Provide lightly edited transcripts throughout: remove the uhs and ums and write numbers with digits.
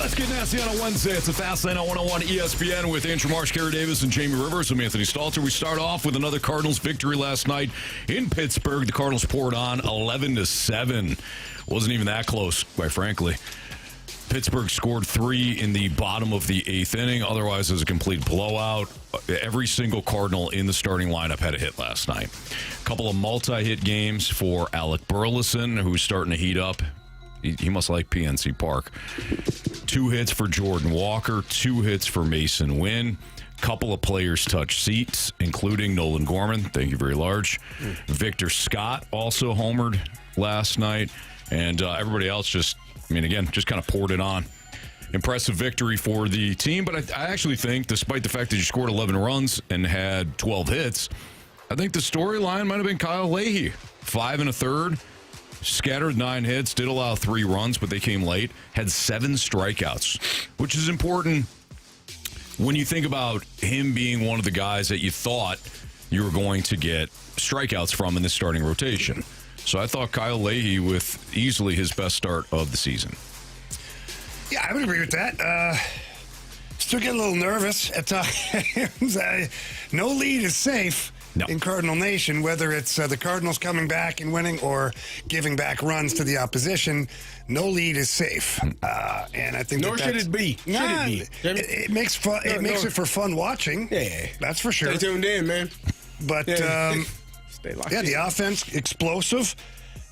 Let's get nasty on a Wednesday. It's a Fast Lane on 101 ESPN with Andrew Marsh, Carey Davis, and Jamie Rivers. I'm Anthony Stalter. We start off with another Cardinals victory last night in Pittsburgh. The Cardinals poured on 11-7. Wasn't even that close, quite frankly. Pittsburgh scored 3 in the bottom of the 8th inning. Otherwise, it was a complete blowout. Every single Cardinal in the starting lineup had a hit last night. A couple of multi-hit games for Alec Burleson, who's starting to heat up. He must like PNC Park. 2 hits for Jordan Walker, 2 hits for Mason Wynn. Couple of players touched seats, including Nolan Gorman. Thank you very large. Victor Scott also homered last night. And everybody else just kind of poured it on. Impressive victory for the team. But I actually think, despite the fact that you scored 11 runs and had 12 hits, I think the storyline might have been Kyle Leahy. 5 1/3. Scattered 9 hits, did allow 3 runs, but they came late. Had 7 strikeouts, which is important when you think about him being one of the guys that you thought you were going to get strikeouts from in the starting rotation. So I thought Kyle Leahy with easily his best start of the season. Yeah, I would agree with that. Still get a little nervous at times. No lead is safe. No. In Cardinal Nation, whether it's the Cardinals coming back and winning or giving back runs to the opposition, no lead is safe. And I think nor should it be. It makes fun. It makes it for fun watching. Yeah, that's for sure. Stay tuned in, man. But stay locked in. The offense explosive,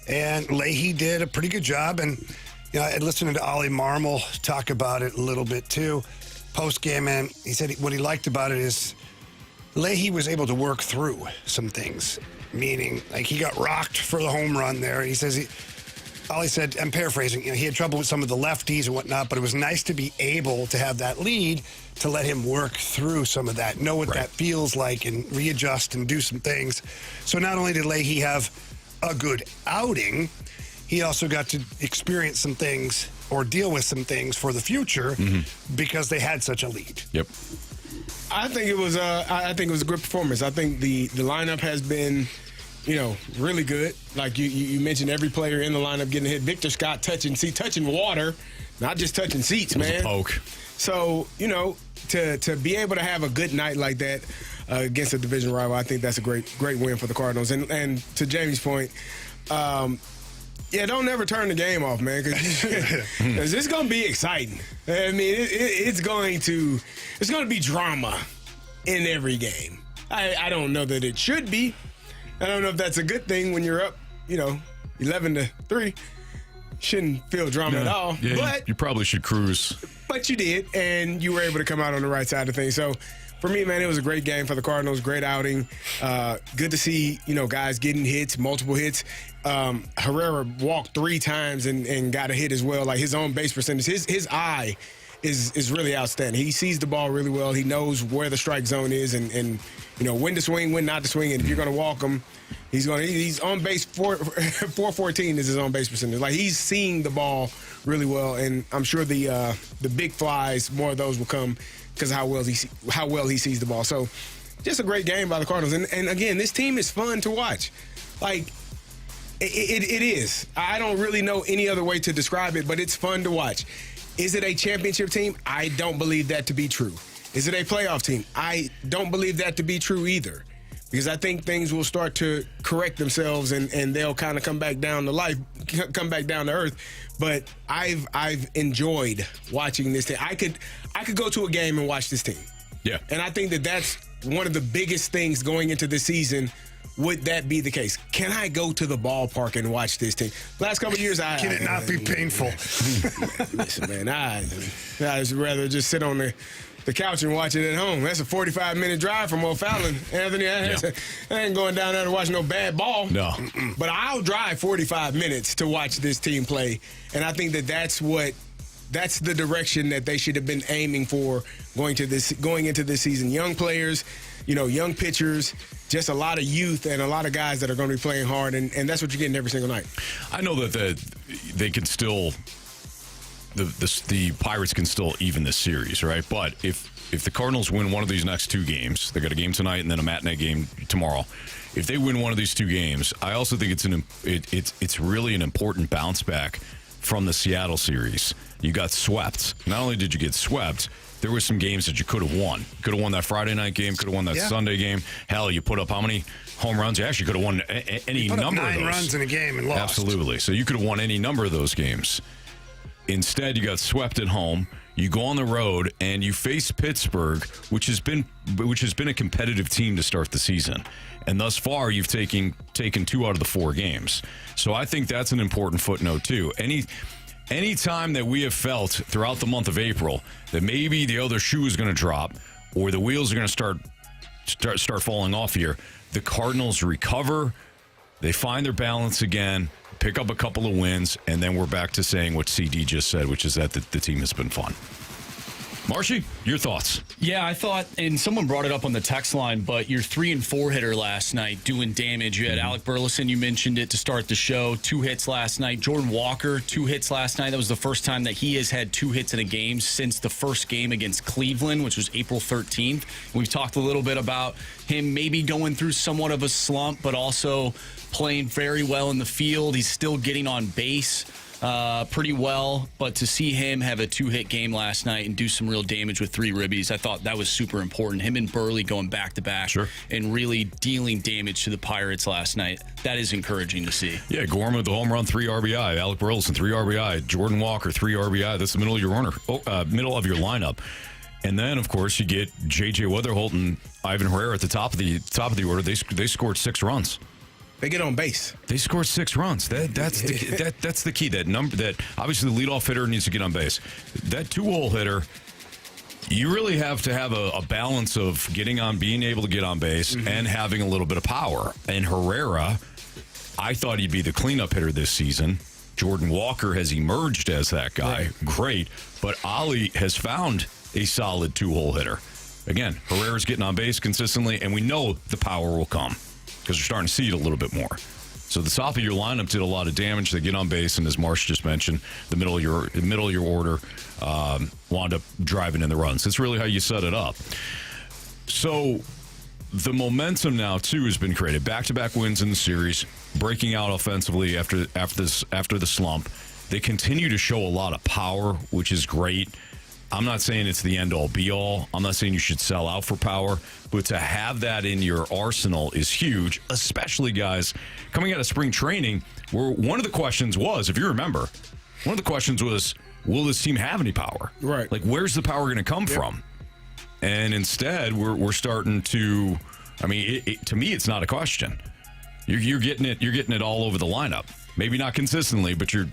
and Leahy did a pretty good job. And I listened to Ollie Marmol talk about it a little bit too, post game, and he said what he liked about it is Leahy was able to work through some things, meaning like he got rocked for the home run there. He says, Ollie said, I'm paraphrasing, he had trouble with some of the lefties and whatnot, but it was nice to be able to have that lead to let him work through some of that, know what that feels like and readjust and do some things. So not only did Leahy have a good outing, he also got to experience some things or deal with some things for the future because they had such a lead. Yep. I think it was a good performance. I think the lineup has been, really good. Like you mentioned, every player in the lineup getting a hit. Victor Scott touching water, not just touching seats, man. It was a poke. So to be able to have a good night like that against a division rival, I think that's a great win for the Cardinals. And to Jamie's point, don't never turn the game off, man, because it's going to be exciting. I mean, it's going to be drama in every game. I don't know that it should be. I don't know if that's a good thing when you're up, 11-3. Shouldn't feel drama at all. Yeah, but you probably should cruise. But you did, and you were able to come out on the right side of things. So for me, man, it was a great game for the Cardinals. Great outing. Good to see, guys getting hits, multiple hits. Herrera walked 3 times and got a hit as well. Like his own base percentage, his eye is really outstanding. He sees the ball really well. He knows where the strike zone is and when to swing, when not to swing. And if you're going to walk him, he's on base. 414 is his on base percentage. Like he's seeing the ball really well. And I'm sure the big flies, more of those will come because of how well he sees the ball. So just a great game by the Cardinals. And again, this team is fun to watch. Like, it is. I don't really know any other way to describe it, but it's fun to watch. Is it a championship team? I don't believe that to be true. Is it a playoff team? I don't believe that to be true either, because I think things will start to correct themselves and they'll kind of come back down to earth. But I've enjoyed watching this team. I could go to a game and watch this team. Yeah. And I think that's one of the biggest things going into this season. Would that be the case? Can I go to the ballpark and watch this team? Last couple of years, Can it not be painful? Listen, man, I'd rather just sit on the couch and watch it at home. That's a 45-minute drive from O'Fallon, Anthony. I ain't going down there to watch no bad ball. No. But I'll drive 45 minutes to watch this team play, and I think that's the direction that they should have been aiming for going into this season. Young players, young pitchers, just a lot of youth and a lot of guys that are going to be playing hard, and that's what you're getting every single night. I know that they can still the Pirates can still even this series, right? But if the Cardinals win one of these next 2 games, they got a game tonight and then a matinee game tomorrow. If they win one of these 2 games, I also think it's really an important bounce back from the Seattle series. you got swept. Not only did you get swept, there were some games that you could have won. Could have won that Friday night game, could have won that Sunday game. Hell, you put up how many home runs? You actually could have won any number of those. 9 runs in a game and lost. Absolutely. So you could have won any number of those games. Instead, you got swept at home. You go on the road and you face Pittsburgh, which has been a competitive team to start the season. And thus far, you've taken 2 out of the 4 games. So I think that's an important footnote too. Any time that we have felt throughout the month of April that maybe the other shoe is going to drop or the wheels are going to start falling off here, the Cardinals recover, they find their balance again, pick up a couple of wins, and then we're back to saying what CD just said, which is that the team has been fun. Marshy, your thoughts? Yeah, I thought, and someone brought it up on the text line, but your 3 and 4 hitter last night doing damage. You had Alec Burleson, you mentioned it to start the show, 2 hits last night. Jordan Walker, 2 hits last night. That was the first time that he has had 2 hits in a game since the first game against Cleveland, which was April 13th. We've talked a little bit about him maybe going through somewhat of a slump, but also playing very well in the field. He's still getting on base pretty well, but to see him have a 2-hit game last night and do some real damage with 3 ribbies, I thought that was super important. Him and Burley going back-to-back and really dealing damage to the Pirates last night. That is encouraging to see. Yeah, Gorman with the home run, 3 RBI. Alec Burleson, 3 RBI. Jordan Walker, 3 RBI. That's the middle of your middle of your lineup. And then, of course, you get J.J. Weatherholt and Ivan Herrera at the top of the order. They scored 6 runs. They get on base. They scored 6 runs. That's the key. That number. That obviously the leadoff hitter needs to get on base. That 2-hole hitter, you really have to have a balance of being able to get on base and having a little bit of power. And Herrera, I thought he'd be the cleanup hitter this season. Jordan Walker has emerged as that guy. Right. Great. But Ali has found a solid 2-hole hitter. Again, Herrera's getting on base consistently, and we know the power will come, because we're starting to see it a little bit more. So the top of your lineup did a lot of damage. They get on base, and as Marsh just mentioned, the middle of your order wound up driving in the runs. That's really how you set it up. So the momentum now too has been created. Back-to-back wins in the series, breaking out offensively after the slump. They continue to show a lot of power, which is great. I'm not saying it's the end-all, be-all. I'm not saying you should sell out for power, but to have that in your arsenal is huge, especially guys coming out of spring training, where one of the questions was, if you remember, will this team have any power? Right. Like, where's the power going to come from? And instead, we're starting to, I mean, to me, it's not a question. You're getting it all over the lineup. Maybe not consistently, but your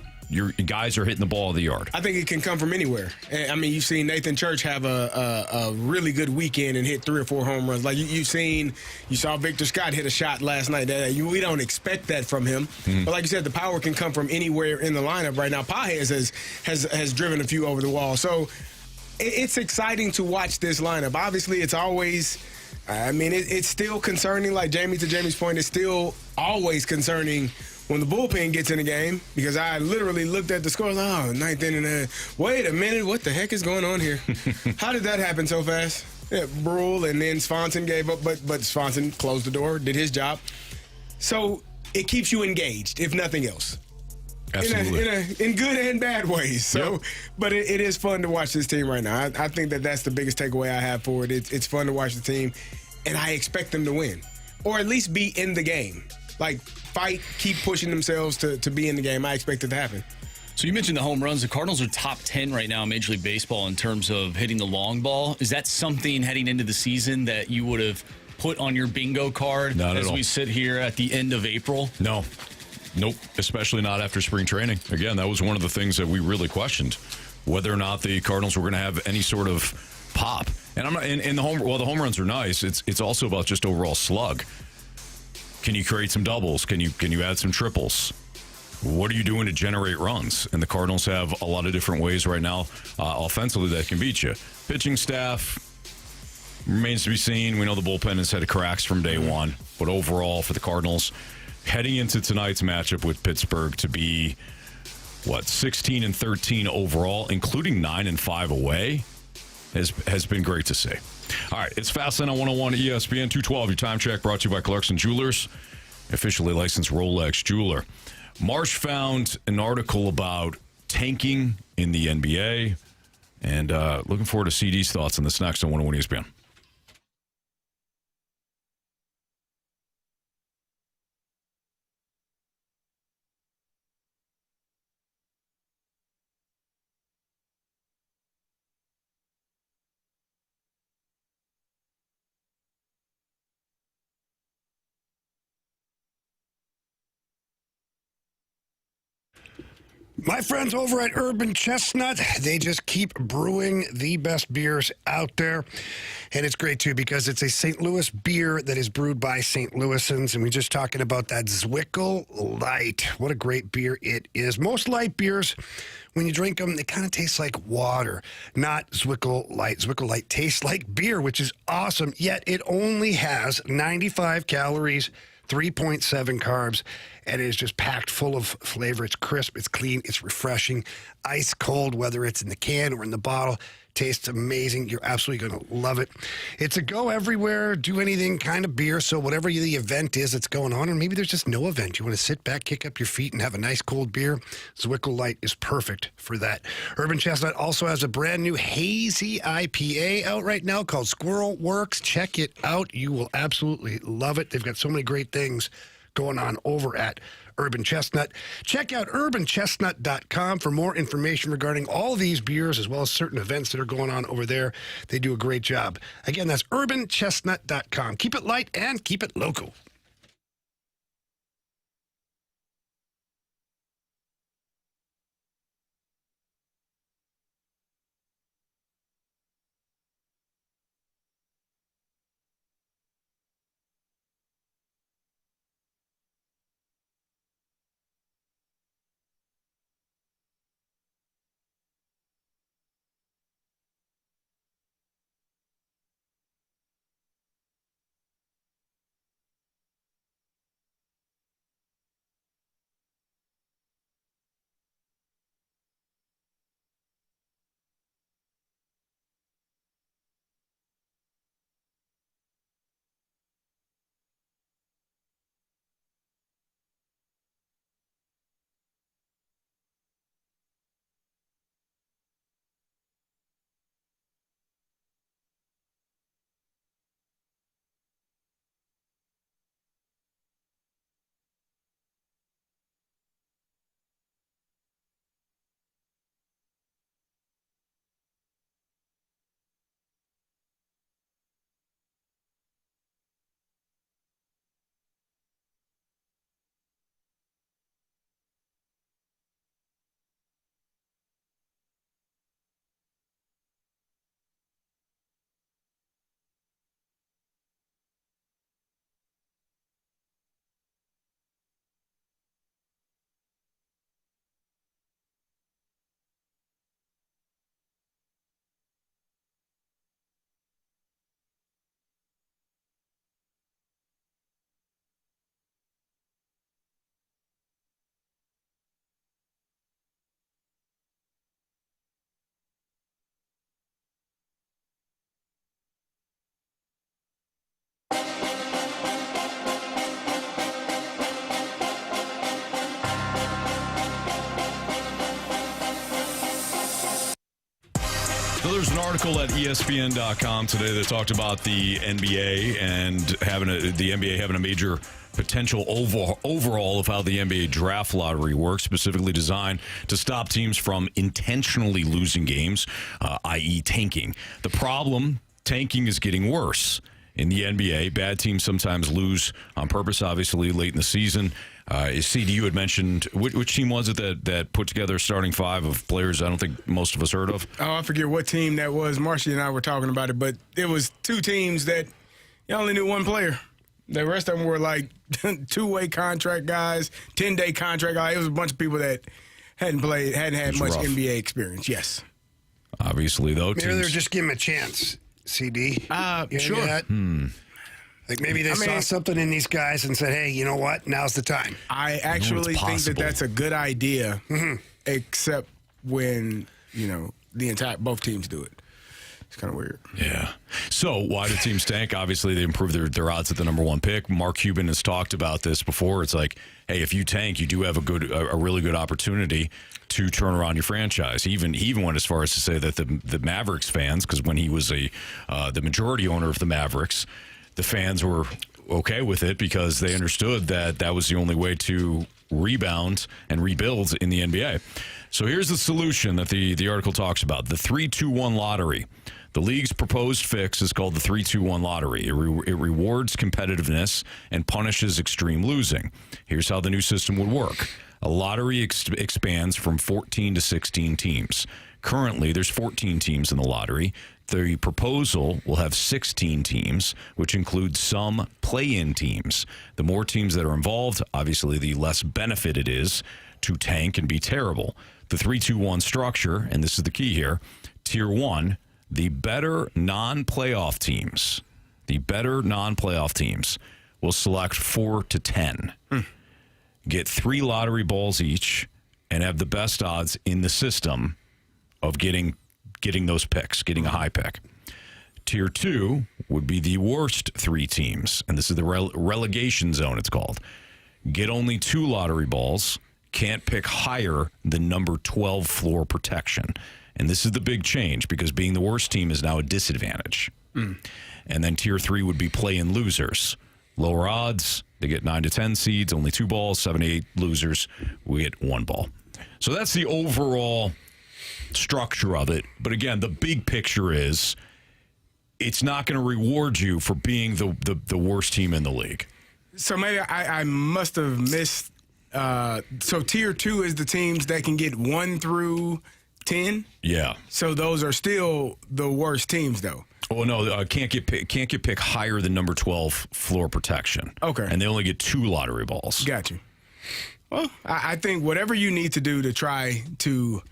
guys are hitting the ball of the yard. I think it can come from anywhere. I mean, you've seen Nathan Church have a really good weekend and hit 3 or 4 home runs. Like you saw Victor Scott hit a shot last night. We don't expect that from him. But like you said, the power can come from anywhere in the lineup right now. Pages has driven a few over the wall. So it's exciting to watch this lineup. Obviously, it's always, it's still concerning. Like to Jamie's point, it's still always concerning when the bullpen gets in the game, because I literally looked at the score, ninth inning, wait a minute, what the heck is going on here? How did that happen so fast? Yeah, Brule and then Swanson gave up, but Swanson closed the door, did his job. So it keeps you engaged, if nothing else. Absolutely. In good and bad ways. So, But it is fun to watch this team right now. I think that's the biggest takeaway I have for it. It's fun to watch the team, and I expect them to win, or at least be in the game. Like, fight, keep pushing themselves to be in the game. I expect it to happen. So you mentioned the home runs. The Cardinals are top 10 right now in Major League Baseball in terms of hitting the long ball. Is that something heading into the season that you would have put on your bingo card as we sit here at the end of April? No. Nope. Especially not after spring training. Again, that was one of the things that we really questioned, whether or not the Cardinals were going to have any sort of pop. And I'm not. And the home runs are nice. It's also about just overall slug. Can you create some doubles? Can you add some triples? What are you doing to generate runs? And the Cardinals have a lot of different ways right now offensively that can beat you. Pitching staff remains to be seen. We know the bullpen has had cracks from day one. But overall, for the Cardinals, heading into tonight's matchup with Pittsburgh to be, 16-13 overall, including 9-5 away, has been great to see. All right, it's Fastlane on 101 ESPN 212. Your time check brought to you by Clarkson Jewelers, officially licensed Rolex jeweler. Marsh found an article about tanking in the NBA. And looking forward to CD's thoughts on this next on 101 ESPN. My friends over at Urban Chestnut, they just keep brewing the best beers out there. And it's great, too, because it's a St. Louis beer that is brewed by St. Louisans. And we're just talking about that Zwickle Light. What a great beer it is. Most light beers, when you drink them, they kind of taste like water, not Zwickle Light. Zwickle Light tastes like beer, which is awesome, yet it only has 95 calories, 3.7 carbs, and it is just packed full of flavor. It's crisp, it's clean, it's refreshing, ice cold, whether it's in the can or in the bottle. Tastes amazing. You're absolutely going to love it. It's a go everywhere, do anything kind of beer. So whatever the event is that's going on, or maybe there's just no event, you want to sit back, kick up your feet, and have a nice cold beer, Zwickle Light is perfect for that. Urban Chestnut also has a brand new hazy IPA out right now called Squirrel Works. Check it out. You will absolutely love it. They've got so many great things going on over at Urban Chestnut. Check out urbanchestnut.com for more information regarding all of these beers as well as certain events that are going on over there. They do a great job. Again, that's urbanchestnut.com. Keep it light and keep it local. So there's an article at ESPN.com today that talked about the NBA and the NBA having a major potential overhaul of how the NBA draft lottery works, specifically designed to stop teams from intentionally losing games, i.e. tanking. The problem, tanking is getting worse. In the NBA, bad teams sometimes lose on purpose, obviously, late in the season. CD, you had mentioned, which team was it that put together a starting five of players I don't think most of us heard of? Oh, I forget what team that was. Marcy and I were talking about it, but it was two teams that you only knew one player. The rest of them were like two-way contract guys, 10-day contract guys. It was a bunch of people that hadn't had much rough. NBA experience, yes. Obviously, though. Maybe they're just giving him a chance, CD. Sure. Like maybe they saw something in these guys and said, hey, you know what? Now's the time. I actually think that that's a good idea, Mm-hmm. except when, both teams do it. It's kind of weird. Yeah. So why do teams tank? Obviously, they improve their odds at the number one pick. Mark Cuban has talked about this before. It's like, hey, if you tank, you do have a really good opportunity to turn around your franchise. He even went as far as to say that the Mavericks fans, because when he was the majority owner of the Mavericks, the fans were okay with it because they understood that was the only way to rebound and rebuild in the NBA. So here's the solution that the article talks about: the 3-2-1 lottery. The league's proposed fix is called the 3-2-1 lottery. It rewards competitiveness and punishes extreme losing. Here's how the new system would work. A lottery expands from 14 to 16 teams. Currently, there's 14 teams in the lottery. The proposal will have 16 teams, which includes some play-in teams. The more teams that are involved, obviously, the less benefit it is to tank and be terrible. The 3-2-1 structure, and this is the key here, Tier 1, the better non-playoff teams will select 4 to 10. Get 3 lottery balls each and have the best odds in the system of getting those picks, getting a high pick. Tier 2 would be the worst 3 teams, and this is the relegation zone, it's called. Get only 2 lottery balls, can't pick higher than number 12 floor protection. And this is the big change because being the worst team is now a disadvantage. And then Tier 3 would be play-in losers. Lower odds, they get 9 to 10 seeds, only 2 balls, 7 to 8 losers, we get 1 ball. So that's the overall structure of it. But again, the big picture is it's not going to reward you for being the worst team in the league. So maybe I must have missed. So Tier 2 is the teams that can get 1 through 10? Yeah. So those are still the worst teams, though. Oh no, can't get picked higher than number 12 floor protection. Okay. And they only get 2 lottery balls. Got you. Well, I think whatever you need to do to try to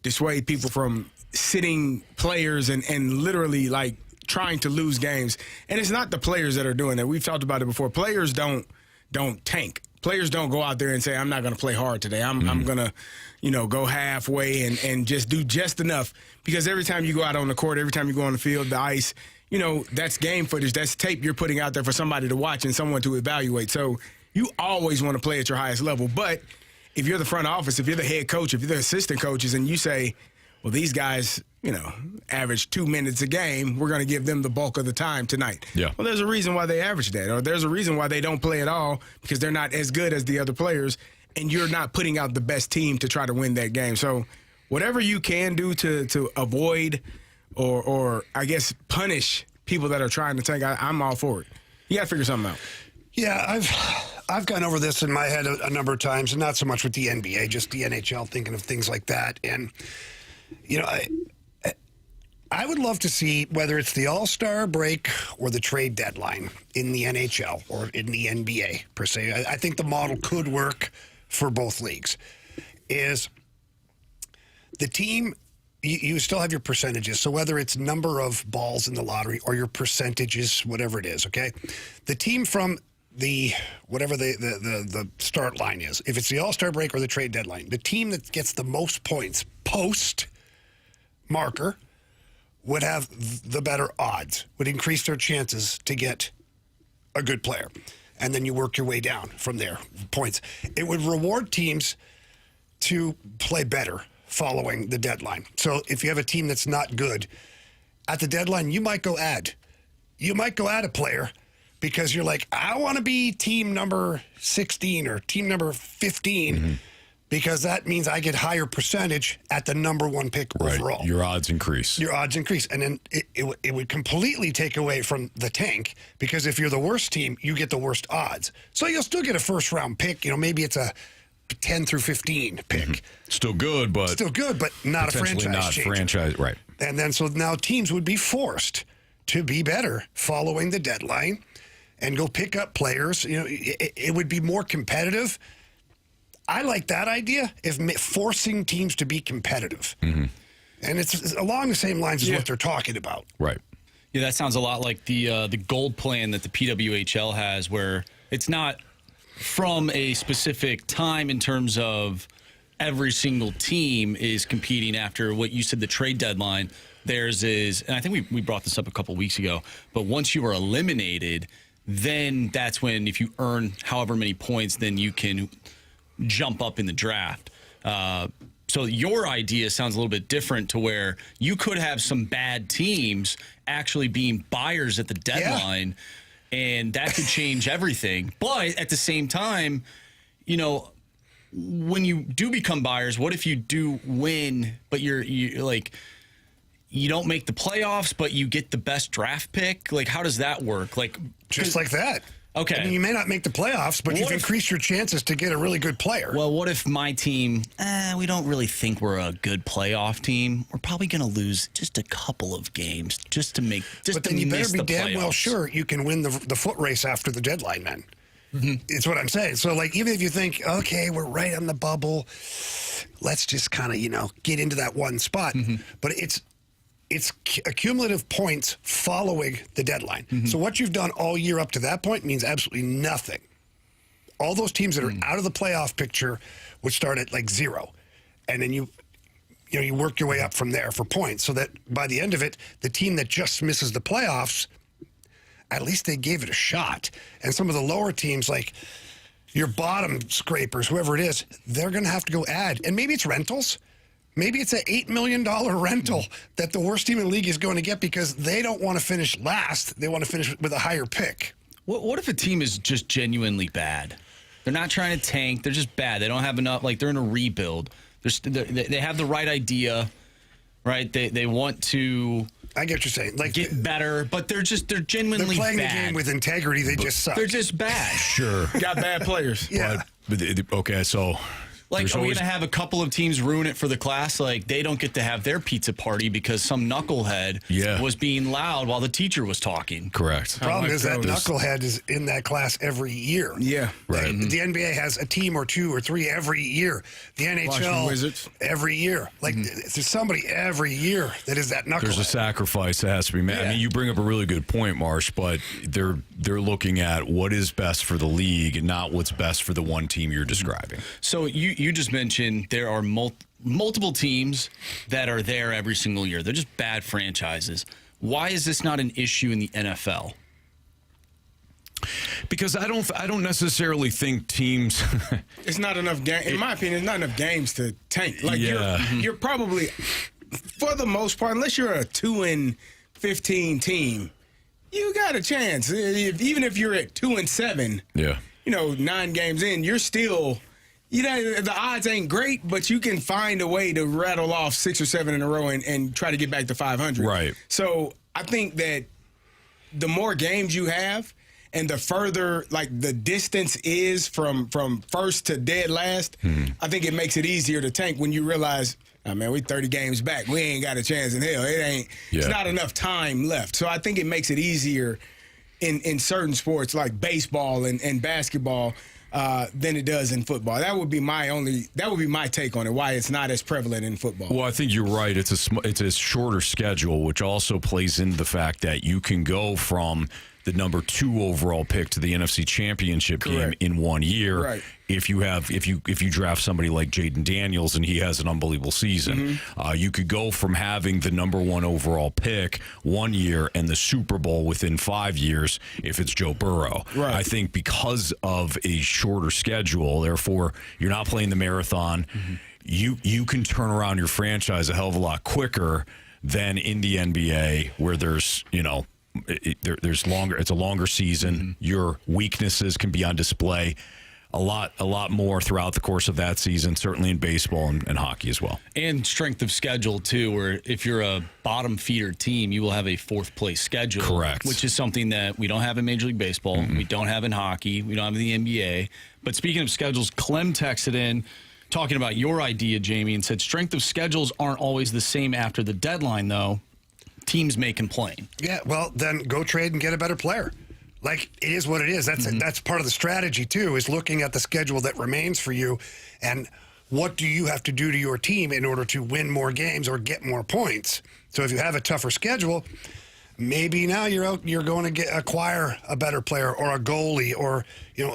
dissuade people from sitting players and literally like trying to lose games. And it's not the players that are doing that. We've talked about it before. Players don't tank. Players don't go out there and say, I'm not going to play hard today. I'm going to, go halfway and just do just enough. Because every time you go out on the court, every time you go on the field, the ice, that's game footage. That's tape you're putting out there for somebody to watch and someone to evaluate. So you always want to play at your highest level. But if you're the front office, if you're the head coach, if you're the assistant coaches, and you say, well, these guys, average 2 minutes a game, we're going to give them the bulk of the time tonight. Yeah. Well, there's a reason why they average that, or there's a reason why they don't play at all because they're not as good as the other players, and you're not putting out the best team to try to win that game. So whatever you can do to avoid or I guess punish people that are trying to tank, I'm all for it. You got to figure something out. Yeah, I've gone over this in my head a number of times, and not so much with the NBA, just the NHL, thinking of things like that. And, I would love to see whether it's the All-Star break or the trade deadline in the NHL or in the NBA, per se. I think the model could work for both leagues. Is the team, you still have your percentages, so whether it's number of balls in the lottery or your percentages, whatever it is, okay? The team from whatever the start line is, if it's the All-Star break or the trade deadline, the team that gets the most points post marker would have the better odds, would increase their chances to get a good player. And then you work your way down from there, points. It would reward teams to play better following the deadline. So if you have a team that's not good, at the deadline, you might go add a player because you're like, I want to be team number 16 or team number 15 because that means I get higher percentage at the number 1 pick overall. Your odds increase. And then it would completely take away from the tank because if you're the worst team, you get the worst odds. So you'll still get a first-round pick. Maybe it's a 10 through 15 pick. Still good, but not a franchise. Right. And then so now teams would be forced to be better following the deadline and go pick up players. It would be more competitive. I like that idea, forcing teams to be competitive. And it's along the same lines as what they're talking about. Right. Yeah, that sounds a lot like the gold plan that the PWHL has, where it's not from a specific time in terms of every single team is competing after what you said, the trade deadline. Theirs is, and I think we brought this up a couple weeks ago, but once you are eliminated, then that's when, if you earn however many points, then you can jump up in the draft. So your idea sounds a little bit different, to where you could have some bad teams actually being buyers at the deadline, and that could change everything. But at the same time, you know, when you do become buyers, what if you do win, but you're like, you don't make the playoffs, but you get the best draft pick? Like, how does that work? Like, just like that. Okay. I mean, you may not make the playoffs, but you've increased your chances to get a really good player. Well, what if my team, we don't really think we're a good playoff team. We're probably going to lose just a couple of games just to make, but then you better be damn well sure you can win the foot race after the deadline, then. Mm-hmm. It's what I'm saying. So, like, even if you think, okay, we're right on the bubble, let's just kind of, get into that one spot. Mm-hmm. But it's accumulative points following the deadline. Mm-hmm. So what you've done all year up to that point means absolutely nothing. All those teams that are out of the playoff picture would start at like 0. And then you work your way up from there for points, so that by the end of it, the team that just misses the playoffs, at least they gave it a shot. And some of the lower teams, like your bottom scrapers, whoever it is, they're going to have to go add. And maybe it's rentals. Maybe it's an $8 million rental that the worst team in the league is going to get, because they don't want to finish last. They want to finish with a higher pick. What if a team is just genuinely bad? They're not trying to tank. They're just bad. They don't have enough. Like, they're in a rebuild. They have the right idea, right? They want to. I get what you're saying. Like, get better, but they're genuinely bad. They're playing the game with integrity. They just suck. They're just bad. Sure. Got bad players. Yeah. But okay, so. Like, are we going to have a couple of teams ruin it for the class? Like, they don't get to have their pizza party because some knucklehead was being loud while the teacher was talking. Correct. The problem is that knucklehead is in that class every year. Yeah. Right. The NBA has a team or 2 or 3 every year. The NHL Wizards every year. Like, there's somebody every year that is that knucklehead. There's a sacrifice that has to be made. I mean, you bring up a really good point, Marsh, but they're looking at what is best for the league and not what's best for the one team you're describing. So you just mentioned there are multiple teams that are there every single year. They're just bad franchises. Why is this not an issue in the NFL? Because I don't necessarily think teams. It's not enough in my opinion, it's not enough games to tank. Like, you're probably, for the most part, unless you're a 2-15 team, you got a chance. Even if you're at 2-7, 9 games in, you're still. The odds ain't great, but you can find a way to rattle off 6 or 7 in a row and try to get back to 500. Right. So I think that the more games you have, and the further, like, the distance is from first to dead last, I think it makes it easier to tank when you realize, oh, man, we 30 games back. We ain't got a chance in hell. It's not enough time left. So I think it makes it easier in certain sports like baseball and basketball than it does in football. That would be my take on it, why it's not as prevalent in football. Well, I think you're right. It's a shorter schedule, which also plays into the fact that you can go from the number 2 overall pick to the NFC Championship game in 1 year. Right. If you draft somebody like Jaden Daniels and he has an unbelievable season, you could go from having the number 1 overall pick 1 year and the Super Bowl within 5 years if it's Joe Burrow. Right. I think because of a shorter schedule, therefore you're not playing the marathon. You can turn around your franchise a hell of a lot quicker than in the NBA, where there's there's longer. It's a longer season. Your weaknesses can be on display a lot more throughout the course of that season. Certainly in baseball and hockey as well. And strength of schedule too, where if you're a bottom feeder team, you will have a 4th place schedule. Correct. Which is something that we don't have in Major League Baseball. We don't have in hockey. We don't have in the NBA. But speaking of schedules, Clem texted in talking about your idea, Jamie, and said strength of schedules aren't always the same after the deadline, though. Teams may complain. Yeah, well, then go trade and get a better player. Like, it is what it is. That's part of the strategy, too, is looking at the schedule that remains for you and what do you have to do to your team in order to win more games or get more points. So if you have a tougher schedule, maybe now you're going to acquire a better player or a goalie or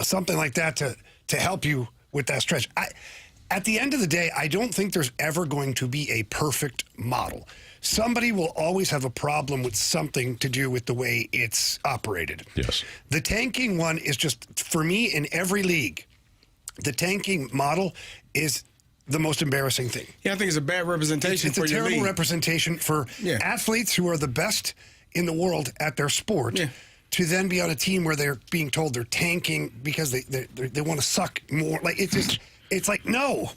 something like that to help you with that stretch. at the end of the day, I don't think there's ever going to be a perfect model. Somebody will always have a problem with something to do with the way it's operated. Yes. The tanking one is just, for me, in every league, the tanking model is the most embarrassing thing. Yeah, I think it's a bad representation It's for a your terrible league. representation for athletes who are the best in the world at their sport to then be on a team where they're being told they're tanking because they want to suck more. Like, it's just... It's like, no,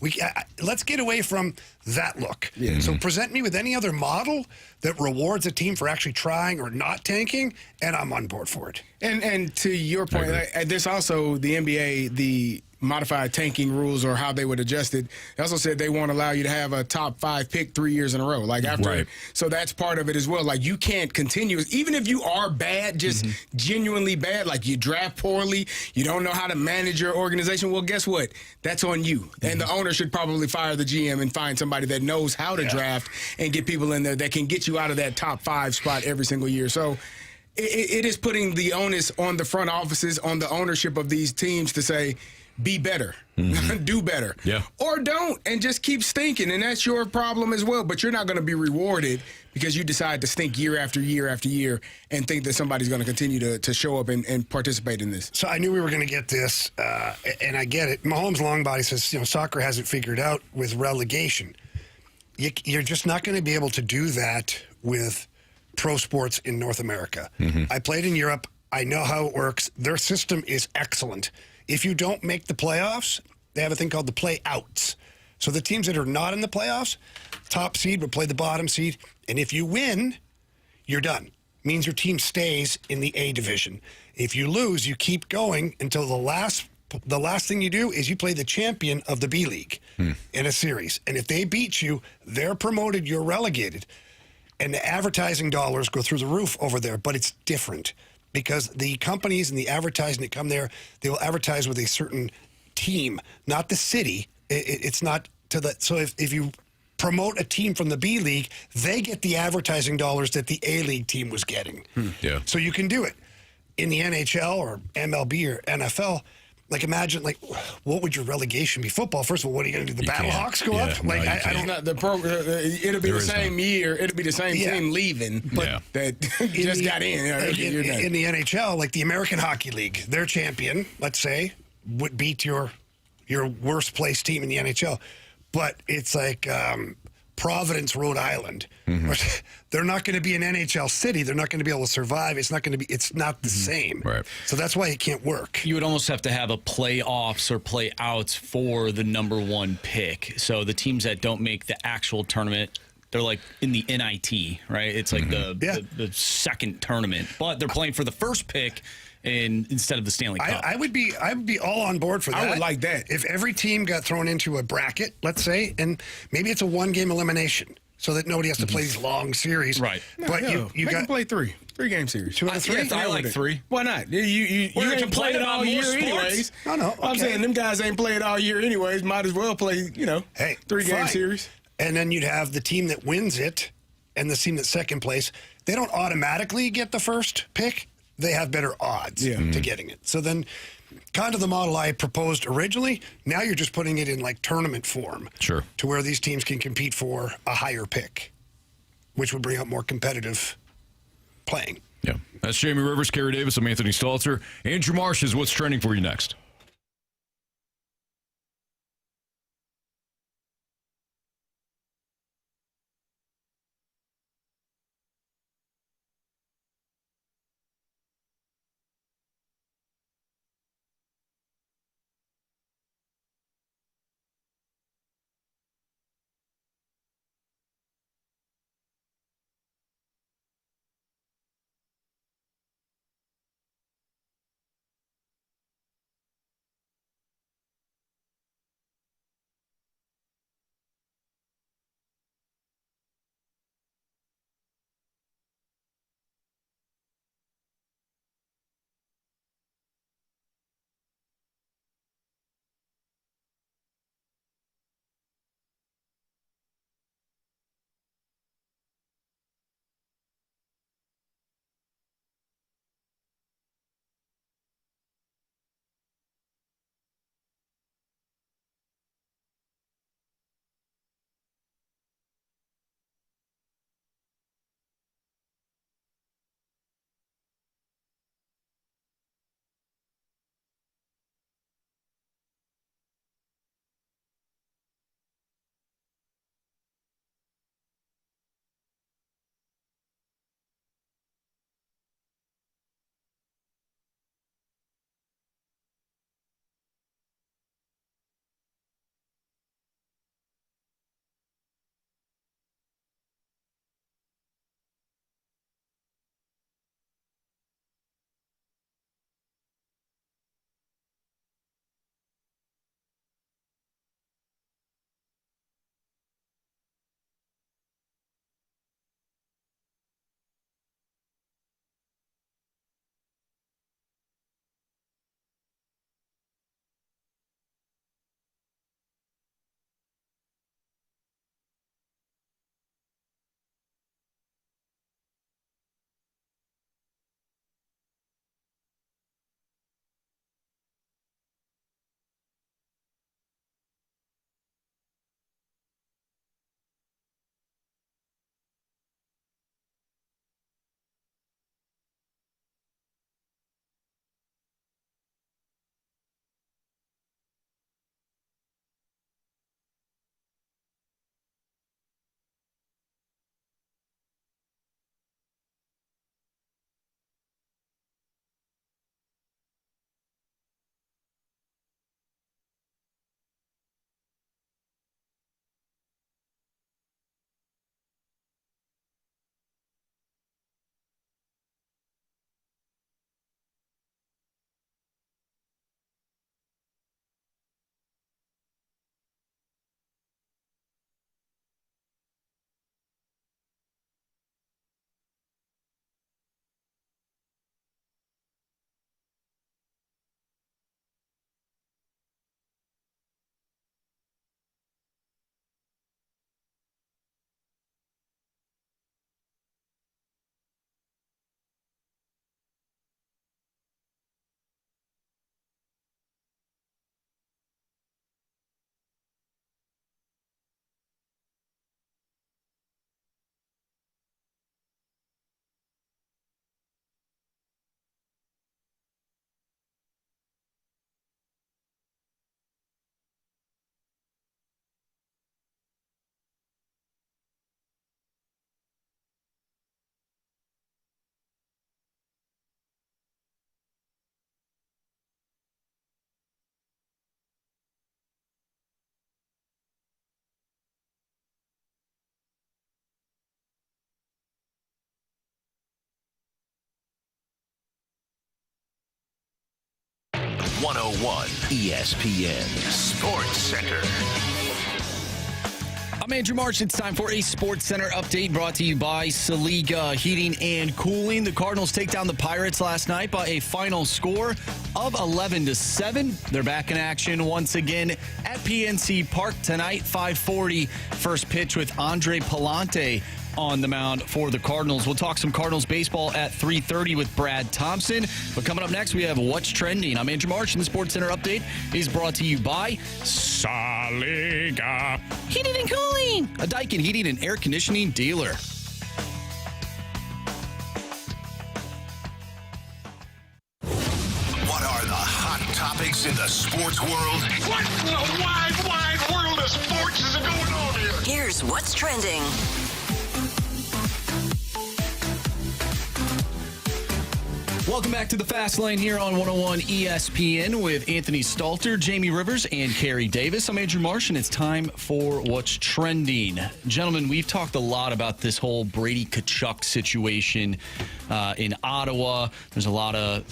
let's get away from that look. Yeah. So present me with any other model that rewards a team for actually trying or not tanking, and I'm on board for it. And to your point, there's also the NBA, the modified tanking rules or how they would adjust it. They also said they won't allow you to have a top 5 pick 3 years in a row. Like after, right. So that's part of it as well. Like you can't continue, even if you are bad, just genuinely bad. Like you draft poorly, you don't know how to manage your organization. Well, guess what? That's on you. And the owner should probably fire the GM and find somebody that knows how to draft and get people in there that can get you out of that top 5 spot every single year. So it is putting the onus on the front offices, on the ownership of these teams to say, be better, do better, or don't, and just keep stinking. And that's your problem as well. But you're not going to be rewarded because you decide to stink year after year after year and think that somebody's going to continue to show up and participate in this. So I knew we were going to get this, and I get it. Mahomes Longbody says, soccer hasn't figured out with relegation. You're just not going to be able to do that with pro sports in North America. I played in Europe. I know how it works. Their system is excellent. If you don't make the playoffs, they have a thing called the play-outs. So the teams that are not in the playoffs, top seed would play the bottom seed. And if you win, you're done. Means your team stays in the A division. If you lose, you keep going until the last thing you do is you play the champion of the B League in a series. And if they beat you, they're promoted, you're relegated. And the advertising dollars go through the roof over there, but it's different. Because the companies and the advertising that come there, they will advertise with a certain team, not the city. It's not to the. So if you promote a team from the B League, they get the advertising dollars that the A League team was getting. Yeah. So you can do it in the NHL or MLB or NFL. Like imagine, like, what would your relegation be? Football, first of all, what are you going to do? The Battlehawks go up? Like, I don't know. The program, it'll be the same year. It'll be the same team leaving, but that just got in. In the NHL, like the American Hockey League, their champion, let's say, would beat your worst placed team in the NHL. But it's like Providence, Rhode Island. They're not going to be an NHL city. They're not going to be able to survive. It's not going to be. It's not the same. Right. So that's why it can't work. You would almost have to have a playoffs or play-outs for the number 1 pick. So the teams that don't make the actual tournament, they're like in the NIT, right? It's like the second tournament, but they're playing for the first pick. Instead of the Stanley Cup. I would be all on board for that. I would like that. If every team got thrown into a bracket, let's say, and maybe it's a 1-game elimination so that nobody has to play these long series. Right. But you got to play 3-game series. 2 out of 3? Yeah, I like 3. Why not? You can ain't play played it all on year more sports. anyways. No, okay. I'm saying them guys ain't played all year anyways. Might as well play, 3-game series. And then you'd have the team that wins it and the team that's second place. They don't automatically get the first pick. They have better odds to getting it. So then kind of the model I proposed originally, now you're just putting it in like tournament form. Sure. To where these teams can compete for a higher pick, which would bring up more competitive playing. Yeah. That's Jamie Rivers, Carey Davis. I'm Anthony Stalter. Andrew Marsh is what's trending for you next. 101 ESPN Sports Center. I'm Andrew Marsh. It's time for a Sports Center update brought to you by Saliga Heating and Cooling. The Cardinals take down the Pirates last night by a final score of 11-7. They're back in action once again at PNC Park tonight, 5:40. First pitch with Andre Palante on the mound for the Cardinals. We'll talk some Cardinals baseball at 3:30 with Brad Thompson. But coming up next, we have What's Trending. I'm Andrew Marsh, and the Sports Center update is brought to you by Saliga Heating and Cooling, a Daikin heating and air conditioning dealer. What are the hot topics in the sports world? What in the wide, wide world of sports is going on here? Here's what's trending. Welcome back to the Fast Lane here on 101 ESPN with Anthony Stalter, Jamie Rivers, and Carey Davis. I'm Andrew Marsh, and it's time for What's Trending. Gentlemen, we've talked a lot about this whole Brady Tkachuk situation in Ottawa. There's a lot of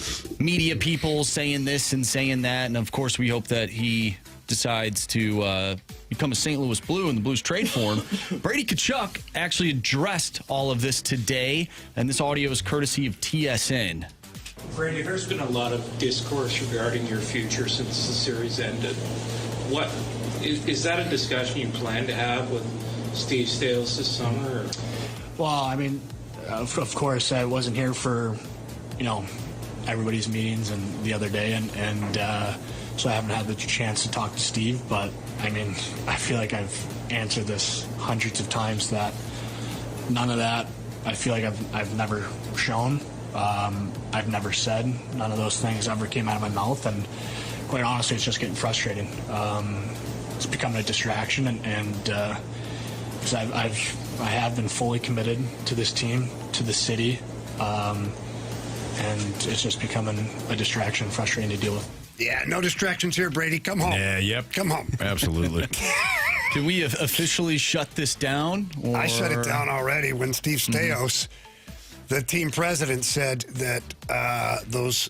media people saying this and saying that, and of course we hope that he decides to become a St. Louis Blue and the Blues trade for him. Brady Tkachuk actually addressed all of this today, and this audio is courtesy of TSN. Brady, there's been a lot of discourse regarding your future since the series ended. What is that a discussion you plan to have with Steve Stales this summer? Or? Well, I mean, of course, I wasn't here for, everybody's meetings and the other day, and so I haven't had the chance to talk to Steve. But I mean, I feel like I've answered this hundreds of times that none of that. I feel like I've never shown. I've never said. None of those things ever came out of my mouth, and quite honestly, it's just getting frustrating. It's becoming a distraction, and because I have been fully committed to this team, to the city, and it's just becoming a distraction, frustrating to deal with. Yeah, no distractions here, Brady. Come home. Yeah, yep. Come home. Absolutely. Can we officially shut this down? Or? I shut it down already when Steve Staios, the team president, said that those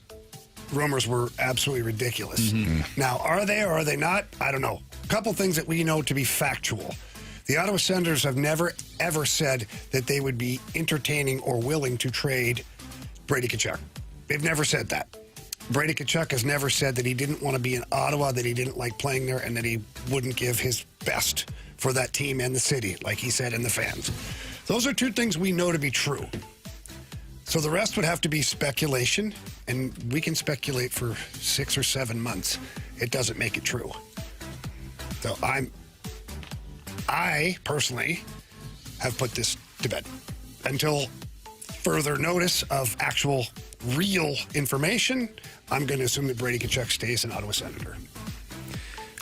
rumors were absolutely ridiculous. Now, are they or are they not? I don't know. A couple things that we know to be factual. The Ottawa Senators have never, ever said that they would be entertaining or willing to trade Brady Tkachuk. They've never said that. Brady Tkachuk has never said that he didn't want to be in Ottawa, that he didn't like playing there, and that he wouldn't give his best for that team and the city, like he said, and the fans. Those are two things we know to be true. So the rest would have to be speculation, and we can speculate for 6 or 7 months. It doesn't make it true. So I personally have put this to bed until further notice of actual real information. I'm going to assume that Brady Tkachuk stays an Ottawa Senator.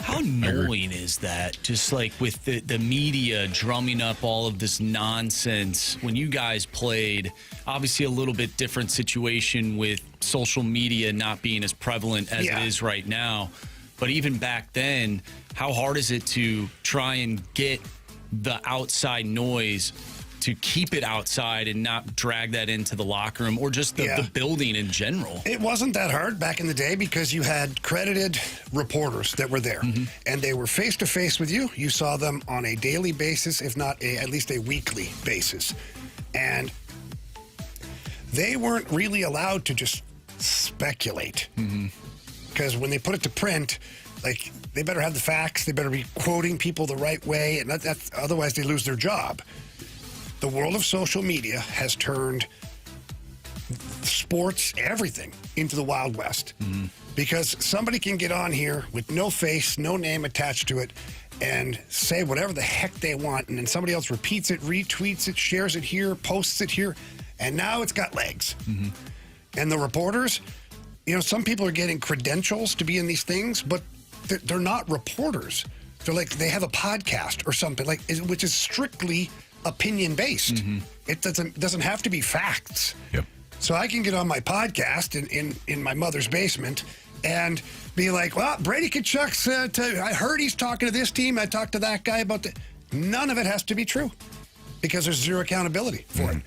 How annoying is that? Just like with the media drumming up all of this nonsense. When you guys played, obviously a little bit different situation with social media not being as prevalent as it is right now. But even back then, how hard is it to try and get the outside noise to keep it outside and not drag that into the locker room or just the building in general? It wasn't that hard back in the day because you had credited reporters that were there, and they were face-to-face with you. You saw them on a daily basis, if not at least a weekly basis. And they weren't really allowed to just speculate because when they put it to print, like, they better have the facts. They better be quoting people the right way, and otherwise they lose their job. The world of social media has turned sports, everything, into the Wild West. Because somebody can get on here with no face, no name attached to it, and say whatever the heck they want, and then somebody else repeats it, retweets it, shares it here, posts it here, and now it's got legs. And the reporters, some people are getting credentials to be in these things, but they're not reporters. They're like, they have a podcast or something, which is strictly opinion-based. It doesn't have to be facts. So I can get on my podcast in my mother's basement and be like, well, Brady Tkachuk's, I heard he's talking to this team. I talked to that guy about that. None of it has to be true because there's zero accountability for it.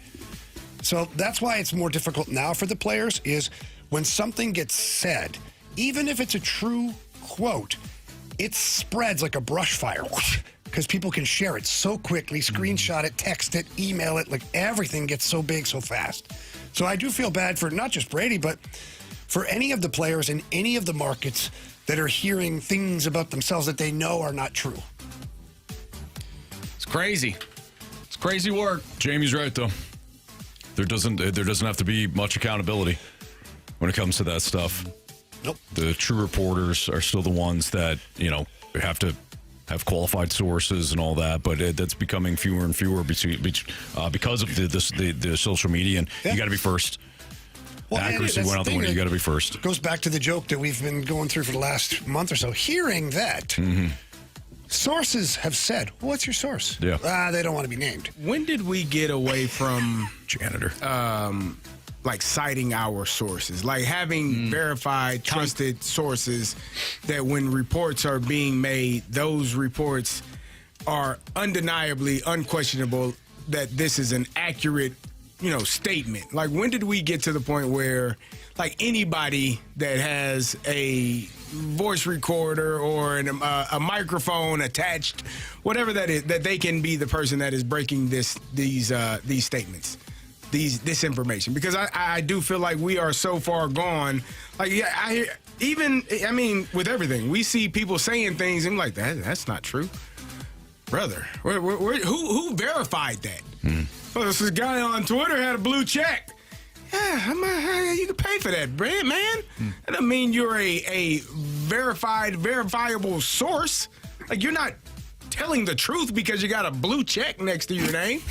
So that's why it's more difficult now for the players is when something gets said even if it's a true quote, it spreads like a brush fire because people can share it so quickly, screenshot it, text it, email it. Like everything gets so big so fast. So I do feel bad for not just Brady, but for any of the players in any of the markets that are hearing things about themselves that they know are not true. It's crazy. It's crazy work. Jamie's right, though. There doesn't have to be much accountability when it comes to that stuff. Nope. The true reporters are still the ones that, have to have qualified sources and all that, but that's becoming fewer and fewer because of the social media, and you got to be first. Well, accuracy went out the window. You got to be first. It goes back to the joke that we've been going through for the last month or so. Hearing that, sources have said, what's your source? Yeah. They don't want to be named. When did we get away from janitor? Like citing our sources, like having verified, trusted sources that when reports are being made, those reports are undeniably, unquestionable that this is an accurate, statement. Like, when did we get to the point where, like, anybody that has a voice recorder or a microphone attached, whatever that is, that they can be the person that is breaking these statements? This information, because I do feel like we are so far gone. Like, I hear, with everything, we see people saying things and like that's not true, brother. Who verified that? Well, this guy on Twitter had a blue check. Yeah, you can pay for that, man. That doesn't mean you're a verifiable source. Like, you're not telling the truth because you got a blue check next to your name.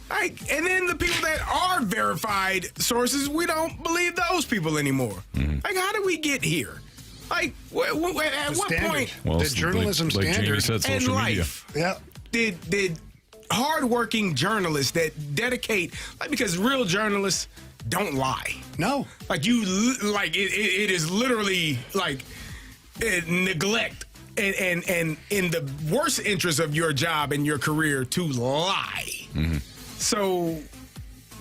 Like, and then the people that are verified sources, we don't believe those people anymore. Like, how did we get here? Like, at what point? Well, the journalism like standard Jamie said, social media. Yeah. Did hardworking journalists that dedicate, like, because real journalists don't lie. No. Like, it is literally like neglect and in the worst interest of your job and your career to lie. So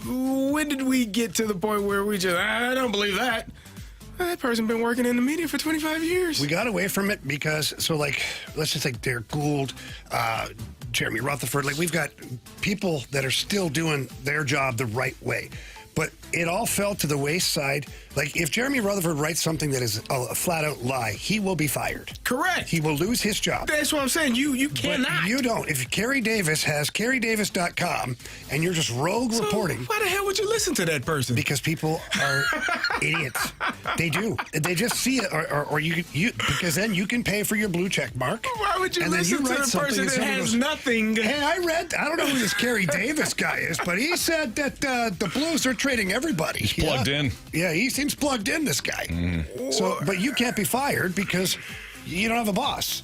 when did we get to the point where we just, I don't believe that. That person been working in the media for 25 years. We got away from it because, let's just take Derek Gould, Jeremy Rutherford. Like, we've got people that are still doing their job the right way. But it all fell to the wayside. Like, if Jeremy Rutherford writes something that is a flat-out lie, he will be fired. Correct. He will lose his job. That's what I'm saying. You cannot. But you don't. If Carey Davis has CareyDavis.com and you're just rogue reporting. Why the hell would you listen to that person? Because people are idiots. They do. They just see it, or you because then you can pay for your blue check mark. Why would you listen to the person that has nothing? Hey, I don't know who this Carey Davis guy is, but he said that the Blues are trading everybody. He's plugged in. Yeah, he seems plugged in, this guy. So, but you can't be fired because you don't have a boss.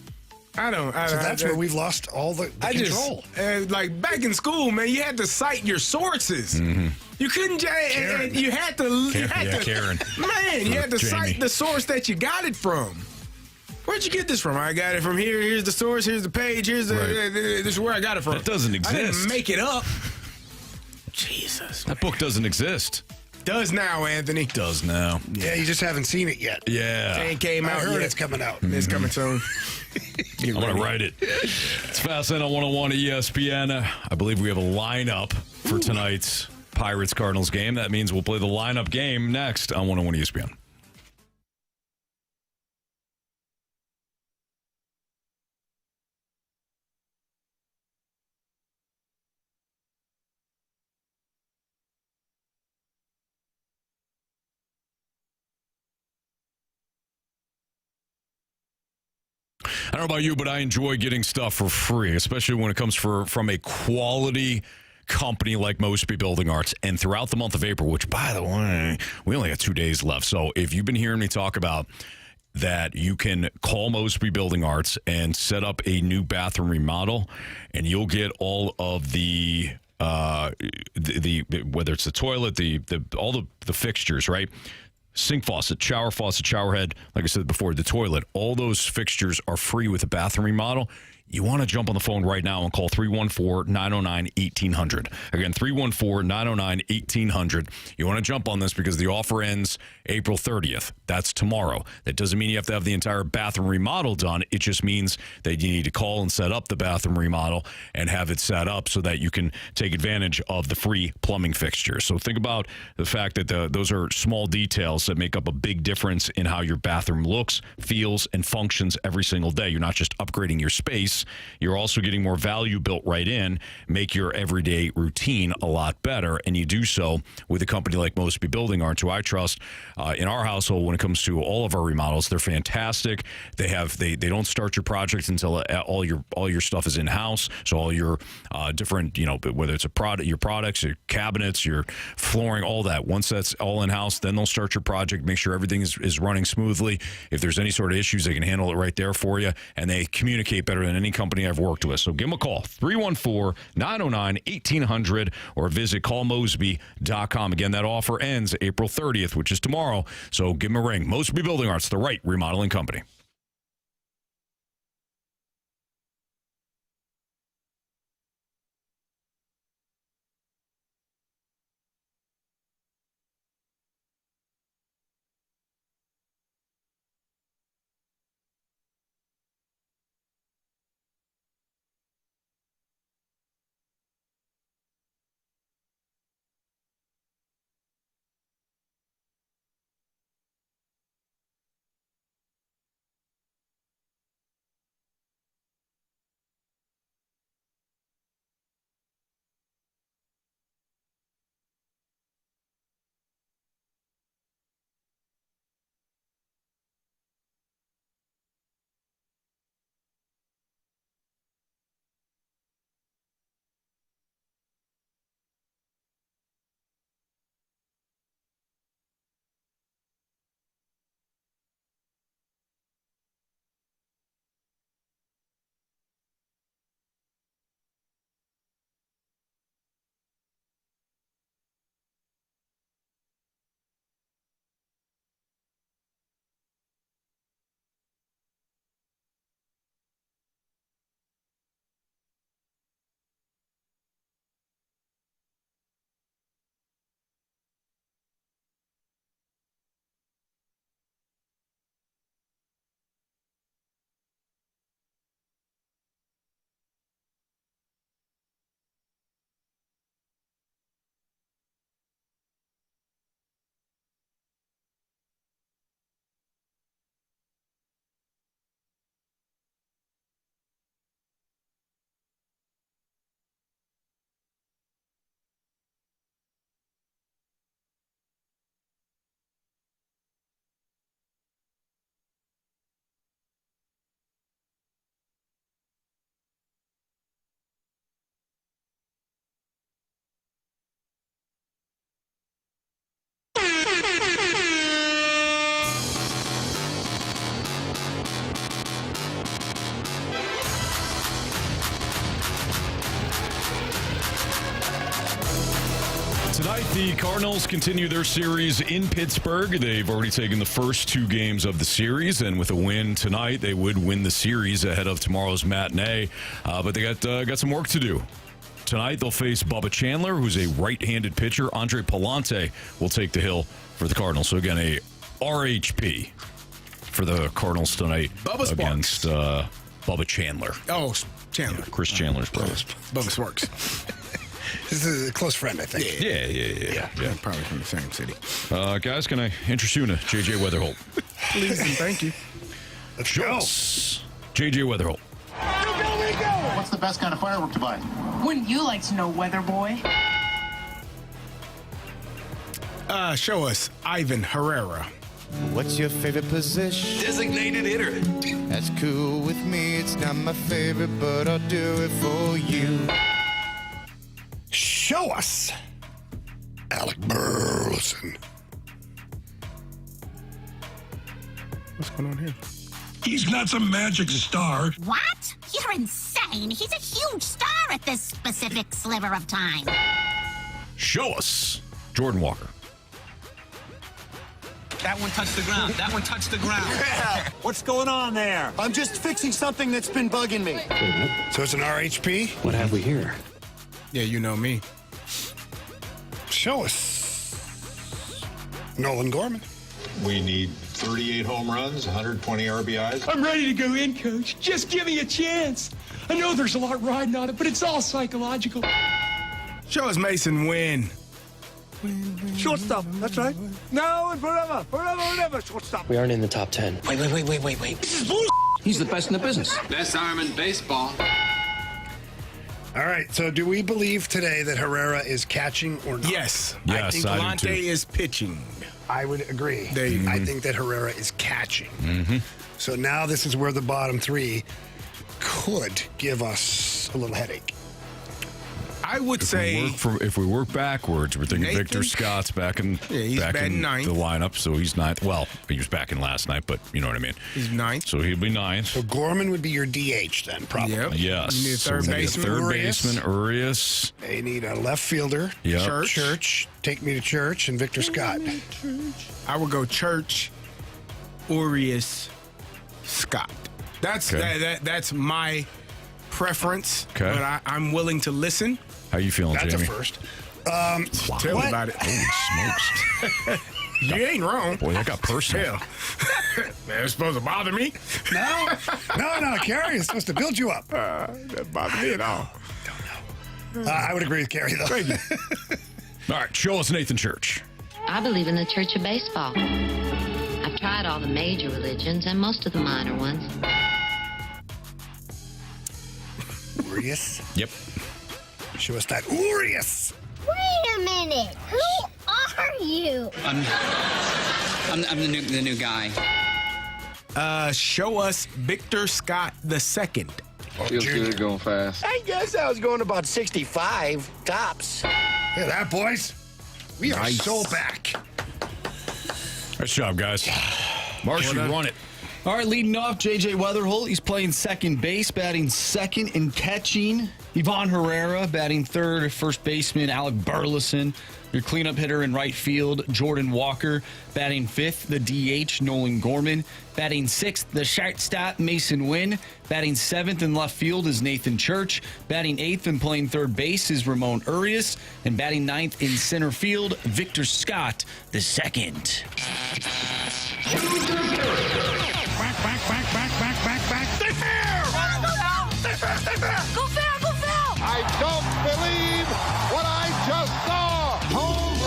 I don't. So that's where we've lost all the control. Like, back in school, man, you had to cite your sources. You couldn't. You had to. Karen. Man, you had to cite the source that you got it from. Where'd you get this from? I got it from here. Here's the source. Here's the page. Here's the. This is where I got it from. It doesn't exist. I didn't make it up. Jesus. That book doesn't exist. Does now, Anthony. Does now. Yeah, you just haven't seen it yet. Yeah. It came out. I heard yet. it's coming out. It's coming soon. I'm going to write it. It's Fastlane on 101 ESPN. I believe we have a lineup for tonight's Pirates-Cardinals game. That means we'll play the lineup game next on 101 ESPN. I don't know about you, but I enjoy getting stuff for free, especially when it comes from a quality company like Mosby Building Arts. And throughout the month of April, which, by the way, we only got 2 days left. So if you've been hearing me talk about that, you can call Mosby Building Arts and set up a new bathroom remodel, and you'll get all of the whether it's the toilet, all the fixtures, right? Sink faucet, shower head, like I said before, the toilet, all those fixtures are free with a bathroom remodel. you want to jump on the phone right now and call 314-909-1800. Again, 314-909-1800. You want to jump on this because the offer ends April 30th. That's tomorrow. That doesn't mean you have to have the entire bathroom remodel done. It just means that you need to call and set up the bathroom remodel and have it set up so that you can take advantage of the free plumbing fixtures. So think about the fact that those are small details that make up a big difference in how your bathroom looks, feels, and functions every single day. You're not just upgrading your space. You're also getting more value built right in, make your everyday routine a lot better, and you do so with a company like Mosby Building Arts, who I trust in our household when it comes to all of our remodels. They're fantastic. They don't start your project until all your stuff is in house. So all your different, whether it's your products, your cabinets, your flooring, all that. Once that's all in house, then they'll start your project, make sure everything is running smoothly. If there's any sort of issues, they can handle it right there for you, and they communicate better than any company I've worked with. So give them a call, 314-909-1800, or visit callmosby.com. Again, that offer ends April 30th, which is tomorrow. So give them a ring. Mosby Building Arts, the right remodeling company. Tonight, the Cardinals continue their series in Pittsburgh. They've already taken the first two games of the series, and with a win tonight, they would win the series ahead of tomorrow's matinee. But they got some work to do. Tonight, they'll face Bubba Chandler, who's a right-handed pitcher. Andre Palante will take the hill for the Cardinals. So, again, a RHP for the Cardinals tonight against Bubba Chandler. Oh, Chandler. Yeah, Chris Chandler's brother. Bubba Sparks. This is a close friend, I think. Yeah. Probably from the same city. Guys, can I interest you to J.J. Weatherholt? Please and thank you. Let's go. J.J. Weatherholt. What's the best kind of firework to buy? Wouldn't you like to know, Weather Boy? Show us Ivan Herrera. What's your favorite position? Designated hitter. That's cool with me. It's not my favorite, but I'll do it for you. Show us Alec Burleson. What's going on here? He's not some magic star. What? You're insane. He's a huge star at this specific sliver of time. Show us Jordan Walker. That one touched the ground. That one touched the ground. Yeah. What's going on there? I'm just fixing something that's been bugging me. So it's an RHP? What have we here? Yeah, you know me. Show us. Nolan Gorman. We need 38 home runs, 120 RBIs. I'm ready to go in, Coach. Just give me a chance. I know there's a lot riding on it, but it's all psychological. Show us Mason Wynn. Shortstop, that's right. Now and forever, shortstop. We aren't in the top 10. Wait. This is bull. He's the best in the business. Best arm in baseball. All right, so do we believe today that Herrera is catching or not? Yes. Yes, I think I do Galante too. is pitching. I would agree. They- I think that Herrera is catching. Mm-hmm. So now this is where the bottom three could give us a little headache. I would say If we work backwards, we're thinking Nathan? Victor Scott's back in he's back batting in ninth. the lineup, so he's ninth. Well, he was back in last night, but you know what I mean. he's ninth. So he'll be ninth. So Gorman would be your DH then, probably. Yep. Yes. You need a So third we need a baseman. Third Urias. baseman, Urias. They need a left fielder. Yep. Church. Take me to church and Victor Scott. I would go Church, Urias, Scott. That's Okay. that's my preference. Okay. But I'm willing to listen. How you feeling, That's Jamie? a first. Tell me What? about it. Holy smokes. You ain't wrong. Boy, that got personal. Hell. Man, it's supposed to bother me. No, Carey is supposed to build you up. That bother me at all. I would agree with Carey, though. Thank you. All right, show us Nathan Church. I believe in the Church of Baseball. I've tried all the major religions and most of the minor ones. Urias. Yep. Show us that Urias. Wait a minute. Who are you? I'm the new guy. Show us Victor Scott II. Feels good going fast. I guess I was going about 65 tops. Look at that, boys. We are Nice. so back. Nice job, guys. Marsh, you run it. All right, leading off, J.J. Weatherholt. He's playing second base, batting second and catching. Ivan Herrera batting third. First baseman, Alec Burleson. Your cleanup hitter in right field, Jordan Walker. Batting fifth, the DH, Nolan Gorman. Batting sixth, the shortstop, Mason Wynn. Batting seventh in left field is Nathan Church. Batting eighth and playing third base is Ramon Urias. And batting ninth in center field, Victor Scott II. Back. Stay fair! Go fair! I don't believe what I just saw. Home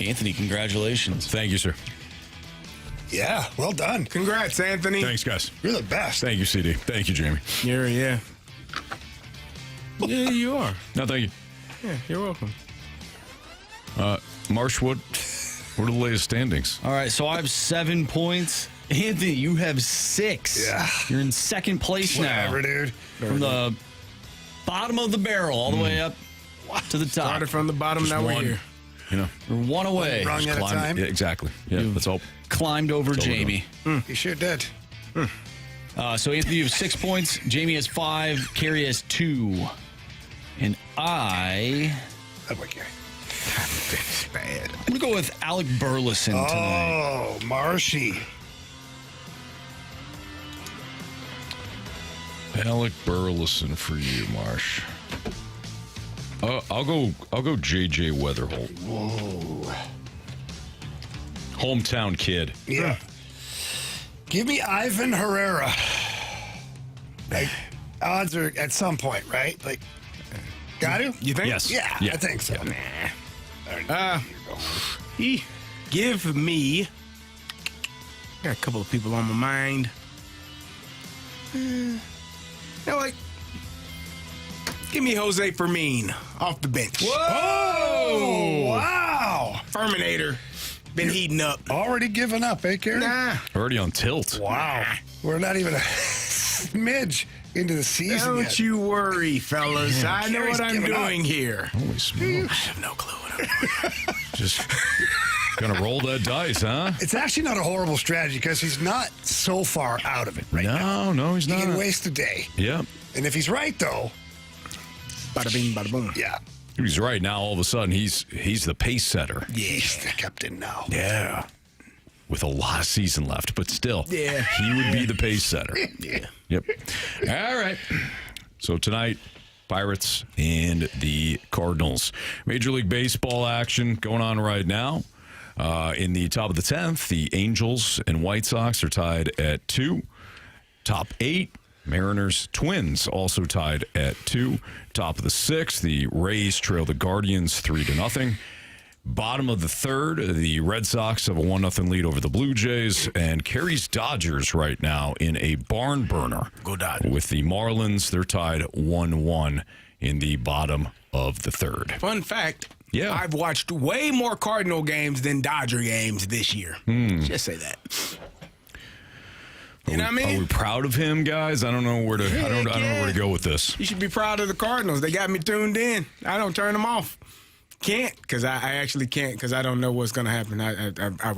run. Anthony, congratulations. Thank you, sir. Yeah, well done. Congrats, Anthony. Thanks, guys. You're the best. Thank you, CD. Thank you, Jamie. Yeah. Yeah, you are. No, thank you. Yeah, you're welcome. Marsh, what are the latest standings? All right, so I have 7 points. Anthony, you have 6. Yeah. You're in second place Whatever, now. dude. From the bottom of the barrel all the way up to the top. Started from the bottom, Just now we're one. here. You know, We're one away. Rung at a time. Yeah, exactly. Yeah, that's all. Climbed over That's all we're Jamie. You sure did. So Anthony, you have 6 points. Jamie has 5. Carey has 2. And I'm That boy, Carey. That's bad. going to go with Alec Burleson tonight. Oh, Marshy. Alec Burleson for you, Marsh. I'll go J.J. Weatherholt. Whoa. Hometown kid. Yeah. Give me Ivan Herrera. Like, odds are at some point, right? Like, got to? You think? Yes. Yeah, Yeah. I think so. Give me. Got a couple of people on my mind. Like, give me Jose Fermin off the bench. Whoa! Wow! Ferminator. Been heating up. Already given up, eh, Carey? Nah. Already on tilt. Wow. We're not even a smidge into the season Don't yet. you worry, fellas. I know Carey's what I'm giving up. doing here. Holy smokes. I have no clue what I'm doing. Just gonna roll that dice, huh? It's actually not a horrible strategy because he's not so far out of it right now. No, he's He not. can waste a day. Yeah. And if he's right, though, Bada bing, bada boom. yeah. He's right now. All of a sudden, he's the pace setter. Yeah, he's the captain now. Yeah, with a lot of season left, but still, yeah, he would be the pace setter. Yeah. Yep. All right. So tonight, Pirates and the Cardinals. Major League Baseball action going on right now. In the top of the 10th, the Angels and White Sox are tied at 2. Top 8. Mariners, Twins also tied at 2. Top of the 6th, the Rays trail the Guardians 3-0. Bottom of the 3rd, the Red Sox have a 1-0 lead over the Blue Jays, and Carey's Dodgers right now in a barn burner. Go Dodgers. With the Marlins, they're tied 1-1 in the bottom of the 3rd. Fun fact. Yeah. I've watched way more Cardinal games than Dodger games this year. Just say that. You know what I mean? Are we proud of him, guys? I don't know where to. I don't know where to go with this. You should be proud of the Cardinals. They got me tuned in. I don't turn them off. Can't, because I actually can't, because I don't know what's going to happen. I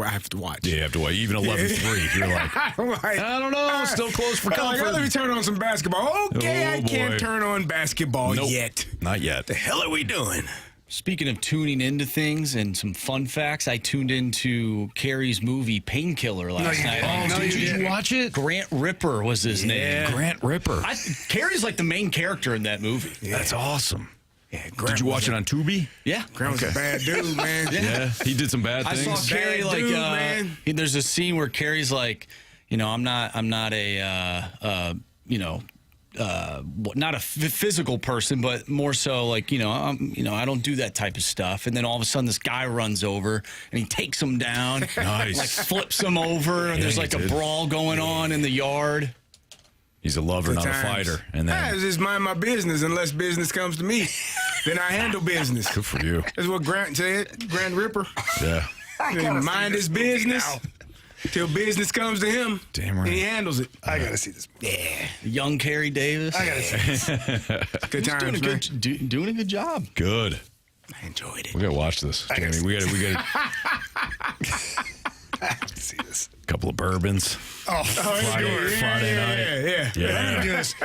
have to watch. Yeah, you have to watch. Even 11-3, you're like, I don't know. Still close for comfort. Let me turn on some basketball. Okay, I can't turn on basketball yet. Not yet. The hell are we doing? Speaking of tuning into things and some fun facts, I tuned into Carey's movie Painkiller last night. Did you watch it? Grant Ripper was his name. Grant Ripper. Carey's like the main character in that movie. Yeah. That's awesome. Yeah, did you watch it on Tubi? Yeah. Grant was a bad dude, man. Yeah, he did some bad things. I saw Carey man. There's a scene where Carey's like, I'm not a not a physical person, but more so like, I don't do that type of stuff. And then all of a sudden this guy runs over and he takes him down. Nice. Like flips him over and there's like a brawl going on in the yard. He's a lover, not a fighter. And then I just mind my business unless business comes to me. Then I handle business. Good for you. That's what Grant said, Grant Ripper. Yeah. Mind his business till business comes to him. Damn right. And he handles it. I got to see this movie. Yeah. Young Carey Davis. I got to see this. Good times, doing a good job. Good. I enjoyed it. We got to watch this, Jamie. We got to see this. A couple of bourbons. Friday night. Yeah. Do this.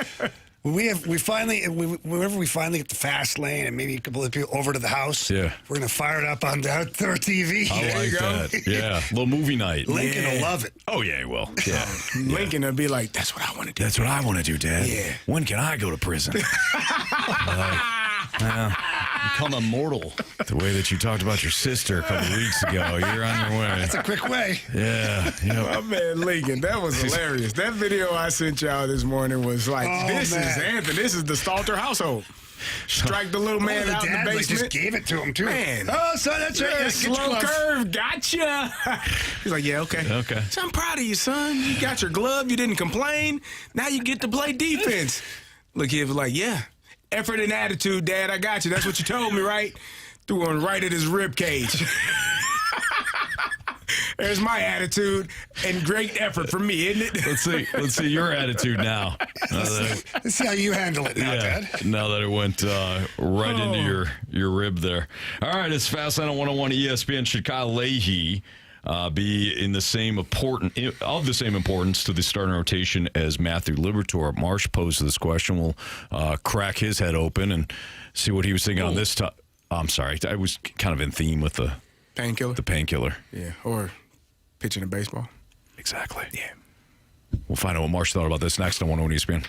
Whenever we finally get the fast lane and maybe a couple of people over to the house, we're gonna fire it up on our TV. I like that. Yeah, little movie night. Lincoln will love it. Oh yeah, he will. Yeah, Lincoln will be like, "That's what I want to do. That's what I want to do, Dad. Yeah. When can I go to prison?" Become immortal. The way that you talked about your sister a couple weeks ago, you're on your way. That's a quick way. Yeah. My man Lincoln, that was hilarious. That video I sent y'all this morning was like, this is Anthony. This is the Stalter household. Strike the little man out in the basement. Just gave it to him too. Man. Oh, son, that's right. Yeah, slow curve. Gotcha. He's like, yeah, okay. Okay. So I'm proud of you, son. You got your glove. You didn't complain. Now you get to play defense. Look, he was like, yeah. Effort and attitude, Dad. I got you. That's what you told me, right? Threw one right at his rib cage. There's my attitude and great effort from me, isn't it? Let's see your attitude now. Let's see how you handle it now, Dad. Now that it went right into your rib there. All right, it's Fast Line on 101 ESPN. Should Kyle Leahy be in the same importance to the starting rotation as Matthew Liberatore? Marsh posed this question. We'll crack his head open and see what he was thinking on this. I'm sorry, I was kind of in theme with the painkiller. The painkiller, yeah, or pitching a baseball. Exactly. Yeah. We'll find out what Marsh thought about this next on 101 ESPN.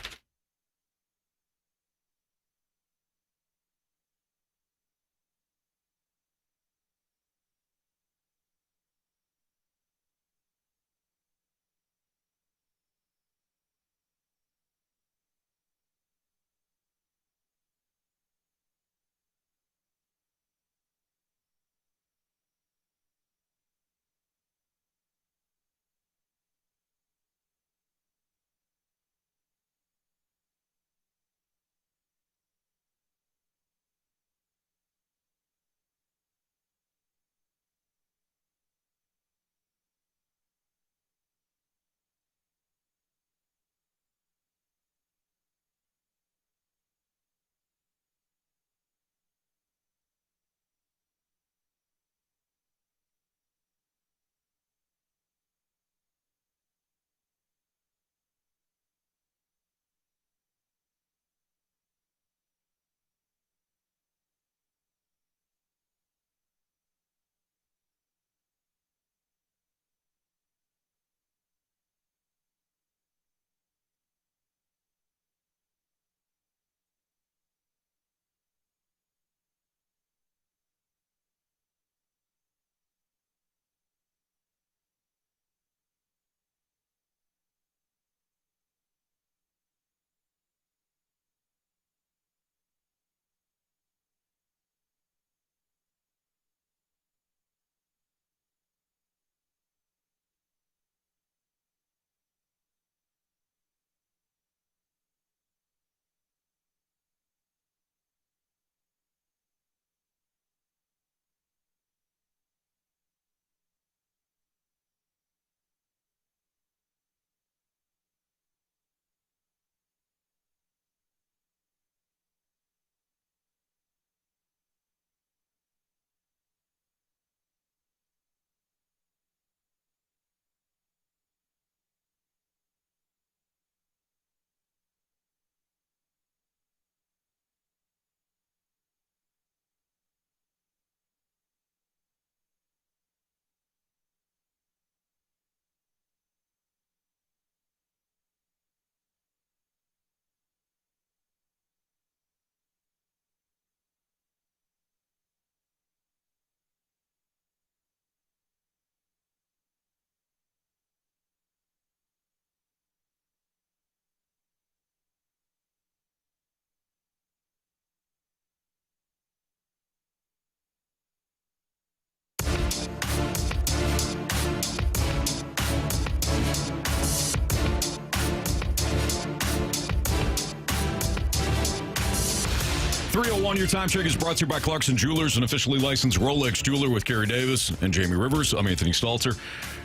301, your time check is brought to you by Clarkson Jewelers, an officially licensed Rolex jeweler with Carey Davis and Jamie Rivers. I'm Anthony Stalter.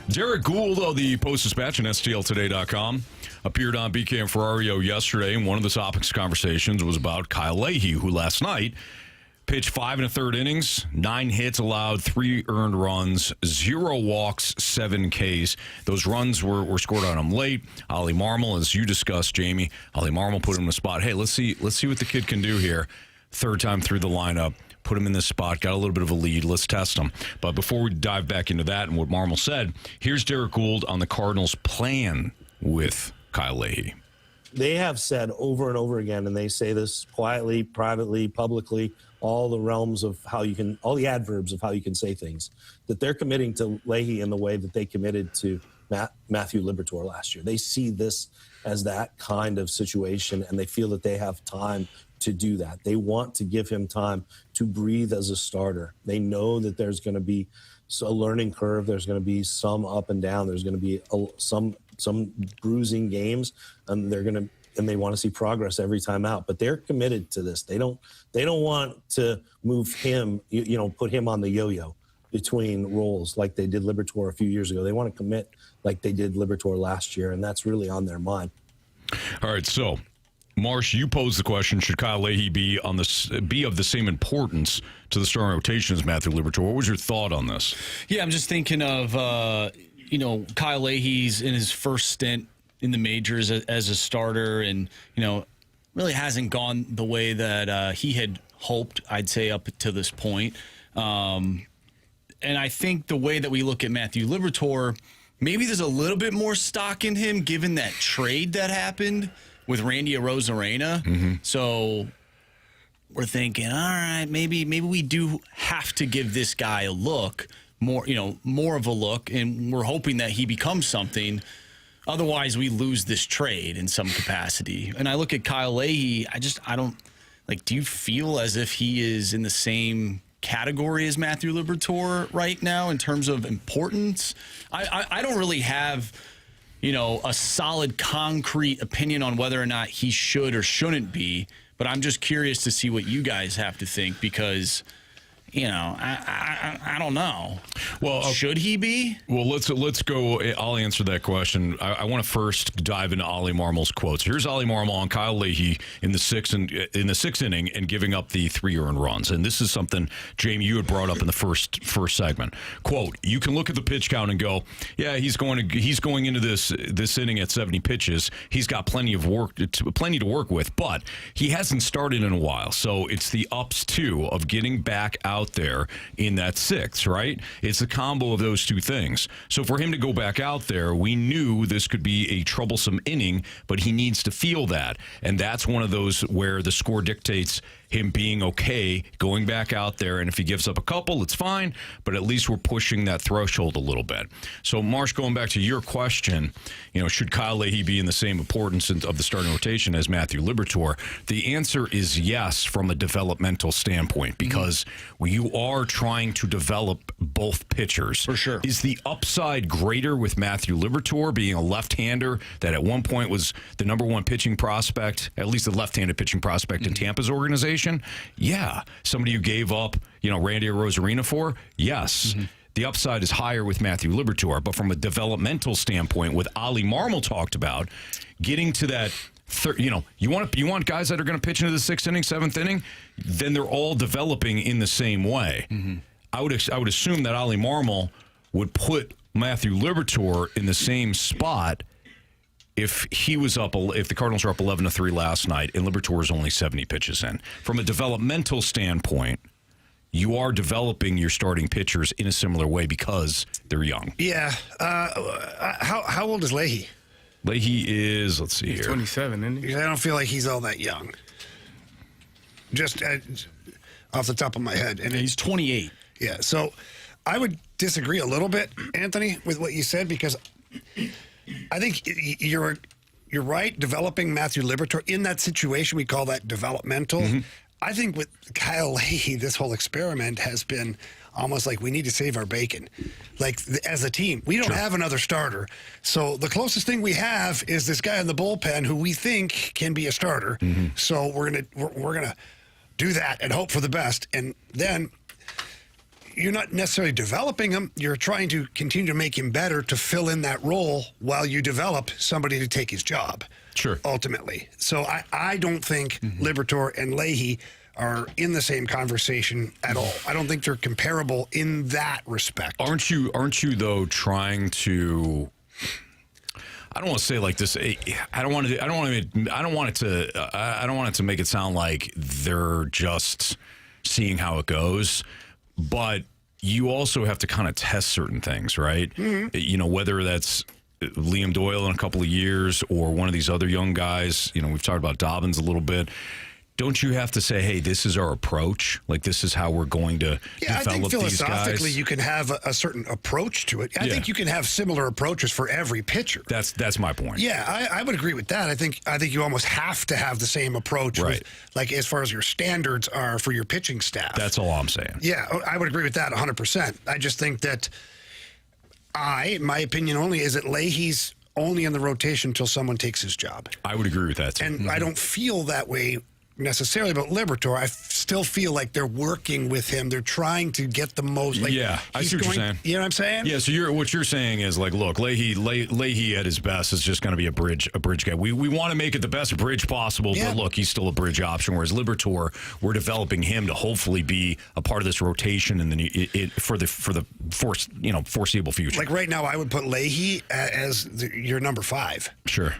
Derek Gould of the Post-Dispatch and STLtoday.com appeared on BK and Ferrario yesterday, and one of the topics of conversations was about Kyle Leahy, who last night pitched 5 1/3 innings, 9 hits allowed, 3 earned runs, 0 walks, 7 Ks. Those runs were scored on him late. Ollie Marmol, as you discussed, Jamie, Ollie Marmol put him in the spot. Hey, let's see what the kid can do here. Third time through the lineup, put him in this spot, got a little bit of a lead. Let's test him. But before we dive back into that and what Marmol said, here's Derek Gould on the Cardinals' plan with Kyle Leahy. They have said over and over again, and they say this quietly, privately, publicly, all the realms of how you can, all the adverbs of how you can say things, that they're committing to Leahy in the way that they committed to Matthew Liberatore last year. They see this as that kind of situation, and they feel that they have time to do that. They want to give him time to breathe as a starter. They know that there's going to be a learning curve. There's going to be some up and down. There's going to be some bruising games, and they want to see progress every time out. But they're committed to this. They don't want to move him, put him on the yo-yo between roles like they did Liberatore a few years ago. They want to commit like they did Liberatore last year, and that's really on their mind. All right, so Marsh, you posed the question: should Kyle Leahy be of the same importance to the starting rotation as Matthew Liberatore? What was your thought on this? Yeah, I'm just thinking of Kyle Leahy's in his first stint in the majors as a starter, and really hasn't gone the way that he had hoped, I'd say, up to this point. And I think the way that we look at Matthew Liberatore, maybe there's a little bit more stock in him given that trade that happened with Randy Arozarena. Mm-hmm. So we're thinking, all right, maybe we do have to give this guy a look, more of a look, and we're hoping that he becomes something. Otherwise, we lose this trade in some capacity. And I look at Kyle Leahy, I don't, do you feel as if he is in the same category as Matthew Liberatore right now in terms of importance? I don't really have a solid, concrete opinion on whether or not he should or shouldn't be, but I'm just curious to see what you guys have to think because, I don't know. Well, should he be? Well, let's go. I'll answer that question. I want to first dive into Ollie Marmol's quotes. Here's Ollie Marmol on Kyle Leahy in the sixth inning and giving up the 3 earned runs. And this is something, Jamie, you had brought up in the first segment. Quote: you can look at the pitch count and go, yeah, he's going into this inning at 70 pitches. He's got plenty to work with, but he hasn't started in a while. So it's the ups too of getting back out there in that sixth, right? It's a combo of those two things. So for him to go back out there, we knew this could be a troublesome inning, but he needs to feel that. And that's one of those where the score dictates him being okay going back out there. And if he gives up a couple, it's fine, but at least we're pushing that threshold a little bit. So, Marsh, going back to your question, should Kyle Leahy be in the same importance of the starting rotation as Matthew Liberatore? The answer is yes from a developmental standpoint because you are trying to develop both pitchers. For sure. Is the upside greater with Matthew Liberatore being a left-hander that at one point was the number one pitching prospect, at least the left-handed pitching prospect in Tampa's organization? Yeah. Somebody who gave up, Randy Arozarena for? Yes. Mm-hmm. The upside is higher with Matthew Liberatore, but from a developmental standpoint, what Ollie Marmol talked about, getting to that you want guys that are going to pitch into the 6th inning, 7th inning, then they're all developing in the same way. Mm-hmm. I would assume that Ollie Marmol would put Matthew Liberatore in the same spot if the Cardinals were up 11-3 last night and Liberatore is only 70 pitches in. From a developmental standpoint, you are developing your starting pitchers in a similar way because they're young. Yeah. How old is Leahy? Leahy is, let's see here. 27, isn't he? I don't feel like he's all that young. Just off the top of my head. And he's 28. Yeah, so I would disagree a little bit, Anthony, with what you said because I think you're right. Developing Matthew Liberatore in that situation, we call that developmental. Mm-hmm. I think with Kyle Leahy, this whole experiment has been almost like we need to save our bacon. Like as a team, we don't have another starter. So the closest thing we have is this guy in the bullpen who we think can be a starter. Mm-hmm. So we're gonna do that and hope for the best. And then you're not necessarily developing him. You're trying to continue to make him better to fill in that role while you develop somebody to take his job. Sure. Ultimately. So I don't think Liberatore and Leahy are in the same conversation at all. I don't think they're comparable in that respect. Aren't you though trying to, I don't want to say like this. I don't want it to make it sound like they're just seeing how it goes, but you also have to kind of test certain things, right? Mm-hmm. You know, whether that's Liam Doyle in a couple of years or one of these other young guys. You know, we've talked about Dobbins a little bit. Don't you have to say, hey, this is our approach? Like, this is how we're going to develop these guys? I think philosophically you can have a certain approach to it. I think you can have similar approaches for every pitcher. That's my point. Yeah, I would agree with that. I think you almost have to have the same approach, right? Like as far as your standards are for your pitching staff. That's all I'm saying. Yeah, I would agree with that 100%. I just think that my opinion only is that Leahy's only in the rotation until someone takes his job. I would agree with that too. And I don't feel that way necessarily about Liberatore. I still feel like they're working with him. They're trying to get the most. Like, yeah, I see what you're saying. You know what I'm saying? Yeah. So what you're saying is like, look, Leahy at his best is just going to be a bridge guy. We want to make it the best bridge possible, but look, he's still a bridge option. Whereas Liberatore, we're developing him to hopefully be a part of this rotation and for the foreseeable future. Like right now, I would put Leahy as your number 5. Sure.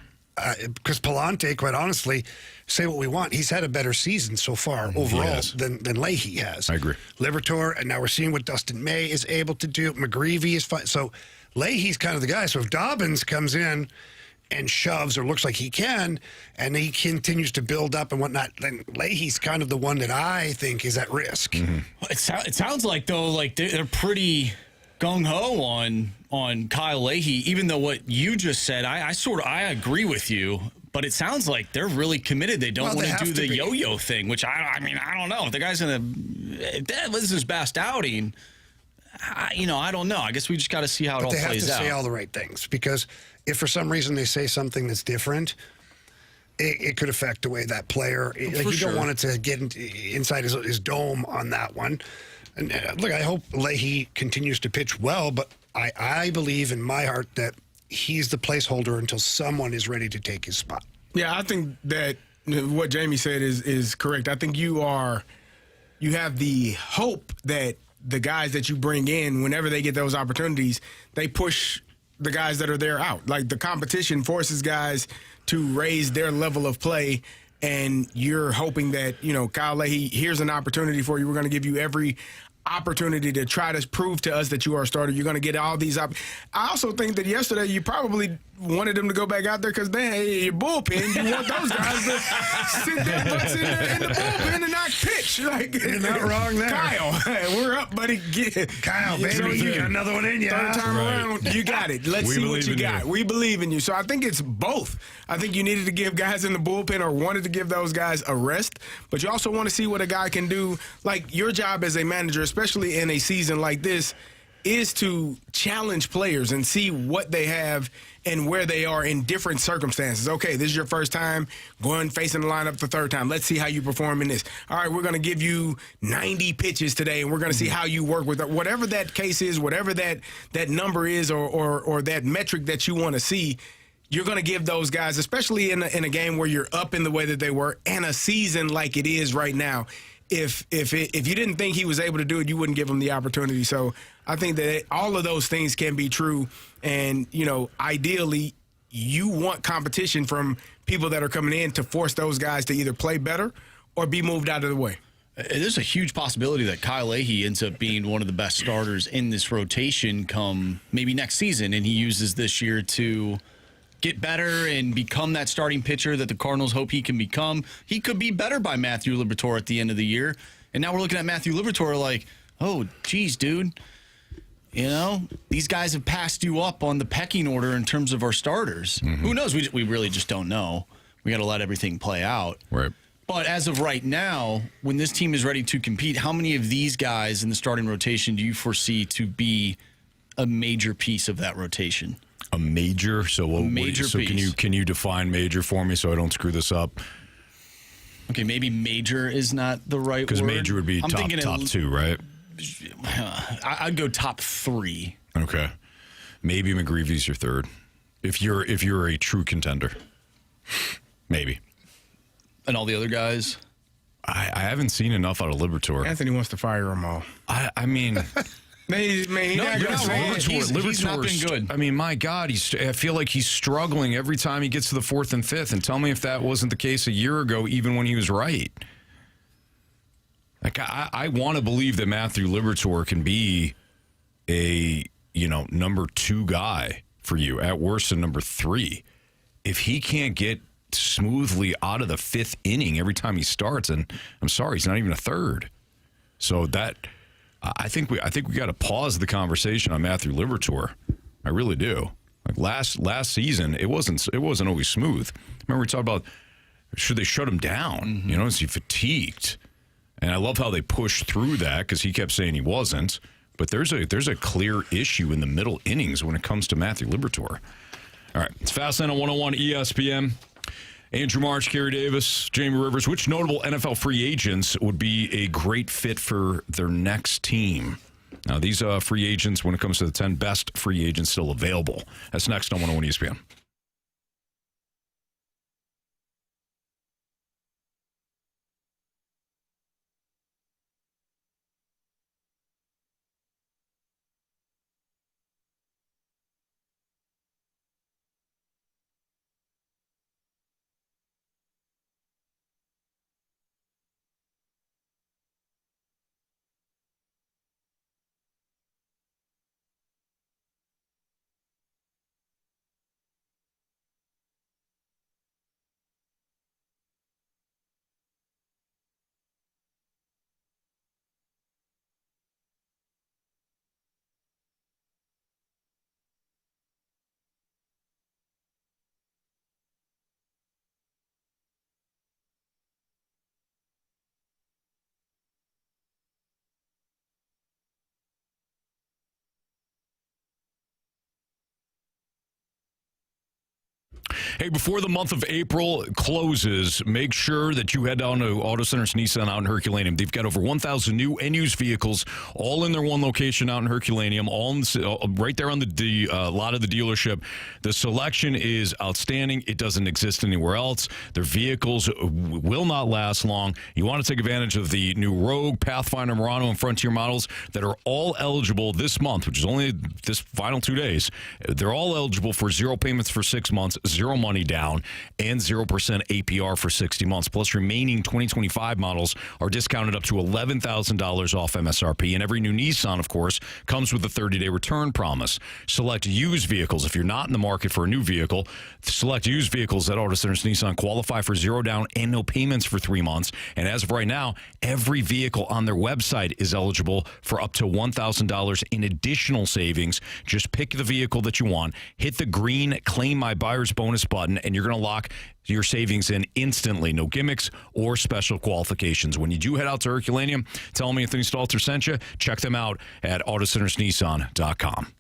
Because Palante, quite honestly, say what we want, he's had a better season so far overall than Leahy has. I agree. Liberatore, and now we're seeing what Dustin May is able to do. McGreevy is fine. So Leahy's kind of the guy. So if Dobbins comes in and shoves or looks like he can, and he continues to build up and whatnot, then Leahy's kind of the one that I think is at risk. Mm-hmm. It sounds like, though, like they're pretty gung-ho on Kyle Leahy, even though what you just said, I agree with you, but it sounds like they're really committed. They don't want to do the yo-yo thing, which I don't know. If the guy's this is his best outing, I don't know. I guess we just got to see how it all plays out. But they have to say all the right things, because if for some reason they say something that's different, it could affect the way that player, don't want it to get inside his dome on that one. And look, I hope Leahy continues to pitch well, but I believe in my heart that he's the placeholder until someone is ready to take his spot. Yeah, I think that what Jamie said is correct. I think you have the hope that the guys that you bring in, whenever they get those opportunities, they push the guys that are there out. Like, the competition forces guys to raise their level of play, and you're hoping that, Kyle Leahy, here's an opportunity for you. We're going to give you every opportunity to try to prove to us that you are a starter. You're going to get all these I also think that yesterday you probably wanted them to go back out there because your bullpen, you want those guys to sit their butts in the bullpen and not pitch. Like, you're not wrong there. Kyle, we're up, buddy. Kyle, baby, so you got another one in you. Third time around, you got it. Let's see what you got. We believe in you. So I think it's both. I think you needed to give guys in the bullpen, or wanted to give those guys a rest, but you also want to see what a guy can do. Like, your job as a manager, especially in a season like this, is to challenge players and see what they have and where they are in different circumstances. Okay, this is your first time going facing the lineup the third time. Let's see how you perform in this. All right, we're going to give you 90 pitches today, and we're going to see how you work with it. Whatever that case is, whatever that number is, or that metric that you want to see, you're going to give those guys, especially in a game where you're up in the way that they were, and a season like it is right now. If you didn't think he was able to do it, you wouldn't give him the opportunity. So I think that all of those things can be true. And, ideally, you want competition from people that are coming in to force those guys to either play better or be moved out of the way. There's a huge possibility that Kyle Leahy ends up being one of the best starters in this rotation come maybe next season, and he uses this year to get better and become that starting pitcher that the Cardinals hope he can become. He could be better by Matthew Liberatore at the end of the year. And now we're looking at Matthew Liberatore like, oh, geez, dude. These guys have passed you up on the pecking order in terms of our starters. Mm-hmm. Who knows? We really just don't know. We got to let everything play out. Right. But as of right now, when this team is ready to compete, how many of these guys in the starting rotation do you foresee to be a major piece of that rotation? A major? So major so piece. Can you define major for me so I don't screw this up? Okay, maybe major is not the right word. Because major would be top 2, right? I'd go top 3. Okay. Maybe McGreevy's your third. If you're a true contender. Maybe. And all the other guys? I haven't seen enough out of Liberatore. Anthony wants to fire them all. I mean... He's not been good. I mean, my God, I feel like he's struggling every time he gets to the 4th and 5th. And tell me if that wasn't the case a year ago, even when he was right. Like I want to believe that Matthew Liberatore can be a number 2 guy for you, at worst a number 3. If he can't get smoothly out of the 5th inning every time he starts, and I'm sorry, he's not even a third. So that. I think we got to pause the conversation on Matthew Liberatore. I really do. Like last season, it wasn't always smooth. Remember we talked about should they shut him down? Mm-hmm. Is he fatigued? And I love how they pushed through that because he kept saying he wasn't. But there's a clear issue in the middle innings when it comes to Matthew Liberatore. All right, it's Fastlane on 101 ESPN. Andrew March, Carey Davis, Jamie Rivers. Which notable NFL free agents would be a great fit for their next team? Now, these free agents, when it comes to the 10 best free agents still available. That's next on 101 ESPN. Hey, before the month of April closes, make sure that you head down to Auto Centers Nissan out in Herculaneum. They've got over 1,000 new and used vehicles, all in their one location out in Herculaneum, right there on the lot of the dealership. The selection is outstanding. It doesn't exist anywhere else. Their vehicles will not last long. You want to take advantage of the new Rogue, Pathfinder, Murano, and Frontier models that are all eligible this month, which is only this final 2 days. They're all eligible for 0 payments for 6 months, 0 money down, and 0% APR for 60 months. Plus, remaining 2025 models are discounted up to $11,000 off MSRP. And every new Nissan, of course, comes with a 30-day return promise. Select used vehicles. If you're not in the market for a new vehicle, select used vehicles at Auto Centers Nissan qualify for 0 down and no payments for 3 months. And as of right now, every vehicle on their website is eligible for up to $1,000 in additional savings. Just pick the vehicle that you want, hit the green Claim My Buyer's Bonus button, and you're going to lock your savings in instantly. No gimmicks or special qualifications. When you do head out to Herculaneum, tell them Anthony Stalter sent you. Check them out at AutoCentersNissan.com.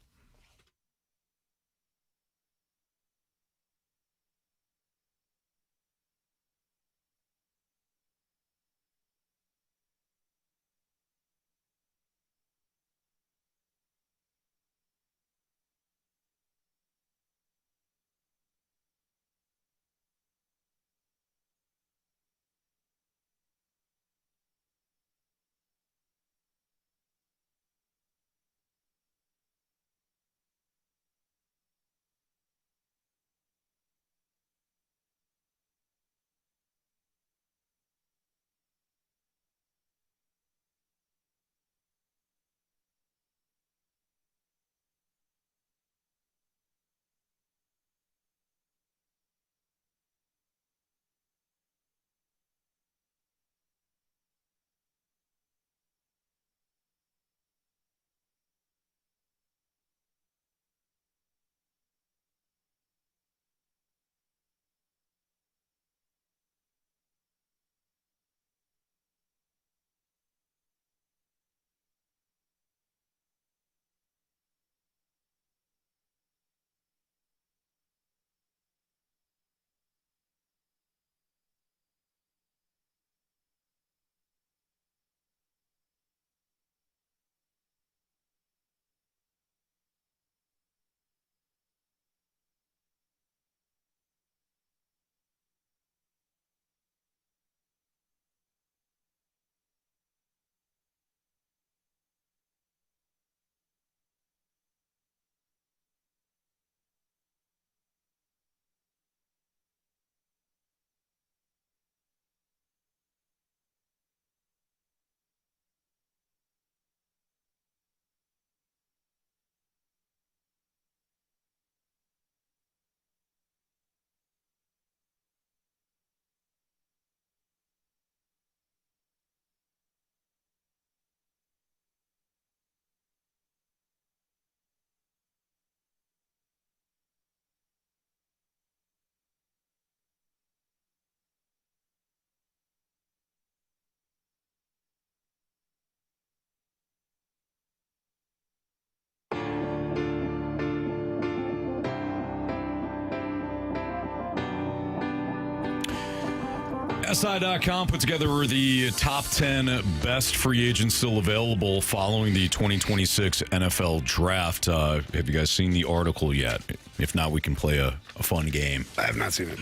SI.com put together the top 10 best free agents still available following the 2026 NFL draft. Have you guys seen the article yet? If not, we can play a fun game. I have not seen it.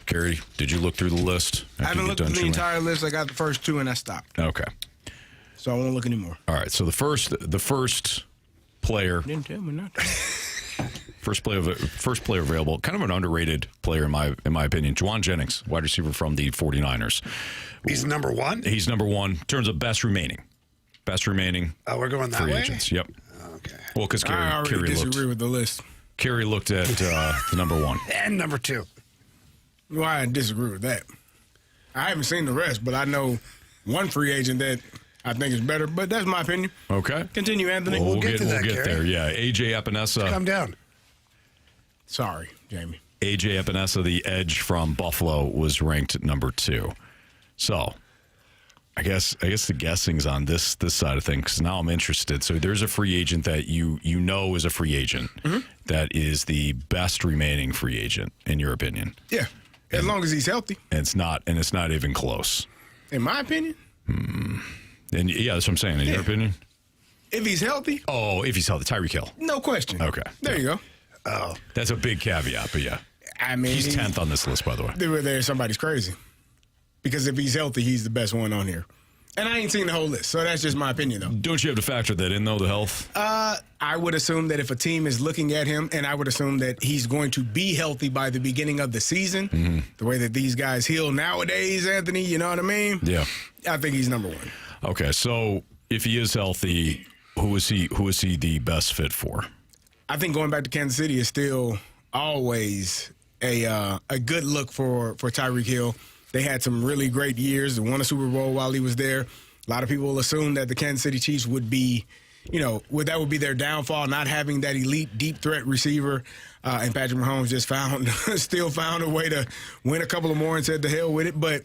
Carey, did you look through the list? I haven't looked through the entire list. I got the first two and I stopped. Okay. So I won't look anymore. All right. So the first player. Didn't tell me not to. First player available, kind of an underrated player in my opinion. Juwan Jennings, wide receiver from the 49ers. He's number one? He's number one in terms of best remaining. Oh, we're going that free way? agents. Yep. Okay. Well, because I already disagree with the list. Carey looked at the number one. And number two. Well, I disagree with that. I haven't seen the rest, but I know one free agent that I think is better, but that's my opinion. Okay. Continue, Anthony. We'll get we'll get Carey. there. Yeah. AJ Epinesa. Calm down. Sorry, Jamie. AJ Epinesa, the edge from Buffalo, was ranked number 2. So, I guess the guessing's on this side of things, because now I'm interested. So there's a free agent that you know is a free agent that is the best remaining free agent in your opinion. Yeah, as long as he's healthy. And it's not even close. In my opinion. And yeah, that's what I'm saying. In your opinion. If he's healthy. Oh, if he's healthy, Tyreek Hill. No question. Okay. There you go. Oh, that's a big caveat, but yeah. I mean, he's 10th on this list, by the way. There, somebody's crazy. Because if he's healthy, he's the best one on here. And I ain't seen the whole list, so that's just my opinion, though. Don't you have to factor that in, though, the health? I would assume that if a team is looking at him, and I would assume that he's going to be healthy by the beginning of the season, the way that these guys heal nowadays, Anthony, you know what I mean? Yeah. I think he's number one. Okay, so if he is healthy, who is he the best fit for? I think going back to Kansas City is still always a good look for Tyreek Hill. They had some really great years. They won a Super Bowl while he was there. A lot of people assume that the Kansas City Chiefs would be, that would be their downfall, not having that elite deep threat receiver. And Patrick Mahomes just still found a way to win a couple of more and said to hell with it. But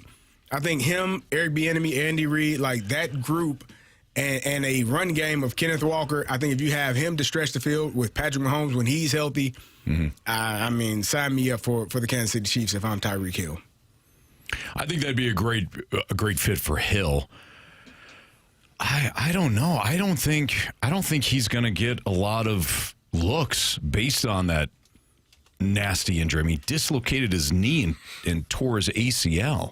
I think him, Eric Bieniemy, Andy Reid, like that group, and a run game of Kenneth Walker. I think if you have him to stretch the field with Patrick Mahomes when he's healthy, I mean, sign me up for the Kansas City Chiefs if I'm Tyreek Hill. I think that'd be a great fit for Hill. I don't know. I don't think he's going to get a lot of looks based on that nasty injury. I mean, he dislocated his knee and tore his ACL.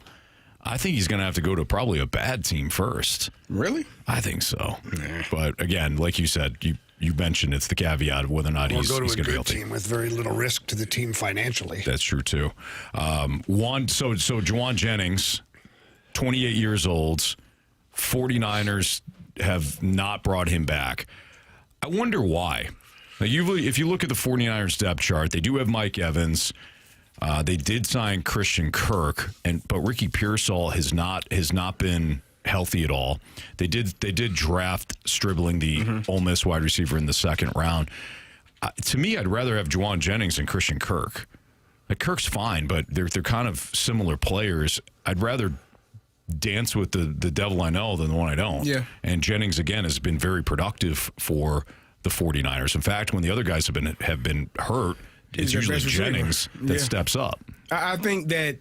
I think he's going to have to go to probably a bad team first. Really? I think so. Nah. But again, like you said, you mentioned it's the caveat of whether or not he's going to be healthy. Team with very little risk to the team financially. That's true too. So Juwan Jennings, 28 years old, 49ers have not brought him back. I wonder why. Now, if you look at the 49ers depth chart, they do have Mike Evans. They did sign Christian Kirk, but Ricky Pearsall has not been healthy at all. They did draft Stribling, the Ole Miss wide receiver, in the second round. To me, I'd rather have Juwan Jennings than Christian Kirk. Like, Kirk's fine, but they're kind of similar players. I'd rather dance with the devil I know than the one I don't. Yeah. And Jennings again has been very productive for the 49ers. In fact, when the other guys have been hurt, it's usually Jennings that steps up. I think that,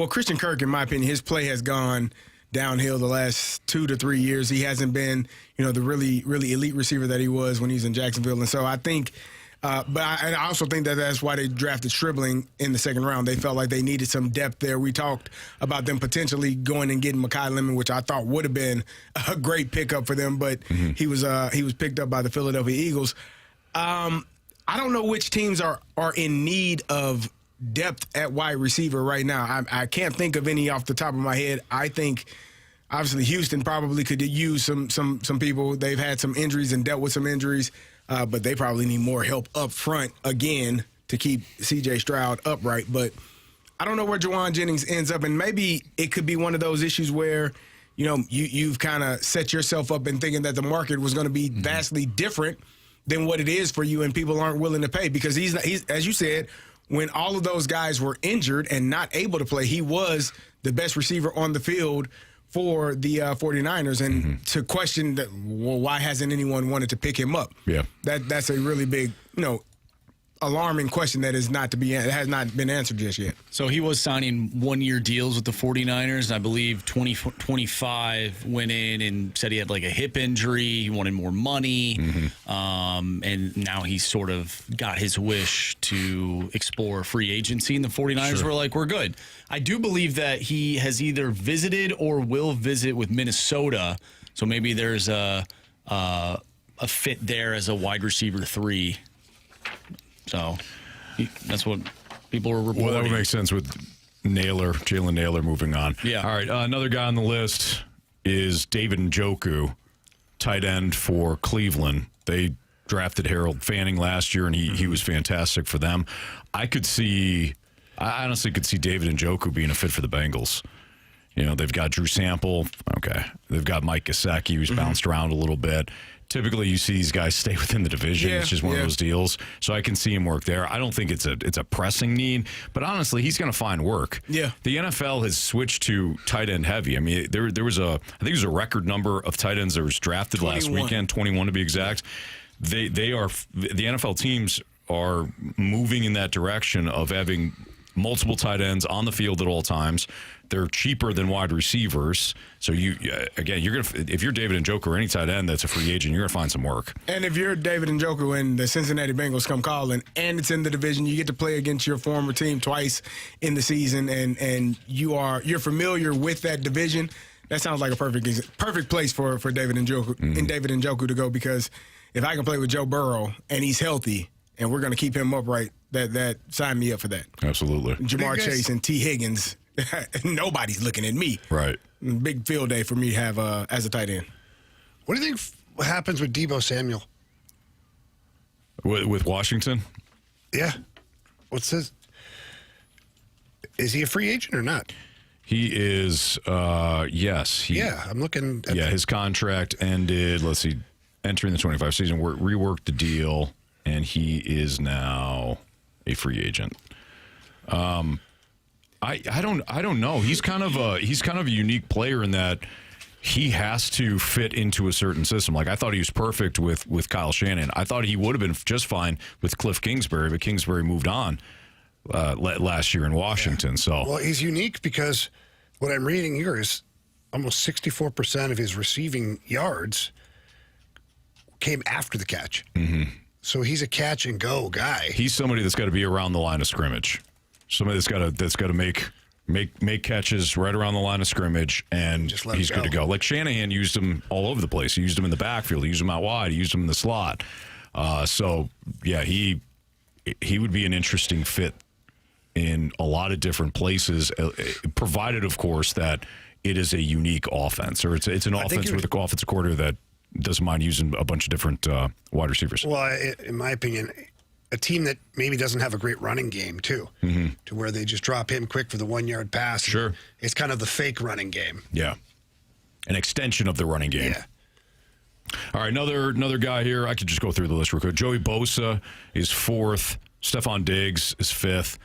Christian Kirk, in my opinion, his play has gone downhill the last 2 to 3 years. He hasn't been, the really, really elite receiver that he was when he was in Jacksonville. And so I think, I also think that that's why they drafted Stribling in the second round. They felt like they needed some depth there. We talked about them potentially going and getting Mekhi Lemon, which I thought would have been a great pickup for them, but he was picked up by the Philadelphia Eagles. I don't know which teams are in need of depth at wide receiver right now. I can't think of any off the top of my head. I think obviously Houston probably could use some people. They've had some injuries and dealt with some injuries, but they probably need more help up front again to keep C.J. Stroud upright. But I don't know where Juwan Jennings ends up, and maybe it could be one of those issues where you've kind of set yourself up in thinking that the market was going to be vastly different than what it is for you, and people aren't willing to pay because he's as you said, when all of those guys were injured and not able to play, he was the best receiver on the field for the 49ers. And to question that, well, why hasn't anyone wanted to pick him up? Yeah, that's a really big, alarming question that has not been answered just yet. So he was signing 1-year deals with the 49ers. And I believe 2025 went in and said he had like a hip injury. He wanted more money. And now he's sort of got his wish to explore free agency. And the 49ers were like, we're good. I do believe that he has either visited or will visit with Minnesota. So maybe there's a fit there as a wide receiver 3. So that's what people are reporting. Well, that would make sense with Jalen Naylor moving on. Yeah. All right, another guy on the list is David Njoku, tight end for Cleveland. They drafted Harold Fanning last year, and he was fantastic for them. I honestly could see David Njoku being a fit for the Bengals. You know, they've got Drew Sample. Okay. They've got Mike Gesicki, who's bounced around a little bit. Typically, you see these guys stay within the division. It's just one of those deals. So I can see him work there. I don't think it's a pressing need, but honestly, he's going to find work. Yeah. The NFL has switched to tight end heavy. I mean, there was I think it was a record number of tight ends that was drafted 21. last weekend, 21 to be exact. The NFL teams are moving in that direction of having multiple tight ends on the field at all times. They're cheaper than wide receivers. So if you're David Njoku or any tight end that's a free agent, you're gonna find some work. And if you're David Njoku and the Cincinnati Bengals come calling, and it's in the division, you get to play against your former team twice in the season, and you're familiar with that division. That sounds like a perfect place for David Njoku to go, because if I can play with Joe Burrow and he's healthy and we're going to keep him upright, that sign me up for that. Absolutely. Jamar Chase and T. Higgins, nobody's looking at me. Right. Big field day for me to have as a tight end. What do you think happens with Deebo Samuel? With Washington? Yeah. What's his? Is he a free agent or not? He is, yes. I'm looking at his contract ended, let's see, entering the 25 season, reworked the deal, and he is now a free agent. I don't know. He's kind of a unique player in that he has to fit into a certain system. Like, I thought he was perfect with Kyle Shanahan. I thought he would have been just fine with Cliff Kingsbury, but Kingsbury moved on last year in Washington. So, well, he's unique because what I'm reading here is almost 64% of his receiving yards came after the catch. So he's a catch and go guy. He's somebody that's got to be around the line of scrimmage. Somebody that's got to make catches right around the line of scrimmage, and he's good to go. Like Shanahan used him all over the place. He used him in the backfield. He used him out wide. He used him in the slot. He would be an interesting fit in a lot of different places, provided, of course, that it is a unique offense, or it's an offense with an offensive coordinator that doesn't mind using a bunch of different wide receivers. Well, in my opinion, a team that maybe doesn't have a great running game, too, to where they just drop him quick for the 1-yard pass. Sure. It's kind of the fake running game. Yeah. An extension of the running game. Yeah. All right, another guy here. I could just go through the list real quick. Joey Bosa is 4th. Stephon Diggs is 5th.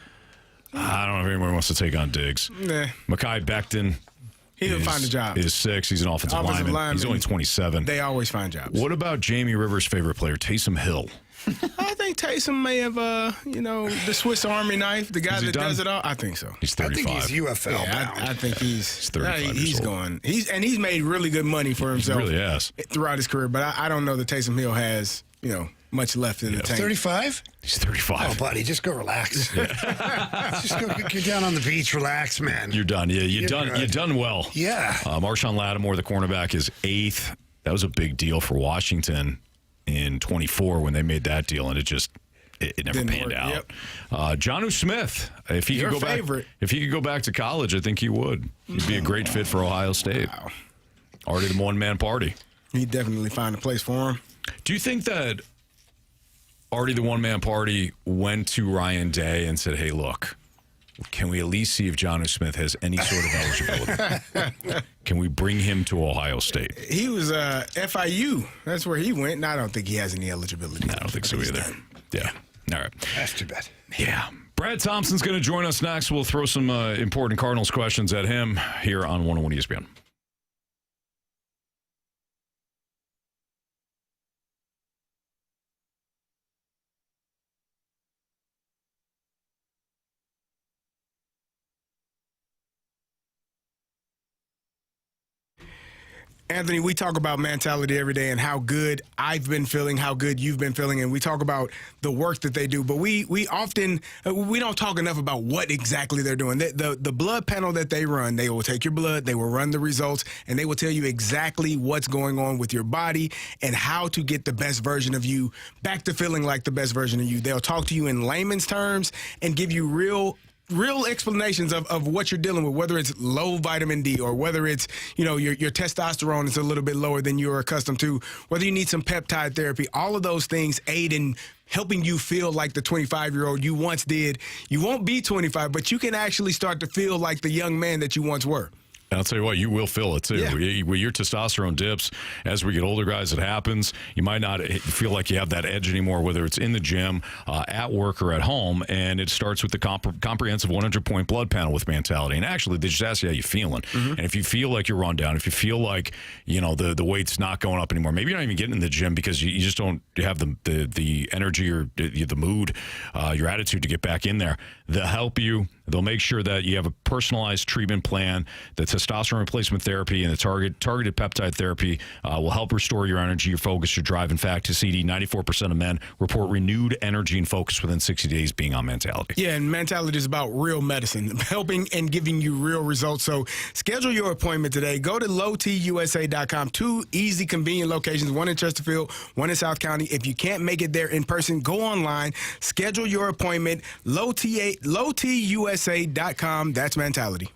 I don't know if anyone wants to take on Diggs. Nah. Mekhi Becton. He'll find a job. Is 6. He's an offensive lineman. He's only 27. They always find jobs. What about Jamie Rivers' favorite player, Taysom Hill? I think Taysom may have, the Swiss Army knife, the guy that does it all. I think so. He's 35. I think he's UFL bound. I think he's 35 he's going. He's made really good money for himself. He really has. Throughout his career, but I don't know that Taysom Hill has, much left in the tank. 35? He's 35. Oh, buddy, just go relax. Just go get down on the beach, relax, man. You're done. Yeah, you're done well. Yeah. Marshawn Lattimore, the cornerback, is 8th. That was a big deal for Washington in 24 when they made that deal, and it never panned out. Yep. Jonnu Smith, if he could go back to college, I think he would. He'd be a great fit for Ohio State. Wow. Already the one-man party. He'd definitely find a place for him. Do you think that Artie, the one-man party, went to Ryan Day and said, hey, look, can we at least see if Jonnu Smith has any sort of eligibility? Can we bring him to Ohio State? He was FIU. That's where he went, and I don't think he has any eligibility. I don't think so either. Yeah. All right. That's too bad. Yeah. Brad Thompson's going to join us next. We'll throw some important Cardinals questions at him here on 101 ESPN. Anthony, we talk about mentality every day and how good I've been feeling, how good you've been feeling, and we talk about the work that they do. But we often we don't talk enough about what exactly they're doing. The blood panel that they run, they will take your blood, they will run the results, and they will tell you exactly what's going on with your body and how to get the best version of you back to feeling like the best version of you. They'll talk to you in layman's terms and give you real explanations of what you're dealing with, whether it's low vitamin D or whether it's, your testosterone is a little bit lower than you're accustomed to, whether you need some peptide therapy. All of those things aid in helping you feel like the 25-year-old you once did. You won't be 25, but you can actually start to feel like the young man that you once were. And I'll tell you what, you will feel it too. Yeah. When your testosterone dips, as we get older, guys, it happens. You might not feel like you have that edge anymore, whether it's in the gym, at work, or at home. And it starts with the comprehensive 100-point blood panel with mentality. And actually, they just ask you how you're feeling. Mm-hmm. And if you feel like you're run down, if you feel like the weight's not going up anymore, maybe you're not even getting in the gym because you just don't have the energy or the mood, your attitude to get back in there. They'll help you. They'll make sure that you have a personalized treatment plan. The testosterone replacement therapy and the targeted peptide therapy will help restore your energy, your focus, your drive. In fact, to CD, 94% of men report renewed energy and focus within 60 days being on mentality. Yeah, and mentality is about real medicine, helping and giving you real results. So schedule your appointment today. Go to lowtusa.com. 2 easy, convenient locations, one in Chesterfield, one in South County. If you can't make it there in person, go online. Schedule your appointment. lowtusa.com. That's mentality.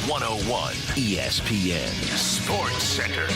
101 ESPN Sports Center.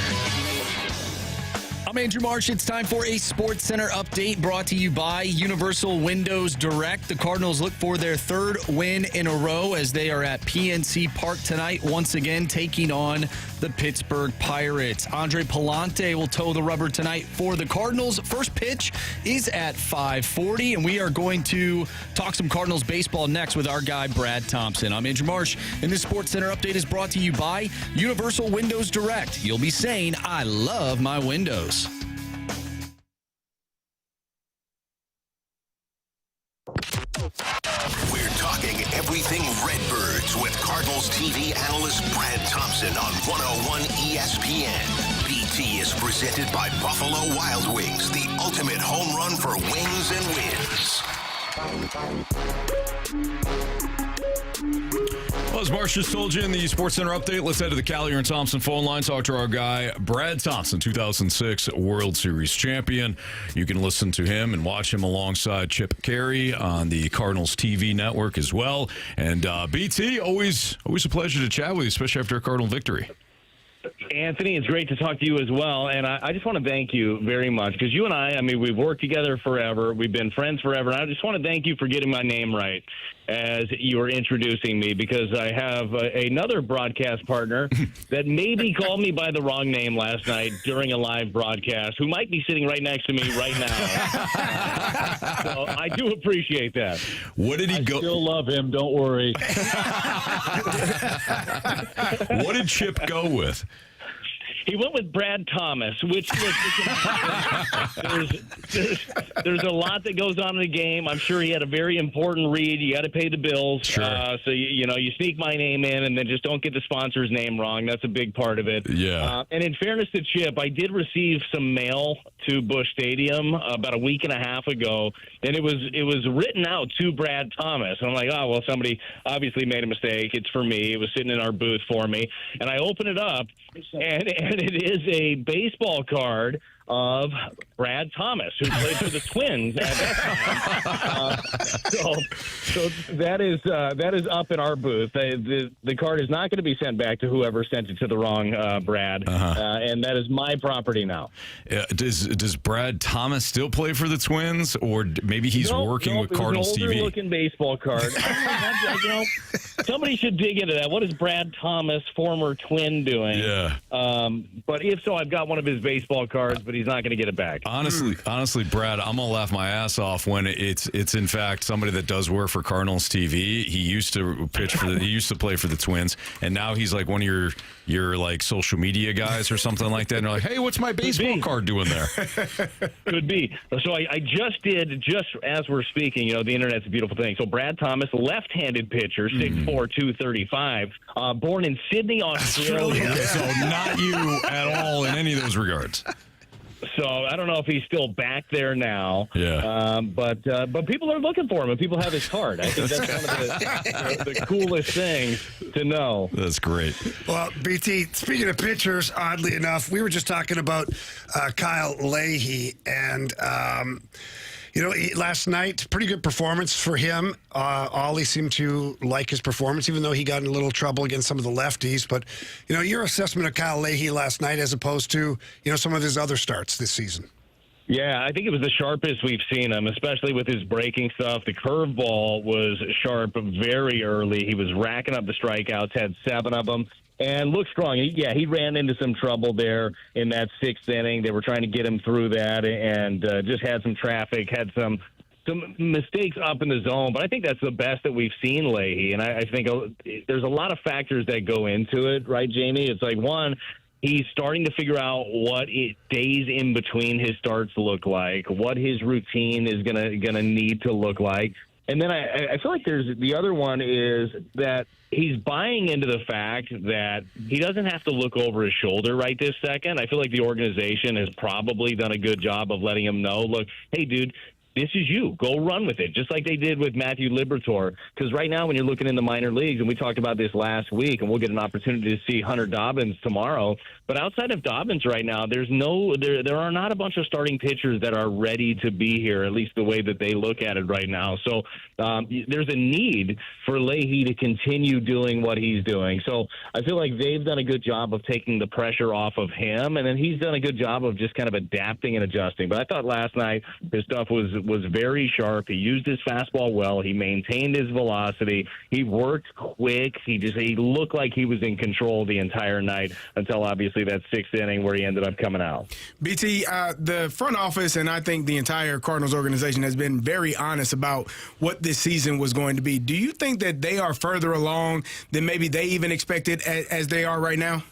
I'm Andrew Marsh. It's time for a Sports Center update brought to you by Universal Windows Direct. The Cardinals look for their third win in a row as they are at PNC Park tonight, once again taking on the Pittsburgh Pirates. Andre Palante will toe the rubber tonight for the Cardinals. First pitch is at 5:40, and we are going to talk some Cardinals baseball next with our guy, Brad Thompson. I'm Andrew Marsh, and this Sports Center update is brought to you by Universal Windows Direct. You'll be saying, I love my windows. We're talking everything Redbirds with Cardinals TV analyst Brad Thompson on 101 ESPN. BT is presented by Buffalo Wild Wings, the ultimate home run for wings and wins. Well, as Marsh just told you in the Sports Center update, let's head to the Callier and Thompson phone line. Talk to our guy, Brad Thompson, 2006 World Series champion. You can listen to him and watch him alongside Chip Carey on the Cardinals TV network as well. And BT, always a pleasure to chat with you, especially after a Cardinal victory. Anthony, it's great to talk to you as well. And I just want to thank you very much because you and I mean, we've worked together forever. We've been friends forever. And I just want to thank you for getting my name right as you were introducing me because I have another broadcast partner that maybe called me by the wrong name last night during a live broadcast who might be sitting right next to me right now. So I do appreciate that. What did he go? I still love him. Don't worry. What did Chip go with? He went with Brad Thomas, which there's a lot that goes on in the game. I'm sure he had a very important read. You got to pay the bills. Sure. So, you sneak my name in and then just don't get the sponsor's name wrong. That's a big part of it. Yeah. And in fairness to Chip, I did receive some mail to Busch Stadium about a week and a half ago, and it was written out to Brad Thomas. And I'm like, oh, well, somebody obviously made a mistake. It's for me. It was sitting in our booth for me. And I open it up, and it is a baseball card of Brad Thomas, who played for the Twins at that time. So that is up in our booth. The card is not going to be sent back to whoever sent it to the wrong Brad, and that is my property now. Does Brad Thomas still play for the Twins, or maybe he's working with Cardinals TV? It was an older-looking baseball card. Somebody should dig into that. What is Brad Thomas, former Twin, doing? Yeah. But if so, I've got one of his baseball cards, but he's not going to get it back. Honestly, Brad, I'm gonna laugh my ass off when it's in fact somebody that does work for Cardinals TV. He used to he used to play for the Twins, and now he's like one of your like social media guys or something like that. And they're like, hey, what's my baseball card doing there? Could be. So I just as we're speaking, the internet's a beautiful thing. So Brad Thomas, left-handed pitcher, 6'4", 235, born in Sydney, Australia. So not you at all in any of those regards. So I don't know if he's still back there now. Yeah. But people are looking for him, and people have his card. I think that's one of the coolest things to know. That's great. Well, BT, speaking of pitchers, oddly enough, we were just talking about Kyle Leahy, and last night, pretty good performance for him. Ollie seemed to like his performance, even though he got in a little trouble against some of the lefties. But, your assessment of Kyle Leahy last night as opposed to, some of his other starts this season. Yeah, I think it was the sharpest we've seen him, especially with his breaking stuff. The curveball was sharp very early. He was racking up the strikeouts, had 7 of them. And looked strong. He ran into some trouble there in that 6th inning. They were trying to get him through that and just had some traffic, had some mistakes up in the zone. But I think that's the best that we've seen Leahy. And I think there's a lot of factors that go into it, right, Jamie? It's like, one, he's starting to figure out what days in between his starts look like, what his routine is gonna need to look like. And then I feel like there's the other one is that he's buying into the fact that he doesn't have to look over his shoulder right this second. I feel like the organization has probably done a good job of letting him know, look, hey, dude, this is you. Go run with it, just like they did with Matthew Liberatore. Because right now, when you're looking in the minor leagues, and we talked about this last week, and we'll get an opportunity to see Hunter Dobbins tomorrow. But outside of Dobbins right now, there are not a bunch of starting pitchers that are ready to be here, at least the way that they look at it right now. So there's a need for Leahy to continue doing what he's doing. So I feel like they've done a good job of taking the pressure off of him, and then he's done a good job of just kind of adapting and adjusting. But I thought last night his stuff was very sharp. He used his fastball well. He maintained his velocity. He worked quick. He looked like he was in control the entire night until obviously that sixth inning where he ended up coming out. BT, the front office and I think the entire Cardinals organization has been very honest about what this season was going to be. Do you think that they are further along than maybe they even expected as they are right now?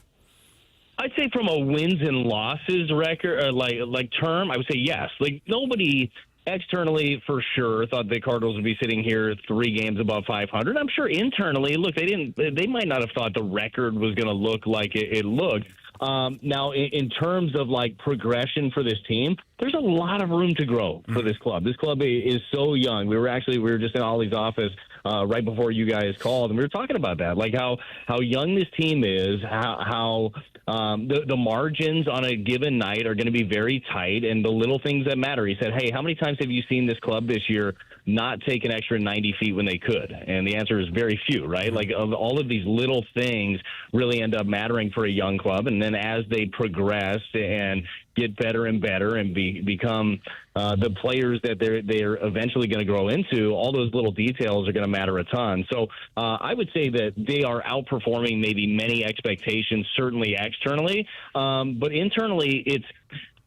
I'd say from a wins and losses record, like term, I would say yes. Like nobody externally for sure thought the Cardinals would be sitting here 3 games above 500. I'm sure internally, look, they might not have thought the record was going to look like it looked. Now, in terms of like progression for this team, there's a lot of room to grow for this club. This club is so young. We were just in Ollie's office right before you guys called, and we were talking about that, like how young this team is, how the margins on a given night are going to be very tight, and the little things that matter. He said, hey, how many times have you seen this club this year not take an extra 90 feet when they could? And the answer is very few, right? Like all of these little things really end up mattering for a young club. And then as they progress and get better and better and become the players that they're eventually going to grow into, all those little details are going to matter a ton. So I would say that they are outperforming maybe many expectations, certainly externally. But internally, it's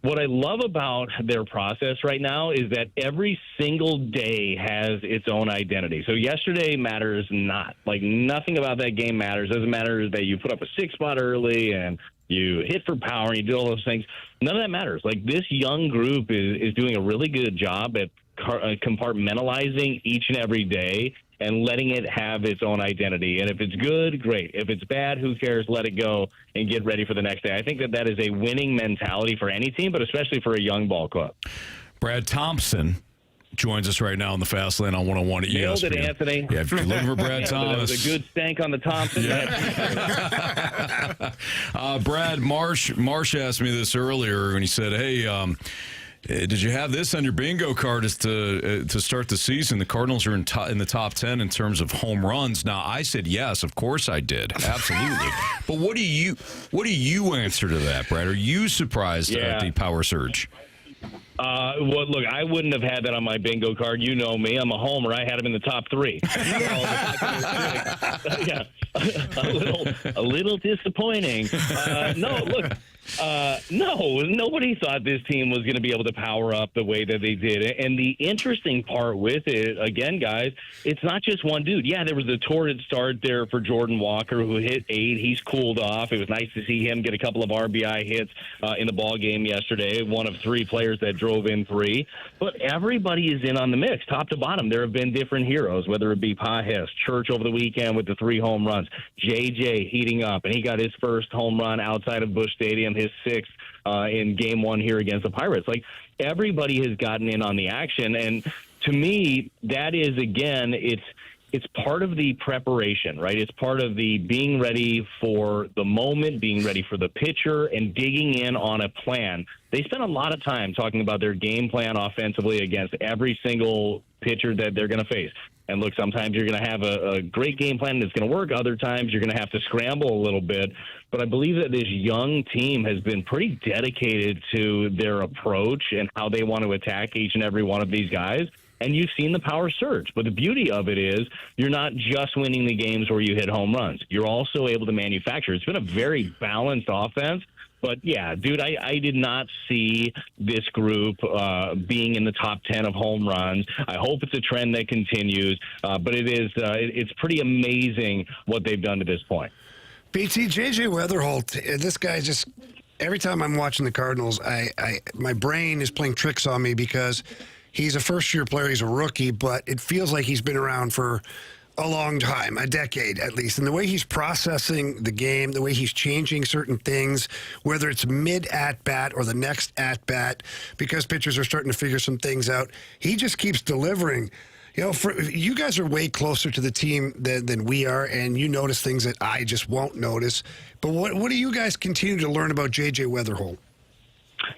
what I love about their process right now is that every single day has its own identity. So yesterday matters not. Like nothing about that game matters. It doesn't matter that you put up a 6-spot early and you hit for power and you do all those things. None of that matters. Like this young group is doing a really good job at compartmentalizing each and every day and letting it have its own identity. And if it's good, great. If it's bad, who cares? Let it go and get ready for the next day. I think that is a winning mentality for any team, but especially for a young ball club. Brad Thompson joins us right now on the Fast Lane on 101 at ESPN. Nailed it, Anthony. Yeah, if you're looking for Brad Thomas. That was a good stank on the Thompson. Yeah. Brad, Marsh asked me this earlier when he said, hey, did you have this on your bingo card as to start the season? The Cardinals are in the top 10 in terms of home runs. Now, I said yes, of course I did, absolutely. But what do you answer to that, Brad? Are you surprised at the power surge? Well, look, I wouldn't have had that on my bingo card. You know me. I'm a homer. I had him in the top 3. Yeah, a little disappointing. No, look. No, nobody thought this team was going to be able to power up the way that they did. And the interesting part with it, again, guys, it's not just one dude. Yeah, there was a torrid start there for Jordan Walker, who hit 8. He's cooled off. It was nice to see him get a couple of RBI hits in the ball game yesterday, one of 3 players that drove in 3. But everybody is in on the mix, top to bottom. There have been different heroes, whether it be Pajes, Church over the weekend with the 3 home runs, JJ heating up, and he got his first home run outside of Busch Stadium, his 6th in game 1 here against the Pirates. Like, everybody has gotten in on the action, and to me, that is, again, it's part of the preparation, right? It's part of the being ready for the moment, being ready for the pitcher, and digging in on a plan. They spent a lot of time talking about their game plan offensively against every single pitcher that they're going to face. And look, sometimes you're going to have a great game plan that's going to work. Other times you're going to have to scramble a little bit. But I believe that this young team has been pretty dedicated to their approach and how they want to attack each and every one of these guys. And you've seen the power surge. But the beauty of it is you're not just winning the games where you hit home runs. You're also able to manufacture. It's been a very balanced offense. But, yeah, dude, I did not see this group being in the top 10 of home runs. I hope it's a trend that continues. But it's pretty amazing what they've done to this point. BT, J.J. Weatherholt, this guy just, every time I'm watching the Cardinals, my brain is playing tricks on me because he's a first-year player. He's a rookie, but it feels like he's been around for a long time, a decade at least. And the way he's processing the game, the way he's changing certain things, whether it's mid at-bat or the next at-bat, because pitchers are starting to figure some things out, he just keeps delivering. You know, you guys are way closer to the team than we are, and you notice things that I just won't notice. But what do you guys continue to learn about J.J. Weatherholt?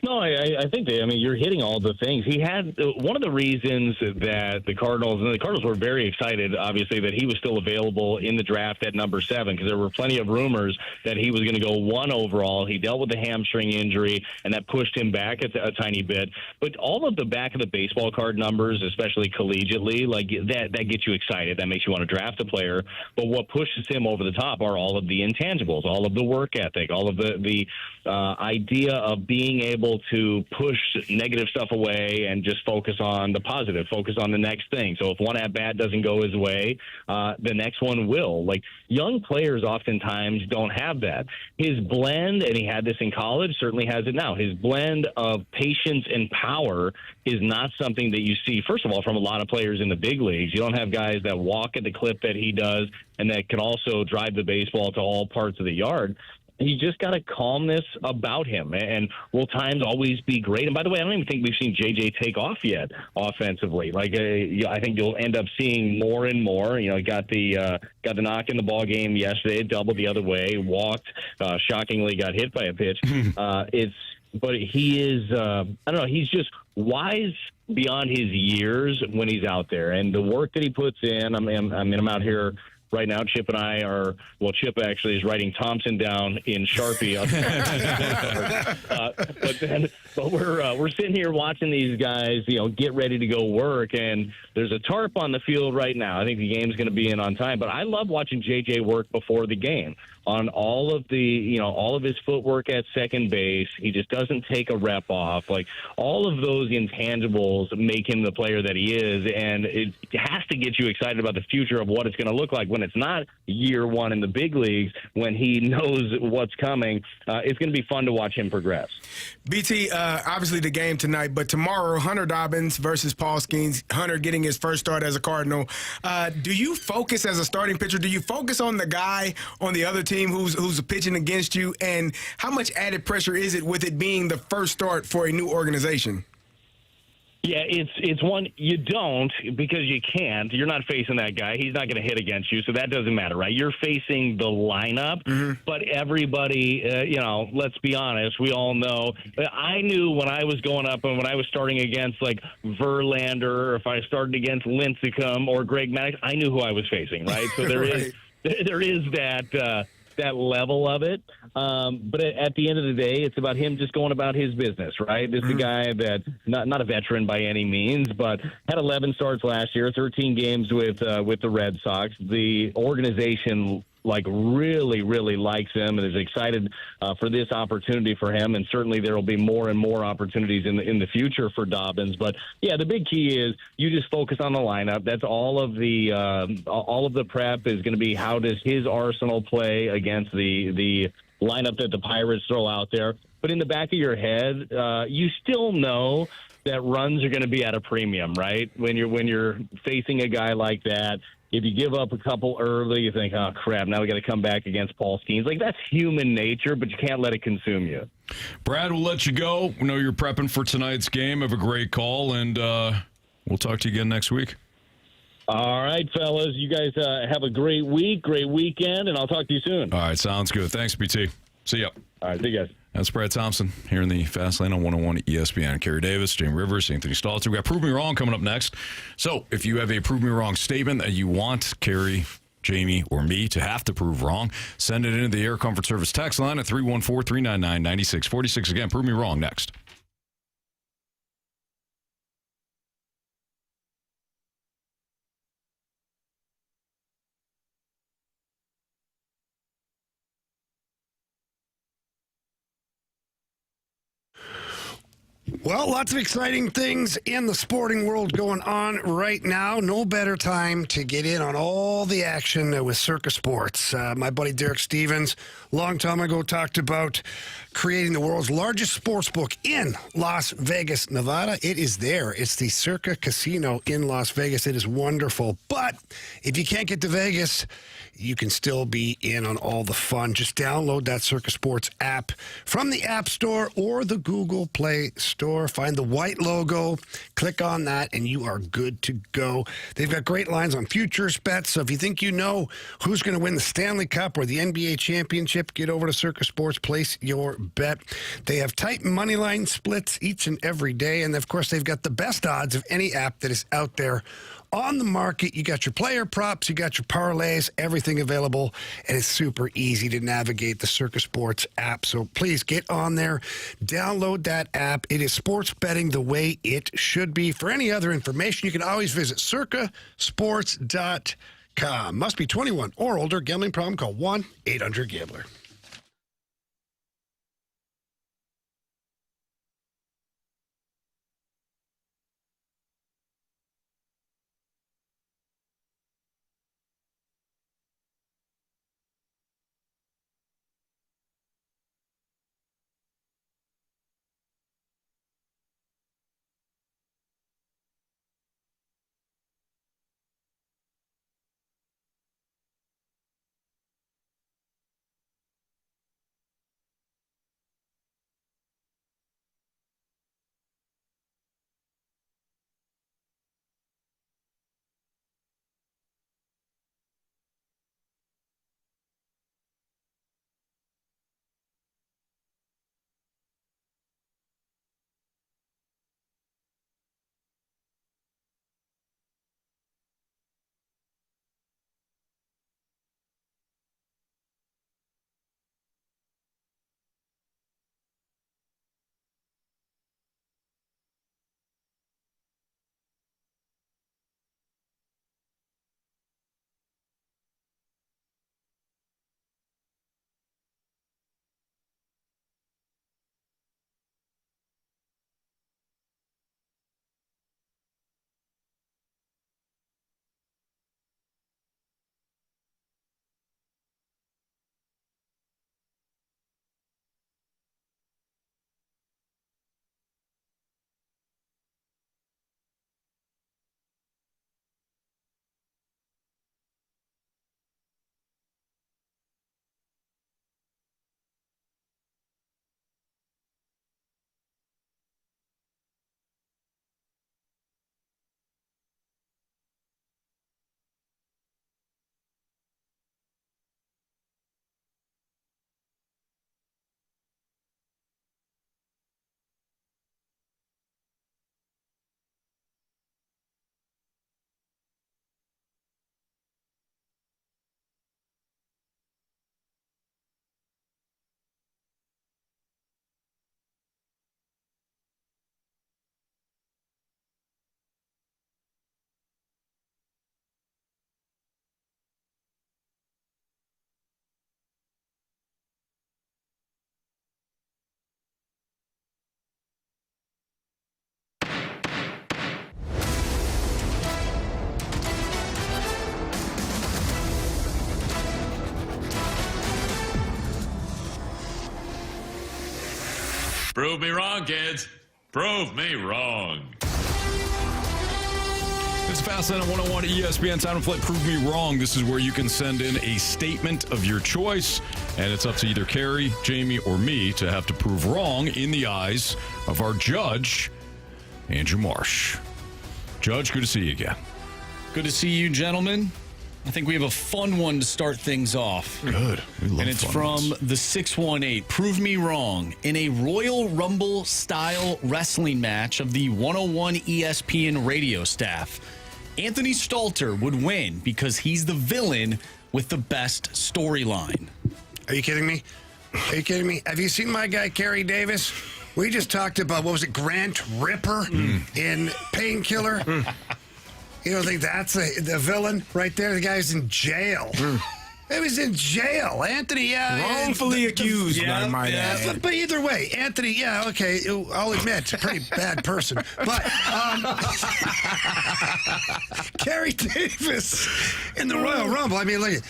No, I think you're hitting all the things. He had one of the reasons that the Cardinals were very excited, obviously, that he was still available in the draft at number 7, because there were plenty of rumors that he was going to go 1 overall. He dealt with a hamstring injury, and that pushed him back a tiny bit. But all of the back of the baseball card numbers, especially collegiately, like that gets you excited. That makes you want to draft a player. But what pushes him over the top are all of the intangibles, all of the work ethic, all of the idea of being able to push negative stuff away and just focus on the positive, focus on the next thing. So if one at-bat doesn't go his way, the next one will. Like, young players oftentimes don't have that. His blend, and he had this in college, certainly has it now, his blend of patience and power is not something that you see, first of all, from a lot of players in the big leagues. You don't have guys that walk at the clip that he does and that can also drive the baseball to all parts of the yard. He's just got a calmness about him, and will times always be great. And by the way, I don't even think we've seen JJ take off yet offensively. Like, I think you'll end up seeing more and more. You know, got the knock in the ball game yesterday, doubled the other way, walked, shockingly got hit by a pitch. But he is, I don't know, he's just wise beyond his years when he's out there, and the work that he puts in. I'm out here right now. Chip and I are, well, Chip actually is writing Thompson down in Sharpie. But we're sitting here watching these guys, you know, get ready to go work, and there's a tarp on the field right now. I think the game's going to be in on time, but I love watching JJ work before the game on all of his footwork at second base. He just doesn't take a rep off. Like, all of those intangibles make him the player that he is, and it has to get you excited about the future of what it's going to look like when it's not year one in the big leagues, when he knows what's coming. It's going to be fun to watch him progress. BT, obviously the game tonight, but tomorrow, Hunter Dobbins versus Paul Skeens. Hunter getting his first start as a Cardinal. Do you focus as a starting pitcher? Do you focus on the guy on the other team who's pitching against you, and how much added pressure is it with it being the first start for a new organization? Yeah, it's one you don't, because you can't. You're not facing that guy. He's not going to hit against you, so that doesn't matter, right? You're facing the lineup, but everybody, let's be honest, we all know. I knew when I was going up and when I was starting against, like, Verlander, or if I started against Lincecum or Greg Maddux, I knew who I was facing, right? So there is that level of it. But at the end of the day, it's about him just going about his business, right? This is a guy that, not a veteran by any means, but had 11 starts last year, 13 games with the Red Sox. The organization, like, really, really likes him and is excited for this opportunity for him. And certainly there will be more and more opportunities in the future for Dobbins. But yeah, the big key is you just focus on the lineup. That's all of the prep is going to be, how does his arsenal play against the lineup that the Pirates throw out there. But in the back of your head, you still know that runs are going to be at a premium, right? When you're facing a guy like that. If you give up a couple early, you think, oh, crap, now we got to come back against Paul Skeens. Like, that's human nature, but you can't let it consume you. Brad, we'll let you go. We know you're prepping for tonight's game. Have a great call, and we'll talk to you again next week. All right, fellas. You guys have a great week, great weekend, and I'll talk to you soon. All right, sounds good. Thanks, BT. See ya. All right, see you guys. That's Brad Thompson here in the Fast Lane on 101 ESPN. Carey Davis, Jamie Rivers, Anthony Stalter. We got Prove Me Wrong coming up next. So if you have a Prove Me Wrong statement that you want Carey, Jamie, or me to have to prove wrong, send it into the Air Comfort Service text line at 314-399-9646. Again, Prove Me Wrong next. Well, lots of exciting things in the sporting world going on right now. No better time to get in on all the action with Circa Sports. My buddy Derek Stevens, long time ago, talked about creating the world's largest sports book in Las Vegas, Nevada. It is there. It's the Circa Casino in Las Vegas. It is wonderful. But if you can't get to Vegas, you can still be in on all the fun. Just download that Circa Sports app from the App Store or the Google Play Store. Find the white logo, click on that, and you are good to go. They've got great lines on futures bets. So if you think you know who's going to win the Stanley Cup or the NBA championship, get over to Circa Sports, place your bet. They have tight money line splits each and every day. And of course, they've got the best odds of any app that is out there on the market. You got your player props, you got your parlays, everything available, and it's super easy to navigate the Circa Sports app. So please get on there, download that app. It is sports betting the way it should be. For any other information, you can always visit circasports.com. Must be 21 or older. Gambling problem? Call 1-800-GAMBLER. Prove me wrong, kids. Prove me wrong. It's Fastlane on 101 ESPN. Time to play Prove Me Wrong. This is where you can send in a statement of your choice, and it's up to either Carey, Jamie, or me to have to prove wrong in the eyes of our judge, Andrew Marsh. Judge, good to see you again. Good to see you, gentlemen. I think we have a fun one to start things off. Good. We love and it's fun from ones. the 618. Prove me wrong. In a Royal Rumble style wrestling match of the 101 ESPN radio staff, Anthony Stalter would win because he's the villain with the best storyline. Are you kidding me? Are you kidding me? Have you seen my guy, Carey Davis? We just talked about, what was it, Grant Ripper in Painkiller? You don't think that's the villain right there? The guy's in jail. He was in jail. Anthony, wrongfully accused, I might add. But either way, Anthony, okay, I'll admit, a pretty bad person. But Carey Davis in the Royal Rumble, I mean, look,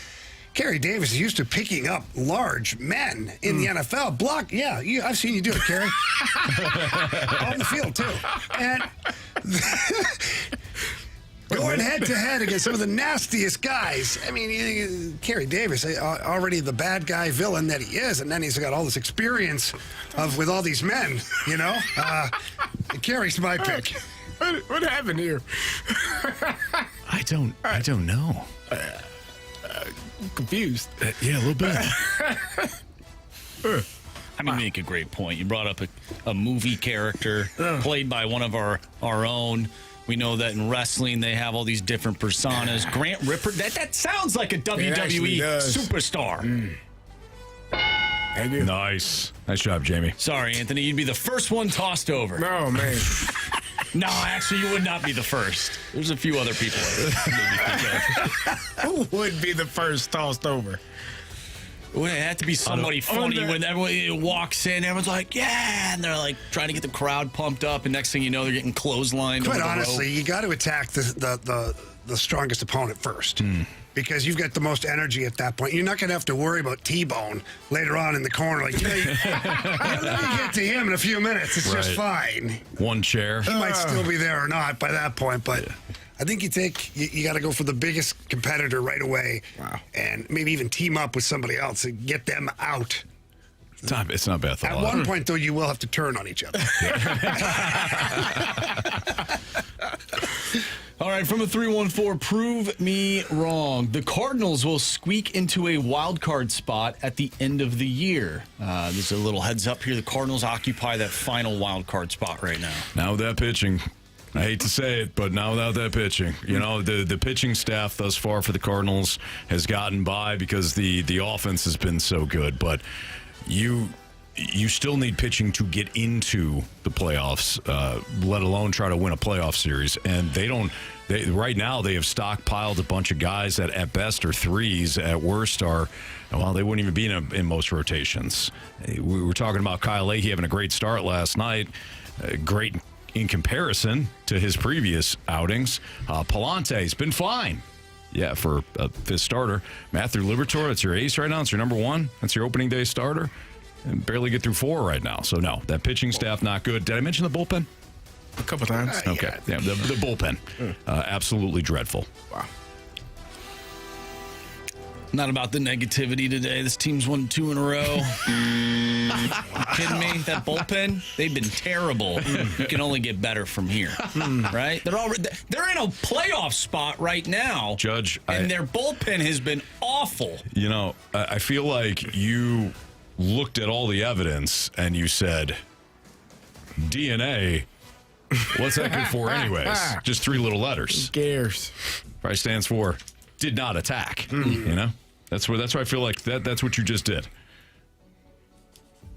Carey Davis is used to picking up large men in the NFL. Block, yeah, I've seen you do it, Carey. On the field, too. And going head-to-head against some of the nastiest guys. I mean, Carey Davis, already the bad guy villain that he is, and then he's got all this experience with all these men, you know? Carey's my pick. What happened here? I don't know. Confused. Yeah, a little bit. I mean, make a great point. You brought up a movie character played by one of our own. We know that in wrestling they have all these different personas. Grant Ripper, that sounds like a WWE superstar. Thank you. Nice job, Jamie. Sorry, Anthony, you'd be the first one tossed over. No, man. No, actually, you would not be the first. There's a few other people Who would be the first tossed over? Well, it had to be somebody funny when everyone walks in. Everyone's like, yeah, and they're like trying to get the crowd pumped up, and next thing you know, they're getting clotheslined. Quite honestly, you got to attack the strongest opponent first. Because you've got the most energy at that point. You're not going to have to worry about T-Bone later on in the corner. Like, you get to him in a few minutes. It's just fine. One chair. He might still be there or not by that point, but I think you got to go for the biggest competitor right away. Wow. And maybe even team up with somebody else and get them out. It's not bad. At one point, though, you will have to turn on each other. All right, from a 314, prove me wrong. The Cardinals will squeak into a wild card spot at the end of the year. There's a little heads up here. The Cardinals occupy that final wild card spot right now. Now with that pitching, I hate to say it, but now without that pitching, you know, the pitching staff thus far for the Cardinals has gotten by because the offense has been so good. But you still need pitching to get into the playoffs, let alone try to win a playoff series. And right now they have stockpiled a bunch of guys that at best are threes, at worst are, well, they wouldn't even be in most rotations. We were talking about Kyle Leahy having a great start last night, great in comparison to his previous outings. Palante's been fine. Yeah, for a fifth starter. Matthew Liberatore, that's your ace right now. It's your number one. That's your opening day starter. And barely get through 4 right now. So, no, that pitching staff not good. Did I mention the bullpen? A couple times. Okay. Yeah, the bullpen. Absolutely dreadful. Wow. Not about the negativity today. This team's won 2 in a row. Kidding me? That bullpen, they've been terrible. You can only get better from here, right? They're in a playoff spot right now, Judge, and their bullpen has been awful. You know, I feel like you looked at all the evidence and you said, DNA, what's that good for anyways? Just 3 little letters. Who cares? Probably stands for did not attack. You know? That's where I feel like that's what you just did.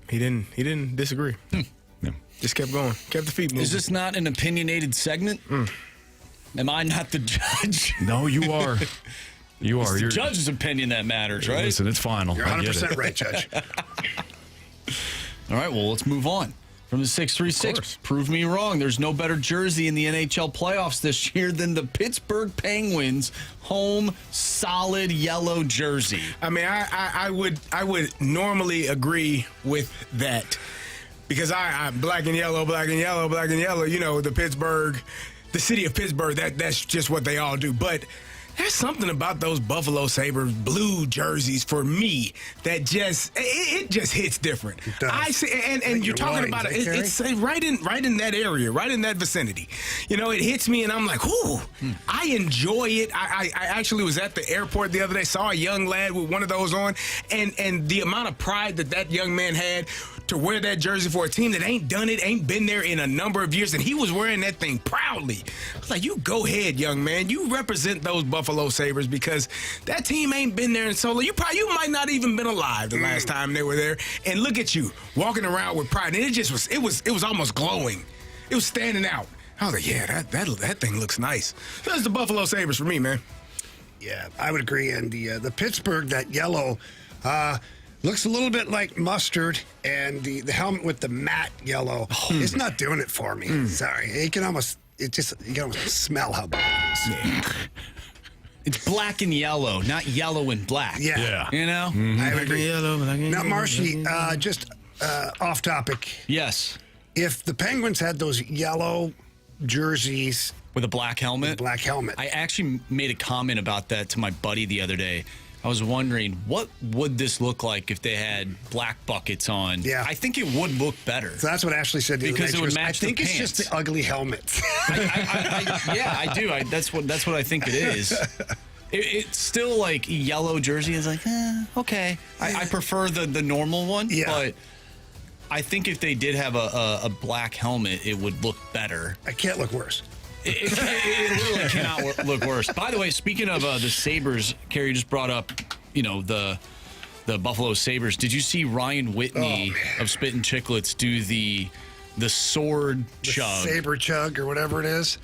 He didn't disagree. Yeah. Just kept going. Kept the feet moving. Is this not an opinionated segment? Am I not the judge? No, you are. You are. It's the judge's opinion that matters, right? Listen, it's final. You're 100% right, Judge. All right, well, let's move on. From the 636, prove me wrong. There's no better jersey in the NHL playoffs this year than the Pittsburgh Penguins' home solid yellow jersey. I mean, I would normally agree with that because I black and yellow. You know, the city of Pittsburgh. That's just what they all do. But there's something about those Buffalo Sabres blue jerseys for me that just hits different. I see, and you're talking about it. It's right in that area, right in that vicinity. You know, it hits me, and I'm like, ooh, I enjoy it. I actually was at the airport the other day, saw a young lad with one of those on, and the amount of pride that young man had to wear that jersey for a team that ain't been there in a number of years, and he was wearing that thing proudly. I was like, you go ahead, young man. You represent those Buffalo Sabres because that team ain't been there in so long. You might not even been alive the last time they were there. And look at you walking around with pride. And it was almost glowing. It was standing out. I was like, yeah, that thing looks nice. That's the Buffalo Sabres for me, man. Yeah, I would agree. And the Pittsburgh, that yellow, looks a little bit like mustard, and the helmet with the matte yellow, it's not doing it for me. Sorry. You can almost smell how bad it is. Yeah. It's black and yellow, not yellow and black. Yeah. You know? I would agree. Now, Marshy, just off topic. Yes. If the Penguins had those yellow jerseys with a black helmet, I actually made a comment about that to my buddy the other day. I was wondering, what would this look like if they had black buckets on? Yeah. I think it would look better. So that's what Ashley said the other because night. it would match I think the it's pants. just the ugly helmets. I do. That's what I think it is. It's still like yellow jersey. It's like, okay. I prefer the normal one, but I think if they did have a black helmet, it would look better. It can't look worse. It literally cannot look worse. By the way, speaking of the Sabres, Carey just brought up, the Buffalo Sabres. Did you see Ryan Whitney of Spit and Chicklets do the sword chug? Saber chug or whatever it is.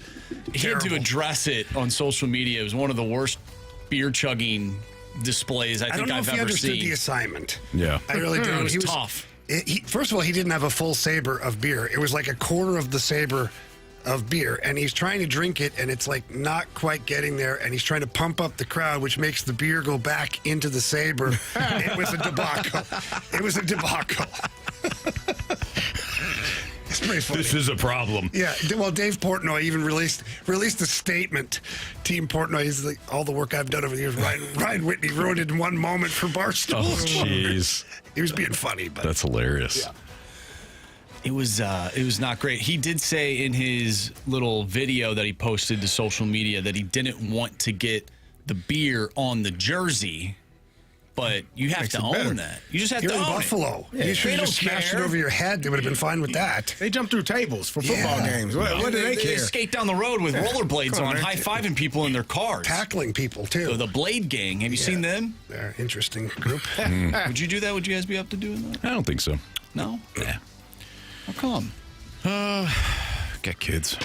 He had to address it on social media. It was one of the worst beer chugging displays I think I've ever seen. I don't know if he understood the assignment. Yeah. I really don't. It was tough. First of all, he didn't have a full saber of beer. It was like a quarter of the saber of beer, and he's trying to drink it, and it's like not quite getting there, and he's trying to pump up the crowd, which makes the beer go back into the saber. It was a debacle. It's pretty funny. This is a problem. Yeah, well, Dave Portnoy even released a statement. Team Portnoy is like, all the work I've done over the years. Ryan Whitney ruined it in one moment for Barstool. Oh, jeez. He was being funny, but that's hilarious. Yeah. It was not great. He did say in his little video that he posted to social media that he didn't want to get the beer on the jersey, but you have to own that. You just have You're to in own Buffalo. it. You should have just smashed it over your head. They would have been fine with that. They jump through tables for football games. What do they care? They skate down the road with rollerblades on, high-fiving people in their cars. Tackling people, too. The Blade Gang. Have you seen them? They're an interesting group. Would you do that? Would you guys be up to doing that? I don't think so. No? Yeah. How come? Got kids.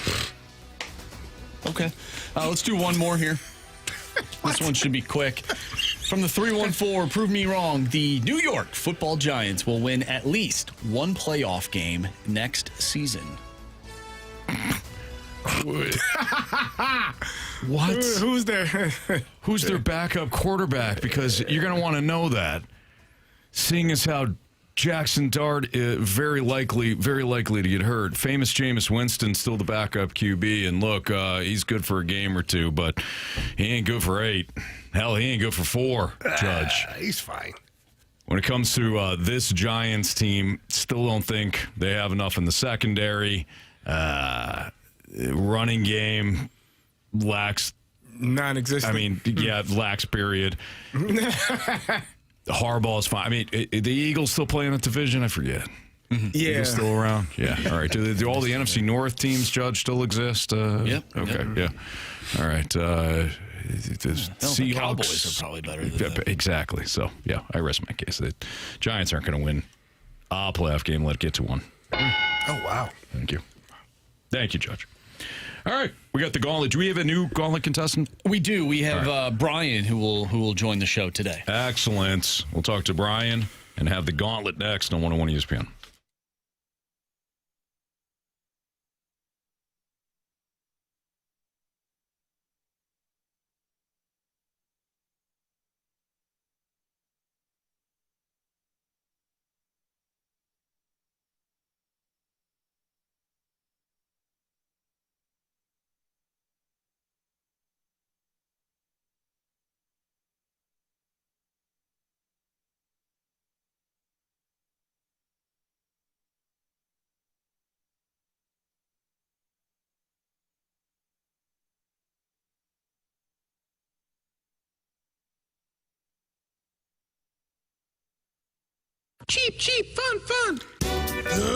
Okay. Let's do one more here. This one should be quick. From the 314, prove me wrong. The New York Football Giants will win at least one playoff game next season. What? Who's there? Who's their backup quarterback? Because you're going to want to know that. Seeing as how Jackson Dart is very likely to get hurt. Famous Jameis Winston still the backup QB, and look, he's good for a game or two, but he ain't good for 8. Hell, he ain't good for 4, Judge. He's fine. When it comes to this Giants team, still don't think they have enough in the secondary. Running game lacks. Non-existent. I mean, lacks, period. Harbaugh is fine. I mean, the Eagles still play in the division? I forget. Yeah. Eagles still around? Yeah. All right. Do all the NFC North teams, Judge, still exist? Yep. Okay. Yeah. All right. The Seahawks. Cowboys are probably better than that. Exactly. So, yeah, I rest my case. The Giants aren't going to win a playoff game. Let it get to one. Oh, wow. Thank you. Thank you, Judge. All right, we got the Gauntlet. Do we have a new Gauntlet contestant? We do. We have Brian who will join the show today. Excellent. We'll talk to Brian and have the Gauntlet next on 101 ESPN. Cheap, fun.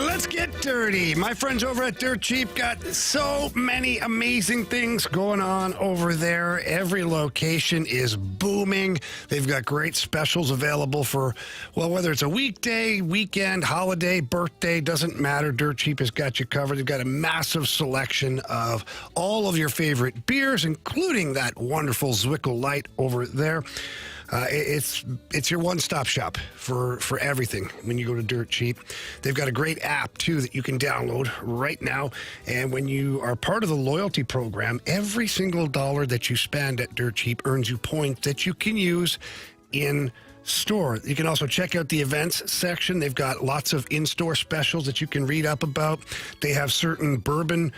Let's get dirty. My friends over at Dirt Cheap got so many amazing things going on over there. Every location is booming. They've got great specials available for, well, whether it's a weekday, weekend, holiday, birthday, doesn't matter. Dirt Cheap has got you covered. They've got a massive selection of all of your favorite beers, including that wonderful Zwickel Light over there. It's your one-stop shop for everything when you go to Dirt Cheap. They've got a great app, too, that you can download right now. And when you are part of the loyalty program, every single dollar that you spend at Dirt Cheap earns you points that you can use in store. You can also check out the events section. They've got lots of in-store specials that you can read up about. They have certain bourbon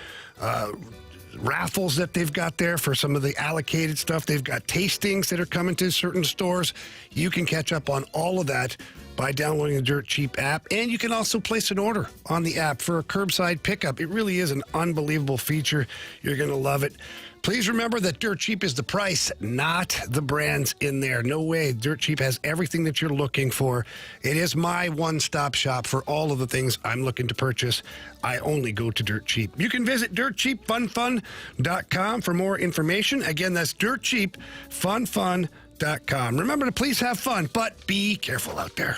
raffles that they've got there for some of the allocated stuff. They've got tastings that are coming to certain stores. You can catch up on all of that by downloading the Dirt Cheap app. And you can also place an order on the app for a curbside pickup. It really is an unbelievable feature. You're going to love it. Please remember that Dirt Cheap is the price, not the brands in there. No way. Dirt Cheap has everything that you're looking for. It is my one-stop shop for all of the things I'm looking to purchase. I only go to Dirt Cheap. You can visit dirtcheapfunfun.com for more information. Again, that's dirtcheapfunfun.com. Remember to please have fun, but be careful out there.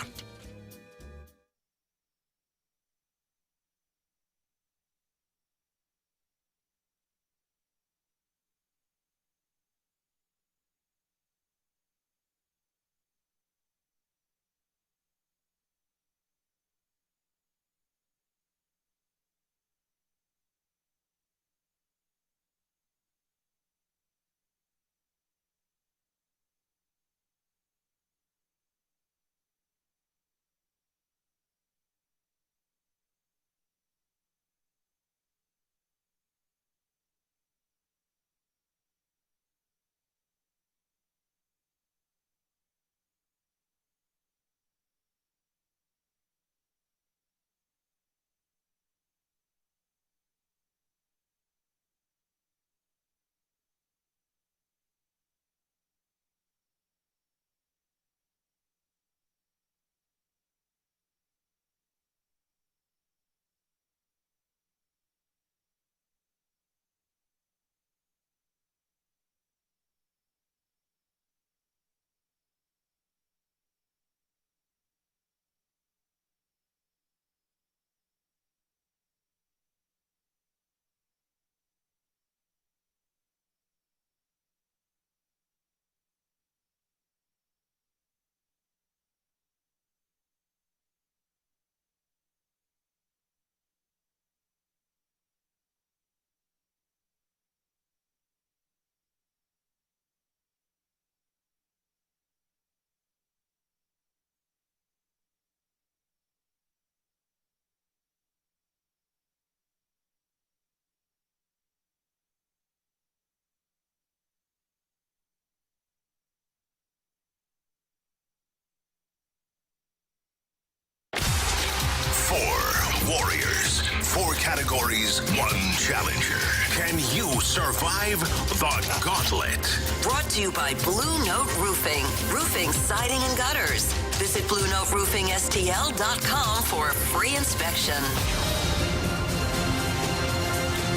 Warriors. 4 categories, 1 challenger. Can you survive the Gauntlet? Brought to you by Blue Note Roofing. Roofing, siding, and gutters. Visit BlueNoteRoofingSTL.com for a free inspection.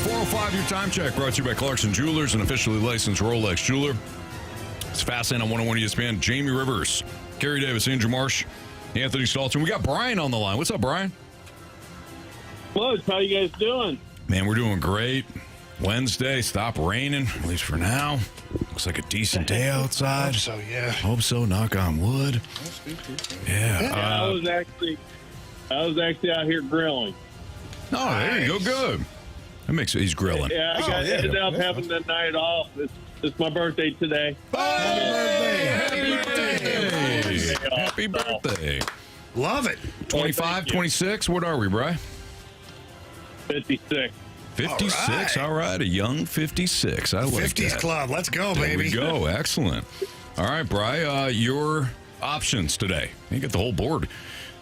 4:05, your time check, brought to you by Clarkson Jewelers, an officially licensed Rolex jeweler. It's Fastlane on 101 ESPN. Jamie Rivers, Carey Davis, Andrew Marsh, Anthony Stalter. We got Brian on the line. What's up, Brian? Hello, how you guys doing? Man, we're doing great. Wednesday, stop raining, at least for now. Looks like a decent day outside. Hope so, yeah. Hope so, knock on wood. Yeah. I was actually out here grilling. Oh, there you go. Good. That makes it. He's grilling. Yeah, I ended up having the night off. It's my birthday today. Happy birthday. Happy birthday. Love it. 25, 26. What are we, Bri? 56. 56. All right. A young 56. I like 50s that. club. Let's go, There baby. we go. Excellent. All right, Bri, your options today. You get the whole board.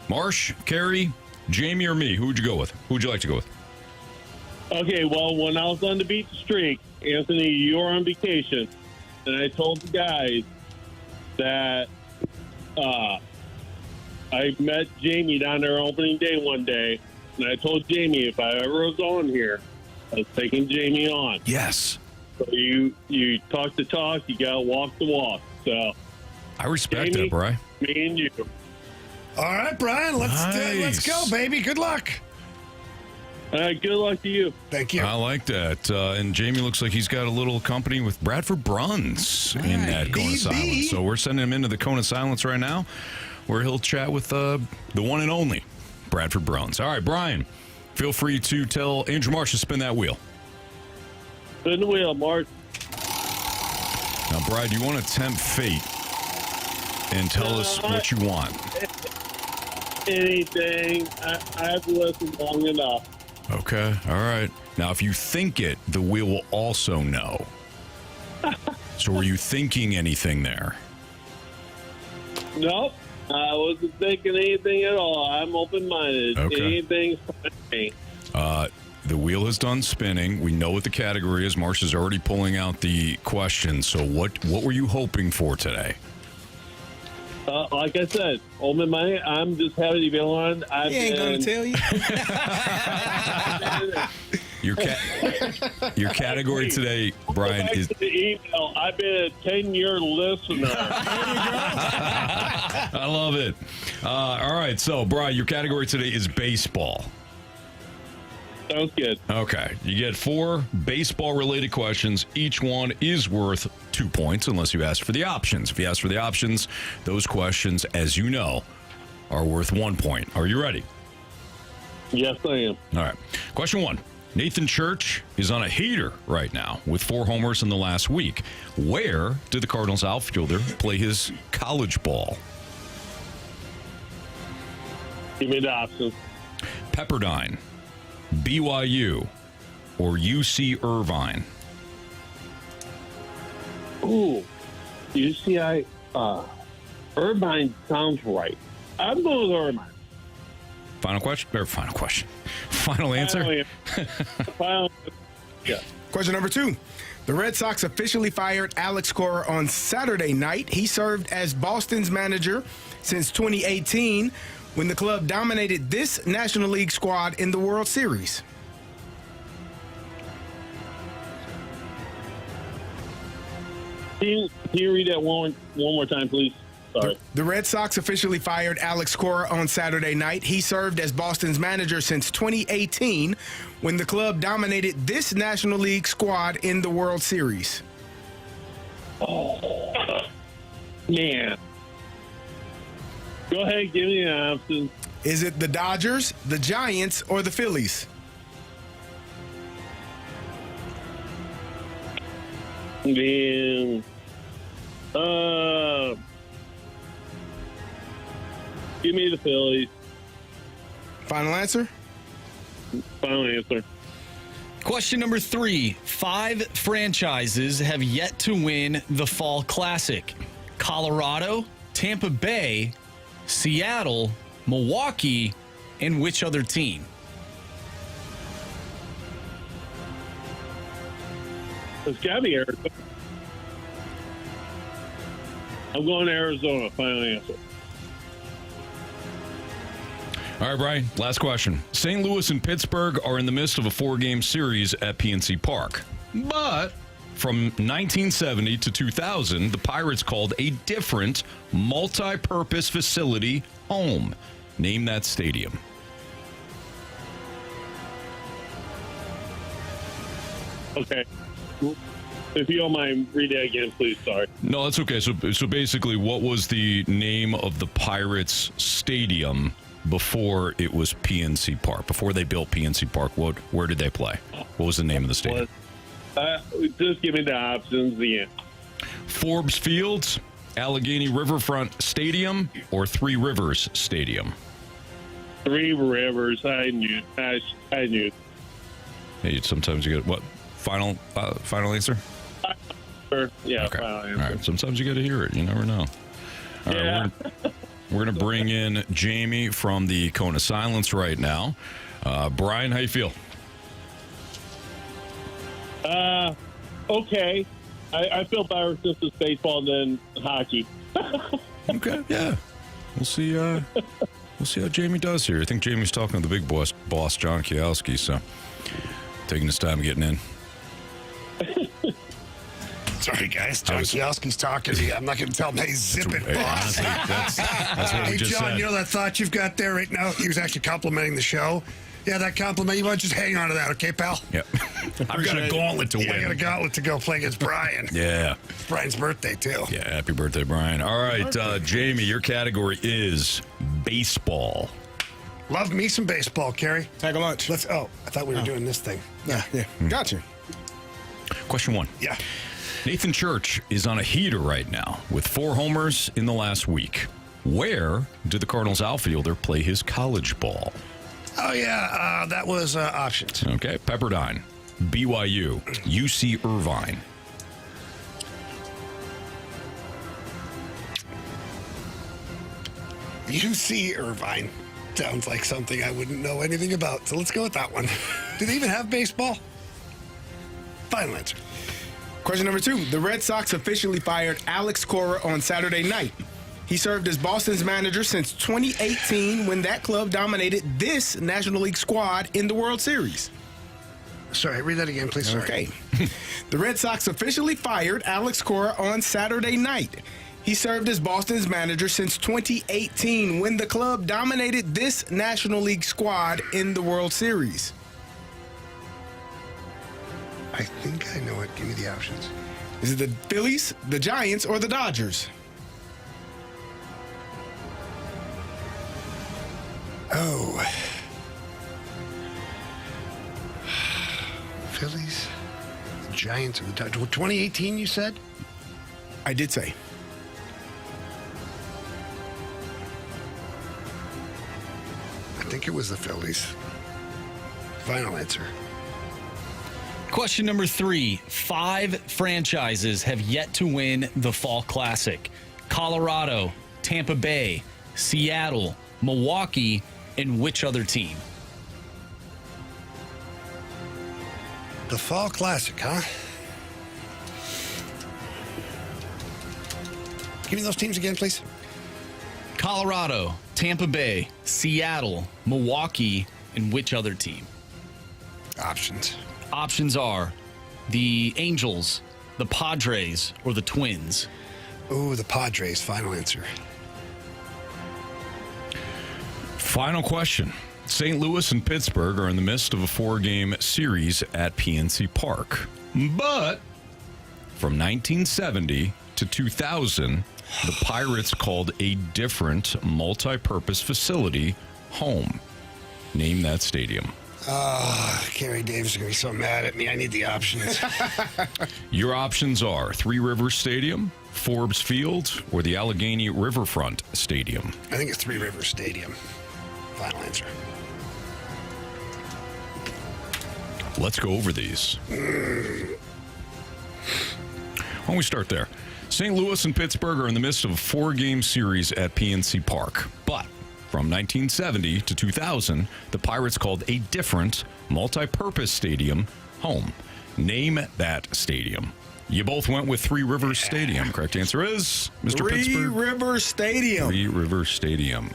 Marsh, Carey, Jamie, or me? Who would you go with? Who would you like to go with? Okay, well, when I was on the beach streak, Anthony, you were on vacation, and I told the guys that I met Jamie down there opening day one day, and I told Jamie if I ever was on here, I was taking Jamie on. Yes. So you talk the talk, you got to walk the walk. So I respect Jamie, that, Bri. Me and you. All right, Brian, let's go, baby. Good luck. Good luck to you. Thank you. I like that. And Jamie looks like he's got a little company with Bradford Bruns in that Cone of Silence. So we're sending him into the Cone of Silence right now, where he'll chat with the one and only Bradford Bruns. All right, Brian, feel free to tell Andrew Marsh to spin that wheel. Spin the wheel, Mark. Now, Brian, do you want to tempt fate and tell us what you want? Anything. I've listened long enough. Okay, all right. Now, if you think it, the wheel will also know. So were you thinking anything there? Nope. I wasn't thinking anything at all. I'm open-minded. Okay. Anything's fine. The wheel is done spinning. We know what the category is. Marsh is already pulling out the questions. So what were you hoping for today? Like I said, open-minded. I'm just happy to be on. He ain't going to tell you. Your category today, Brian, is... The email. I've been a 10-year listener. I love it. All right, so, Brian, your category today is baseball. Sounds good. Okay. You get 4 baseball-related questions. Each one is worth 2 points unless you ask for the options. If you ask for the options, those questions, as you know, are worth 1 point. Are you ready? Yes, I am. All right. Question 1. Nathan Church is on a heater right now with 4 homers in the last week. Where did the Cardinals outfielder play his college ball? Give me the options. Pepperdine, BYU, or UC Irvine? Ooh, UCI, Irvine sounds right. I'm going with Irvine. Final question? Final answer? Final. Yeah. Question number 2. The Red Sox officially fired Alex Cora on Saturday night. He served as Boston's manager since 2018 when the club dominated this National League squad in the World Series. Can you read that one more time, please? Sorry. The Red Sox officially fired Alex Cora on Saturday night. He served as Boston's manager since 2018 when the club dominated this National League squad in the World Series. Oh, man. Go ahead, give me an option. Is it the Dodgers, the Giants, or the Phillies? Then, give me the Phillies. Final answer? Final answer. Question number 3. 5 franchises have yet to win the Fall Classic. Colorado, Tampa Bay, Seattle, Milwaukee, and which other team? It's got to be Arizona. I'm going to Arizona. Final answer. All right, Brian, last question. St. Louis and Pittsburgh are in the midst of a 4-game series at PNC Park. But from 1970 to 2000, the Pirates called a different multi-purpose facility home. Name that stadium. Okay. If you don't mind, read that again, please. Sorry. No, that's okay. So basically, what was the name of the Pirates stadium before it was PNC Park? Before they built PNC Park, where did they play? What was the name of the stadium? Just give me the options again. Forbes Fields, Allegheny Riverfront Stadium, or Three Rivers Stadium? Three Rivers. I knew. I knew. Hey, sometimes you get what? Final answer? Yeah. Okay. All right. Sometimes you got to hear it. You never know. All right. We're going to bring in Jamie from the Cone of Silence right now. Brian, how you feel? Okay. I feel better since it's baseball than hockey. Okay. Yeah. We'll see. We'll see how Jamie does here. I think Jamie's talking to the big boss, John Kielski. So taking his time getting in. Sorry, guys. John Kielski's talking to you. I'm not going to tell him, hey, zip it, boss. Honestly, that's what we hey, just John, said. you know that thought you've got there right now? He was actually complimenting the show. Yeah, that compliment. You want to just hang on to that, okay, pal? Yep. I've got a gauntlet to win. I got a gauntlet to go play against Brian. Yeah. It's Brian's birthday, too. Yeah, happy birthday, Brian. All right, Jamie, your category is baseball. Love me some baseball, Carey. Tag a lunch. I thought we were doing this thing. Yeah. Gotcha. Question 1. Yeah. Nathan Church is on a heater right now with 4 homers in the last week. Where did the Cardinals outfielder play his college ball? Oh, yeah. That was options. Okay. Pepperdine, BYU, UC Irvine. UC Irvine. Sounds like something I wouldn't know anything about. So let's go with that one. Do they even have baseball? Final answer. Question number 2. The Red Sox officially fired Alex Cora on Saturday night. He served as Boston's manager since 2018 when that club dominated this National League squad in the World Series. Sorry, read that again, please. Sorry. Okay. The Red Sox officially fired Alex Cora on Saturday night. He served as Boston's manager since 2018 when the club dominated this National League squad in the World Series. I think I know it. Give me the options. Is it the Phillies, the Giants, or the Dodgers? Oh. Phillies, the Giants, and the Dodgers. 2018, you said? I did say. I think it was the Phillies. Final answer. Question number 3. 5 franchises have yet to win the Fall Classic. Colorado, Tampa Bay, Seattle, Milwaukee, and which other team? The Fall Classic, huh? Give me those teams again, please. Colorado, Tampa Bay, Seattle, Milwaukee, and which other team? Options. Options are the Angels, the Padres, or the Twins. Ooh, the Padres. Final answer. Final question. St. Louis and Pittsburgh are in the midst of a 4-game series at PNC Park. But from 1970 to 2000, the Pirates called a different multi-purpose facility home. Name that stadium. Carey Davis is going to be so mad at me. I need the options. Your options are Three Rivers Stadium, Forbes Field, or the Allegheny Riverfront Stadium. I think it's Three Rivers Stadium. Final answer. Let's go over these. Why don't we start there? St. Louis and Pittsburgh are in the midst of a 4-game series at PNC Park. But from 1970 to 2000, the Pirates called a different multi-purpose stadium home. Name that stadium. You both went with Three Rivers Stadium. Correct answer is Mr. Pittsburgh. Three Rivers Stadium. Three Rivers Stadium.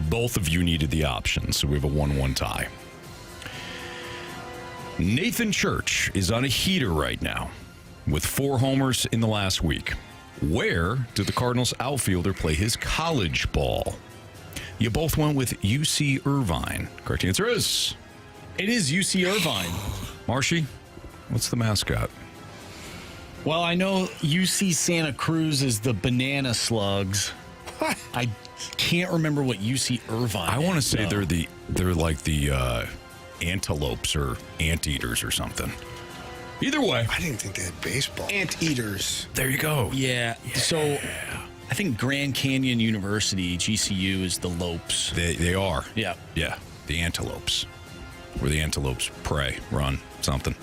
Both of you needed the options, so we have a 1-1 tie. Nathan Church is on a heater right now with 4 homers in the last week. Where did the Cardinals outfielder play his college ball? You both went with UC Irvine. Correct answer is? It is UC Irvine. Marshy, what's the mascot? Well, I know UC Santa Cruz is the Banana Slugs. What? I can't remember what UC Irvine I want to is, say though. they're like the antelopes or anteaters or something. Either way. I didn't think they had baseball. Anteaters. There you go. Yeah. So I think Grand Canyon University, GCU, is the Lopes. They are. Yeah. Yeah. The antelopes. Where the antelopes prey, run, something.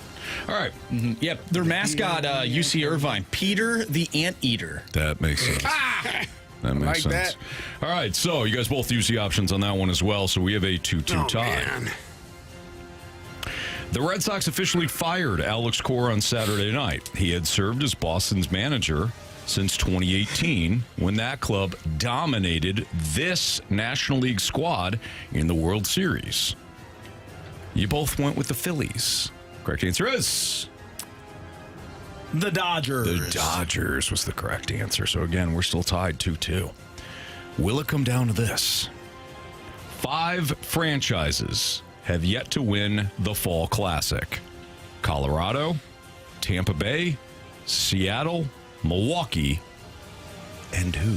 All right. Mm-hmm. Yep. Their mascot, UC Irvine, Peter the Anteater. That makes sense. That makes like sense. that. All right. So you guys both use the options on that one as well. So we have a 2-2 tie. Man. The Red Sox officially fired Alex Cora on Saturday night. He had served as Boston's manager since 2018 when that club dominated this National League squad in the World Series. You both went with the Phillies. Correct answer is? The Dodgers. The Dodgers was the correct answer. So again, we're still tied 2-2. Will it come down to this? 5 franchises have yet to win the Fall Classic. Colorado, Tampa Bay, Seattle, Milwaukee, and who?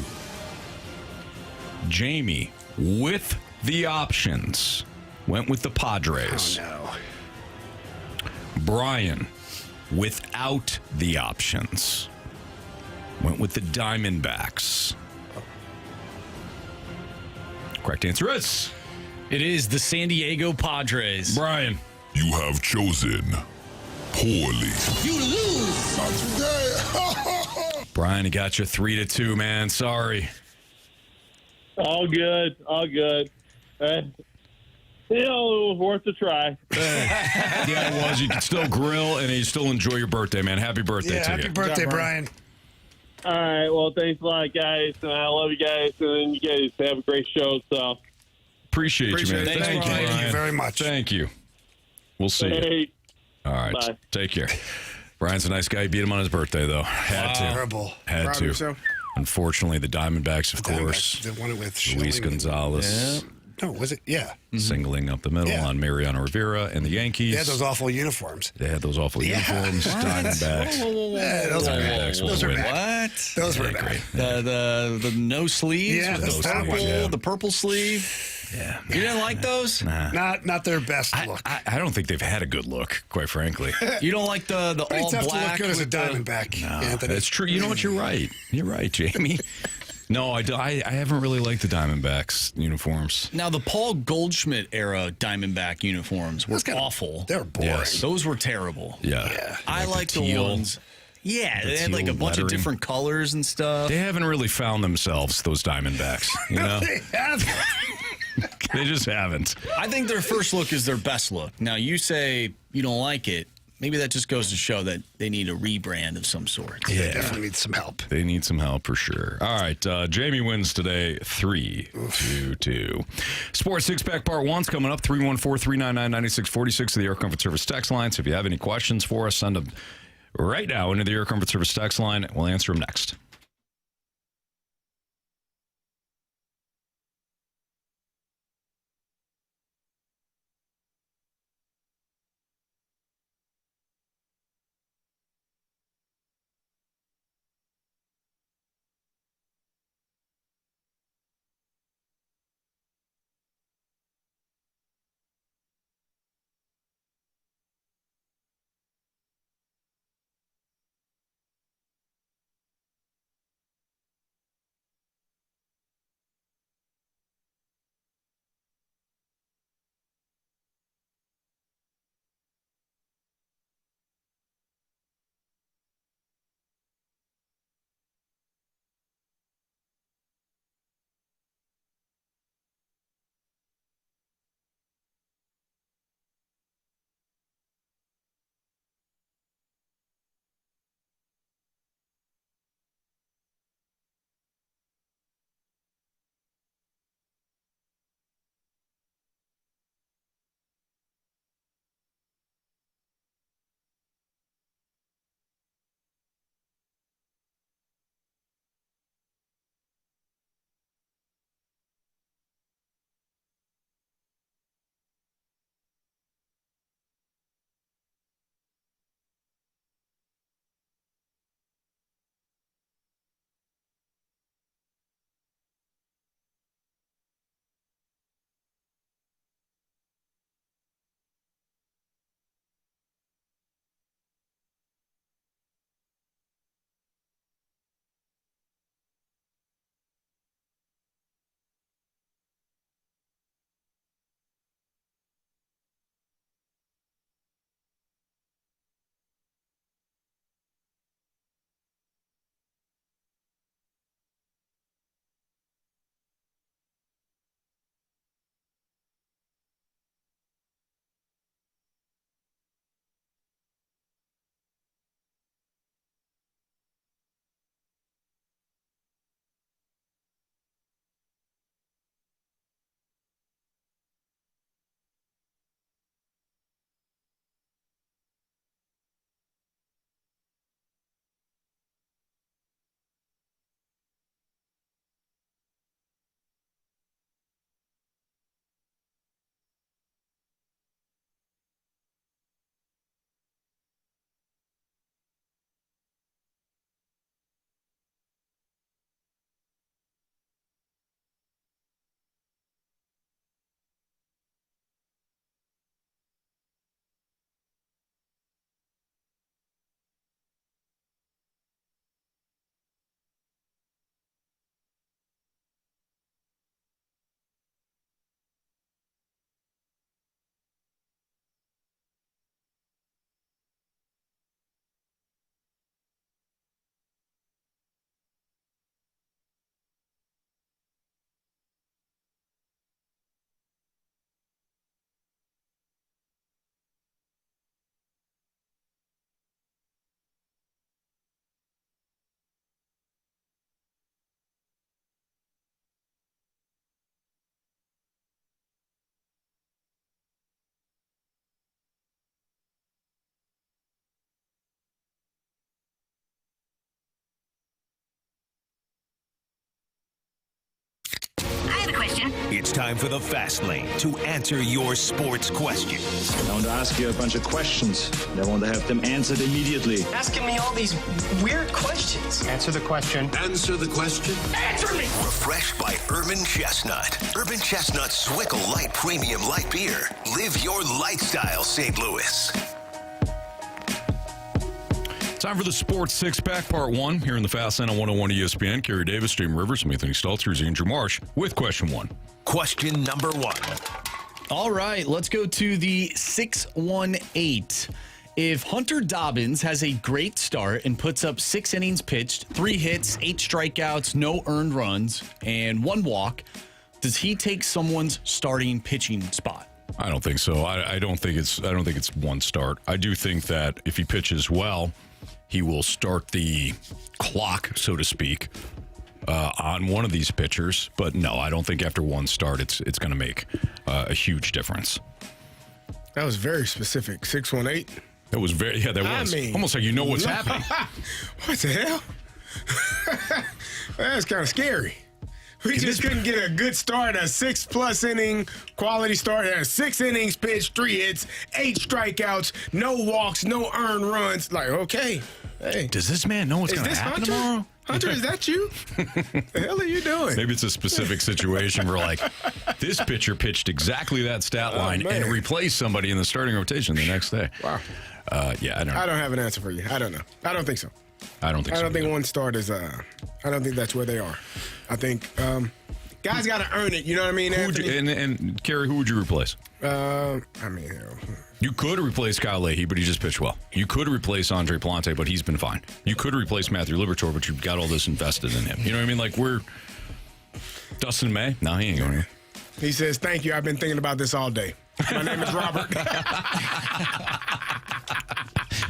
Jamie, with the options, went with the Padres. Oh, no. Brian, without the options, went with the Diamondbacks. Correct answer is... It is the San Diego Padres. Brian. You have chosen poorly. You lose. Not today. Brian, he got you 3-2, man. Sorry. All good. All good. It was worth a try. Yeah, it was. You can still grill and you still enjoy your birthday, man. Happy birthday to you. Happy birthday, Brian. All right. Well, thanks a lot, guys. And I love you guys. And you guys have a great show. So Appreciate you, man. Thank you, Brian. Thank you very much. Thank you. We'll see you. Hey. All right. Bye. Take care. Brian's a nice guy. He beat him on his birthday, though. Had to. Terrible. Had Proud of to. yourself. Unfortunately, the Diamondbacks, of course. They won it with Luis Schilling. Gonzalez No, was it? Yeah. singling up the middle Yeah. on Mariano Rivera and the Yankees. They had those awful uniforms. uniforms. Diamondbacks. Those are bad. Those were bad. The no sleeves, Yeah, with those the purple, sleeves, yeah. the purple sleeve. Yeah, You didn't like those? Nah. Not their best look. I don't think they've had a good look, quite frankly. You don't like the Pretty all tough black to look good as a with the- Diamondback, Anthony. That's true. You know what? You're right. You're right, Jamie. No, I haven't really liked the Diamondbacks uniforms. Now, the Paul Goldschmidt era Diamondback uniforms were awful. They're boring. Yes. Those were terrible. Yeah. I like the teal. ones. Yeah, The they had like a teal bunch of lettering. different colors and stuff. They haven't really found themselves, those Diamondbacks. You know, They have. they just haven't. I think their first look is their best look. Now, you say you don't like it. Maybe that just goes to show that they need a rebrand of some sort. They definitely need some help. They need some help for sure. All right, Jamie wins today 3-2. Sports Six Pack Part 1's coming up, 314-399-9646 of the Air Comfort Service text line. So if you have any questions for us, send them right now into the Air Comfort Service text line. We'll answer them next. It's time for the Fast Lane to answer your sports questions. I want to ask you a bunch of questions. I want to have them answered immediately. Asking me all these weird questions. Answer the question. Answer the question. Answer me! Refreshed by Urban Chestnut. Urban Chestnut Swickle Light Premium Light Beer. Live your lifestyle, St. Louis. Time for the Sports Six-Pack, Part 1, here in the Fast Lane on 101 ESPN. Carey Davis, Jamie Rivers, Anthony Stalter, Andrew Marsh with question 1. Question number 1. All right, let's go to the 618. If Hunter Dobbins has a great start and puts up 6 innings pitched, 3 hits, 8 strikeouts, no earned runs, and 1 walk, does he take someone's starting pitching spot? I don't think so. I don't think it's one start. I do think that if he pitches well, he will start the clock, so to speak, on one of these pitchers. But no, I don't think after one start it's going to make a huge difference. That was very specific. 618. That was very, yeah, that was. I mean, almost like you know what's happening. What the hell? That's kind of scary. We just couldn't get a good start, a 6+ inning quality start, 6 innings pitched, 3 hits, 8 strikeouts, no walks, no earned runs. Like, okay, hey. Does this man know what's going to happen tomorrow? Hunter, is that you? The hell are you doing? Maybe it's a specific situation where, like, this pitcher pitched exactly that stat line and replaced somebody in the starting rotation the next day. Wow. Yeah, I don't know. I don't have an answer for you. I don't know. I don't think so. I don't think so. I don't think one start is, I don't think that's where they are. I think guys got to earn it. You know what I mean, Anthony? And Carey, who would you replace? You could replace Kyle Leahy, but he just pitched well. You could replace Andre Plante, but he's been fine. You could replace Matthew Liberatore, but you've got all this invested in him. You know what I mean? Like, we're Dustin May? No, he ain't going here. He says, thank you. I've been thinking about this all day. My name is Robert.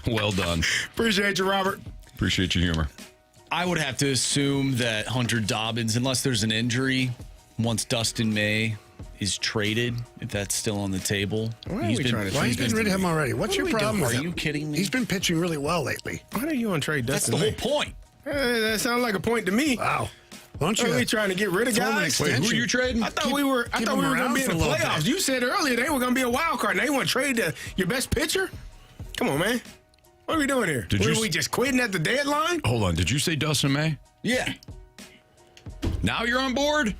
Well done. Appreciate you, Robert. Appreciate your humor. I would have to assume that Hunter Dobbins, unless there's an injury, once Dustin May is traded, if that's still on the table. Why are you getting rid of him already? What's your problem with him? Are you kidding me? He's been pitching really well lately. Why are you on trade Dustin That's the May? whole point. That sounds like a point to me. Wow. Why don't you? Are we trying to get rid of guys? Wait, who are you trading? I thought we were going to be in the playoffs. You said earlier they were going to be a wild card. Now you want to trade your best pitcher? Come on, man. What are we doing here? Were we just quitting at the deadline? Hold on. Did you say Dustin May? Yeah. Now you're on board?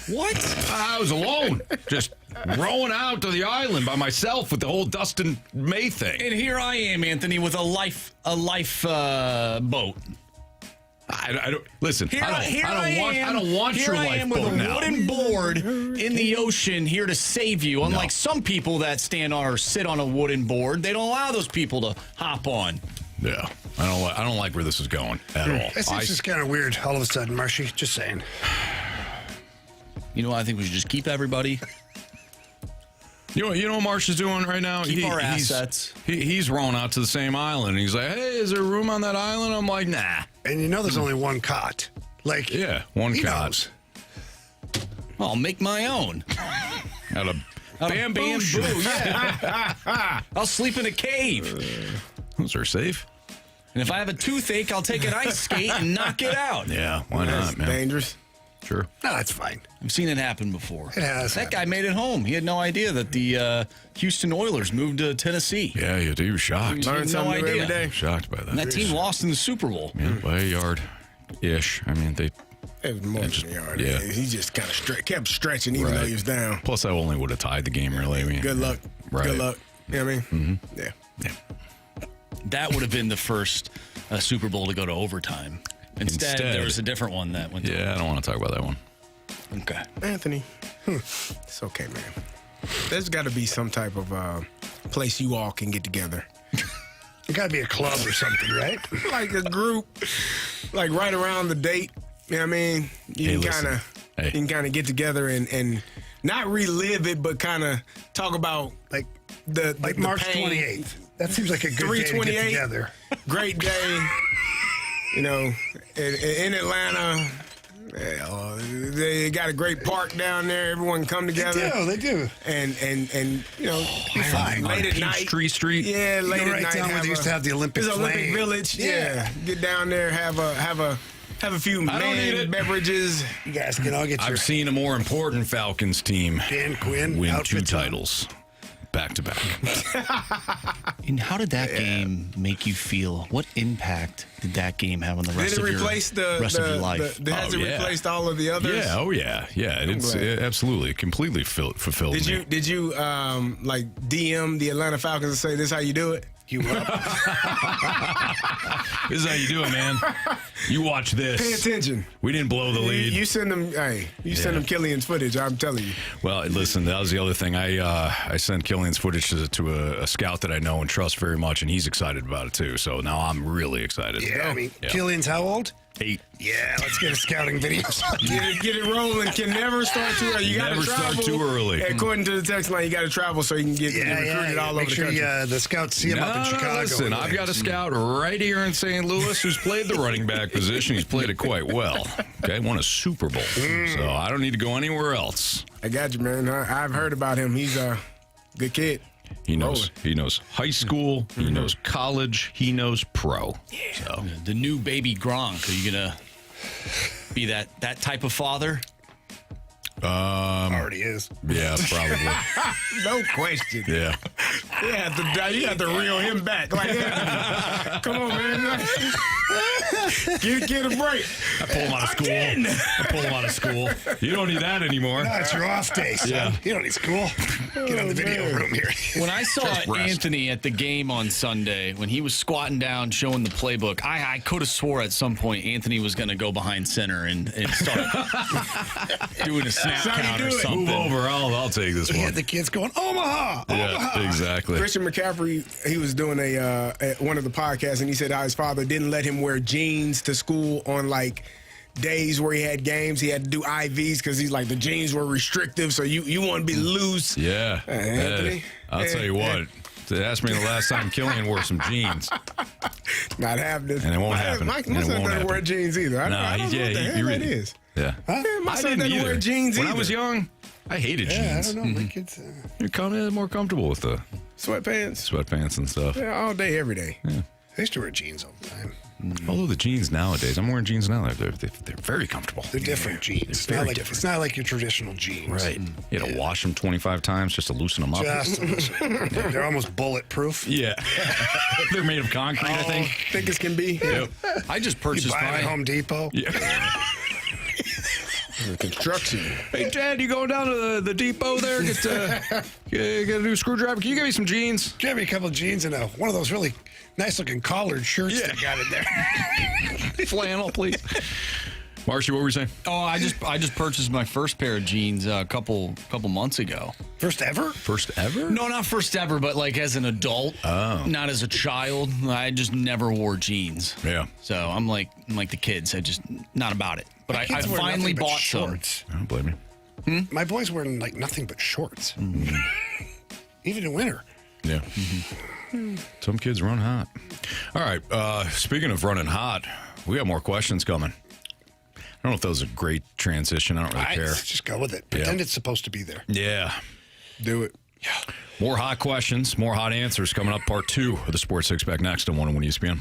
What? I was alone. Just rowing out to the island by myself with the whole Dustin May thing. And here I am, Anthony, with a life boat. I don't listen. I don't want your lifeboat now. Here I am with a wooden board in the ocean here to save you. Unlike some people that stand on or sit on a wooden board, they don't allow those people to hop on. Yeah, I don't like where this is going at all. This is just kind of weird. All of a sudden, Marshy. Just saying. You know, I think we should just keep everybody. You know what Marsh is doing right now? Keep our assets. He's rowing out to the same island. He's like, hey, is there room on that island? I'm like, nah. And you know there's only one cot. Like, yeah, one cot. Knows. I'll make my own. Out of bamboo. Yeah. I'll sleep in a cave. Those are safe. And if I have a toothache, I'll take an ice skate and knock it out. Yeah, why not, man? Dangerous. Sure. No, that's fine. I've seen it happen before. It has. That guy made it home. He had no idea that the Houston Oilers moved to Tennessee. Yeah, he was shocked. Learn something new every day. Shocked by that. And that team lost in the Super Bowl. Yeah, by a yard-ish. I mean, it was more than a yard. Yeah. He just kind of kept stretching even though he was down. Plus, that only would have tied the game, really. I mean, good luck. Right. Good luck. You know what I mean? Mm-hmm. Yeah. That would have been the first Super Bowl to go to overtime. Instead, there was a different one that went to overtime. I don't want to talk about that one. Okay. Anthony, it's okay, man. There's got to be some type of place you all can get together. It got to be a club or something, right? Like a group, like right around the date. You know what I mean? You can kind of get together and not relive it, but kind of talk about like the March pain. 28th. That seems like a good day to get together. Great day. You know, in Atlanta. They got a great park down there. Everyone come together. They do. And you know, late at night. Peachtree Street. Yeah, late at night. Down where they used to have the Olympic Olympic Village. Yeah. Get down there, have a Have a few I don't need it. beverages. You guys can all get your I've seen a more important Falcons team Dan Quinn win 2 outfits on. titles back to back. And how did that game make you feel? What impact did that game have on the rest of your life? Has it replaced all of the others? Yeah, yeah. It's absolutely completely fulfilled. Did you like DM the Atlanta Falcons and say this is how you do it? You up? This is how you do it, man. You watch this. Pay attention. We didn't blow the lead. You send them. Hey, send them Killian's footage. I'm telling you. Well, listen, that was the other thing. I sent Killian's footage to a scout that I know and trust very much, and he's excited about it too. So now I'm really excited. Yeah, Killian's how old? 8. Yeah, let's get a scouting video. Get it rolling. Can never start too early. You got to travel. Start too early. According to the text line, you got to travel so you can get recruited all over the country. Make sure the scouts see him up in Chicago. Listen, I've got a scout right here in St. Louis who's played the running back position. He's played it quite well. Okay, won a Super Bowl. So I don't need to go anywhere else. I got you, man. I've heard about him. He's a good kid. He knows high school, he knows college, he knows pro. Yeah. So the new baby Gronk, are you gonna be that type of father? Already is. Yeah, probably. No question. Yeah. You have to reel him back. Like, come on, man. Get a break. I pull him out of school. You don't need that anymore. No, it's your off day, son. Yeah. You don't need school. Get on the video room here. When I saw Anthony at the game on Sunday, when he was squatting down, showing the playbook, I could have swore at some point Anthony was going to go behind center and start doing a snap count or something. Move over. I'll take this one. Yeah, the kids going, Omaha! Yeah, exactly. Christian McCaffrey, he was doing one of the podcasts, and he said how his father didn't let him wear jeans to school on, like, days where he had games. He had to do IVs because he's like, the jeans were restrictive, so you want to be loose. Yeah. Anthony. I'll tell you what. They asked me the last time Killian wore some jeans. Not happening. And it won't happen. My son doesn't wear jeans either. I don't know what the hell that is. Yeah. Huh? My son doesn't wear jeans either. When I was young, I hated jeans. I don't know. My kids... You're more comfortable with the sweatpants and stuff. Yeah, all day, every day. Yeah. I used to wear jeans all the time. Although the jeans nowadays, I'm wearing jeans now. They're very comfortable. They're different jeans. It's not like your traditional jeans. Right. You had to wash them 25 times just to loosen them up. They're almost bulletproof. Yeah. They're made of concrete, I think. Thick as can be. Yep. I just purchased mine at Home Depot. Yeah. Construction. Hey, Dad, you going down to the depot there? Get a new screwdriver? Can you give me some jeans? Give me a couple of jeans and one of those really nice-looking collared shirts they got in there. Flannel, please. Marcy, what were you saying? Oh, I just purchased my first pair of jeans a couple months ago. First ever? First ever? No, not first ever, but like as an adult. Oh. Not as a child. I just never wore jeans. Yeah. So I'm like the kids. I just not about it. But I finally bought shorts. I don't blame you. My boy's wearing like nothing but shorts. Mm-hmm. Even in winter. Yeah. Some kids run hot. All right. Speaking of running hot, we got more questions coming. I don't know if that was a great transition. I don't really care. Just go with it. Pretend it's supposed to be there. Yeah. Do it. Yeah. More hot questions, more hot answers coming up. Part 2 of the Sports Six Pack next on 101 ESPN.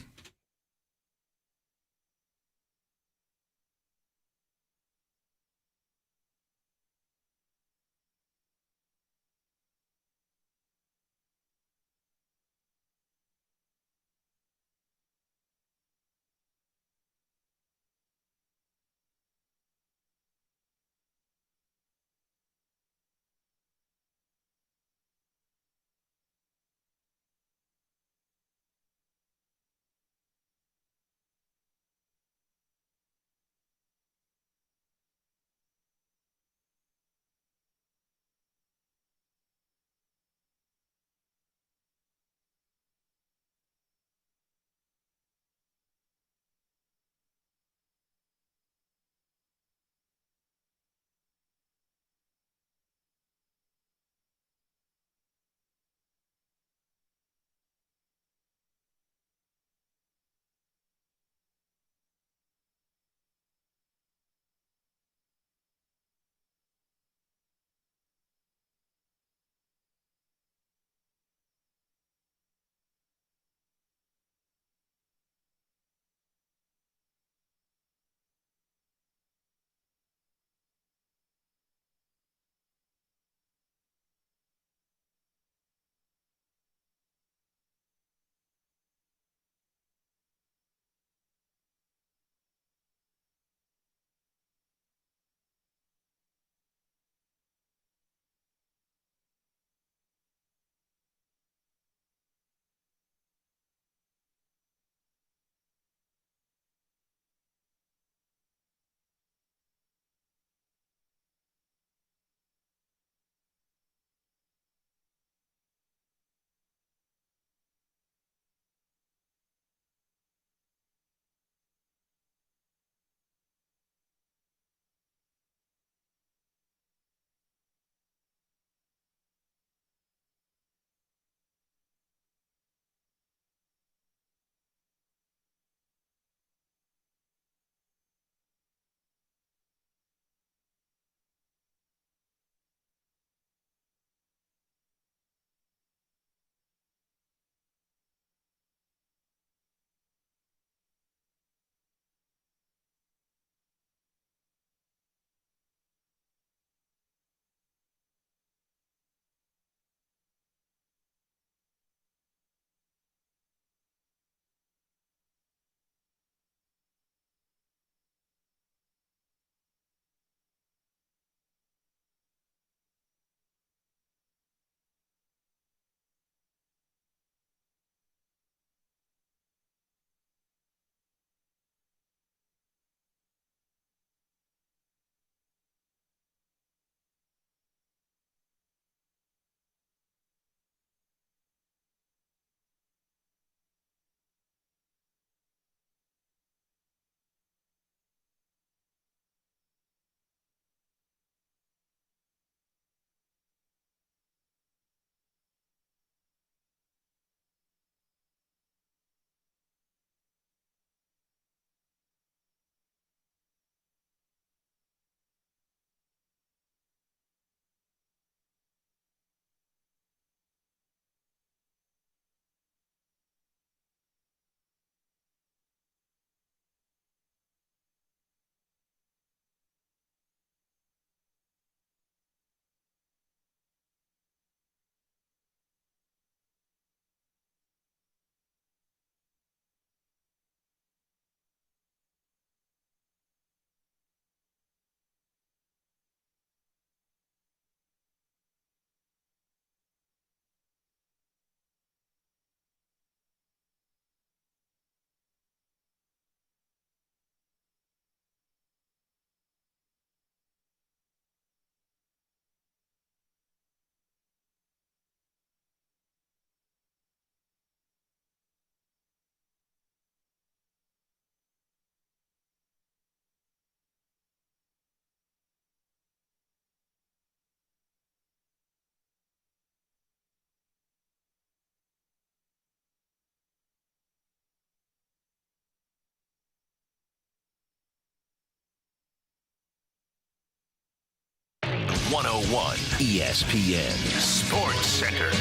101 ESPN Sports Center.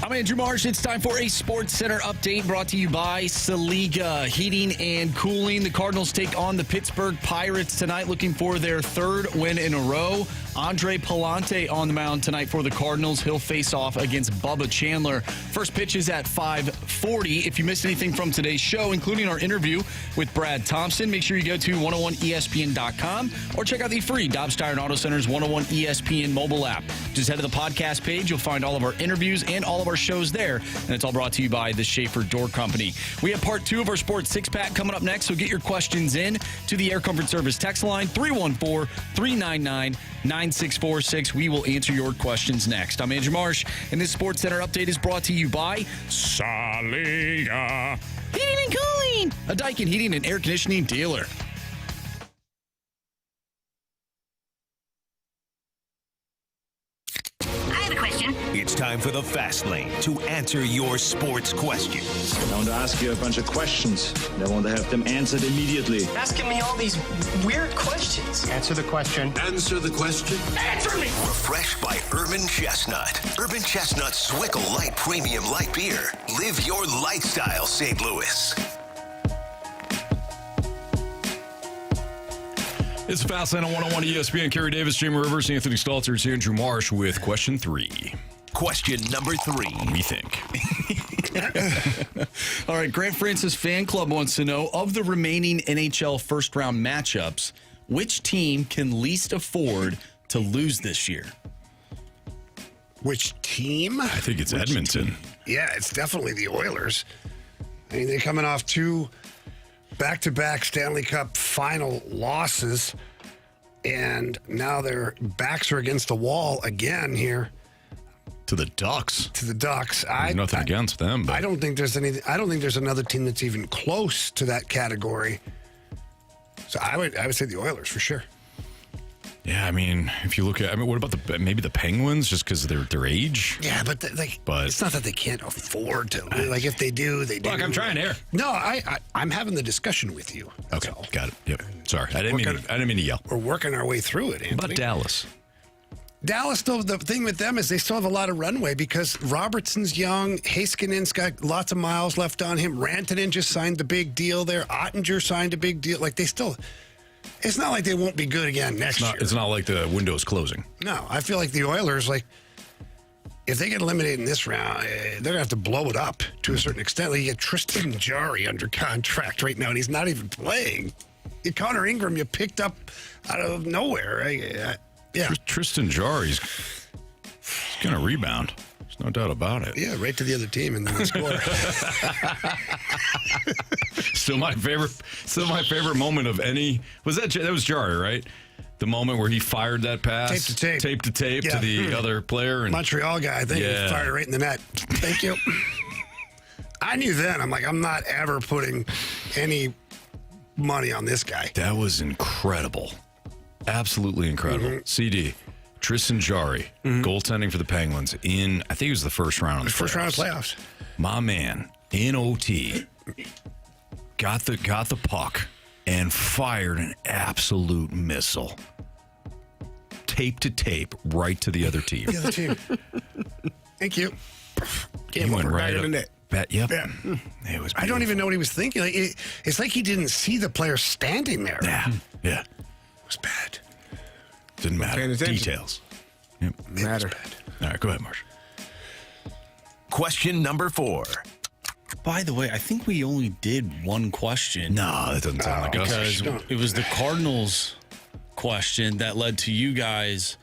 I'm Andrew Marsh. It's time for a Sports Center update brought to you by Saliga Heating and Cooling. The Cardinals take on the Pittsburgh Pirates tonight, looking for their third win in a row. Andre Palante on the mound tonight for the Cardinals. He'll face off against Bubba Chandler. First pitch is at 5:40. If you missed anything from today's show, including our interview with Brad Thompson, make sure you go to 101ESPN.com or check out the free Dobbs Tire and Auto Center's 101 ESPN mobile app. Just head to the podcast page. You'll find all of our interviews and all of our shows there. And it's all brought to you by the Schaefer Door Company. We have part 2 of our Sports Six-Pack coming up next, so get your questions in to the Air Comfort Service text line 314-399-9646. We will answer your questions next. I'm Andrew Marsh, and this Sports Center update is brought to you by Saliga Heating and Cooling, a Daikin heating and air conditioning dealer. It's time for the Fast Lane to answer your sports questions. I want to ask you a bunch of questions. I want to have them answered immediately. Asking me all these weird questions. Answer the question. Answer the question. Answer me! Refreshed by Urban Chestnut. Urban Chestnut Swickle Light Premium Light Beer. Live your lifestyle, St. Louis. It's Fast Lane on 101 ESPN. Carey Davis, Jamie Rivers, Anthony Stalter. It's Andrew Marsh with question 3. Question number 3. We think. All right, Grant Francis Fan Club wants to know, of the remaining NHL first-round matchups, which team can least afford to lose this year? Which team? I think it's Edmonton. Yeah, it's definitely the Oilers. I mean, they're coming off 2 back-to-back Stanley Cup final losses, and now their backs are against the wall again here. To the Ducks. Nothing against them, but I don't think there's another team that's even close to that category. So I would say the Oilers for sure. Yeah, I mean, if you look at, what about maybe the Penguins, just because of their age? Yeah, but it's not that they can't afford to. Like, if they do, they do. Look, I'm trying here. No, I'm having the discussion with you. Okay, got it. Yep. Sorry, I didn't mean to yell. We're working our way through it, Anthony. What about Dallas? Dallas, though, the thing with them is they still have a lot of runway because Robertson's young. Heiskanen's got lots of miles left on him. Rantanen just signed the big deal there. Ottinger signed a big deal. Like, it's not like they won't be good again next year. It's not like the window's closing. No, I feel like the Oilers, if they get eliminated in this round, they're going to have to blow it up to a certain extent. Like, you get Tristan Jarry under contract right now, and he's not even playing. Connor Ingram, you picked up out of nowhere. Yeah. Tristan Jarry's going to rebound. There's no doubt about it. Yeah, right to the other team and then score. Still my favorite moment of any that was Jarry, right? The moment where he fired that pass, tape to tape to the other player, and Montreal guy, I think, he fired it right in the net. Thank you. I knew then. I'm like, I'm not ever putting any money on this guy. That was incredible. Absolutely incredible. Mm-hmm. CD, Tristan Jarry, goaltending for the Penguins in, I think it was the first round of the playoffs. My man, in OT, got the puck and fired an absolute missile. Tape to tape right to the other team. The other team. Thank you. He went right up. In the net. Yep. Yeah. It was. I don't even know what he was thinking. It's like he didn't see the player standing there. Yeah. It was bad. Didn't matter. Details. Yep. Matter. All right, go ahead, Marsh. Question number 4. By the way, I think we only did one question. No, that doesn't sound like us. Because it was the Cardinals question that led to you guys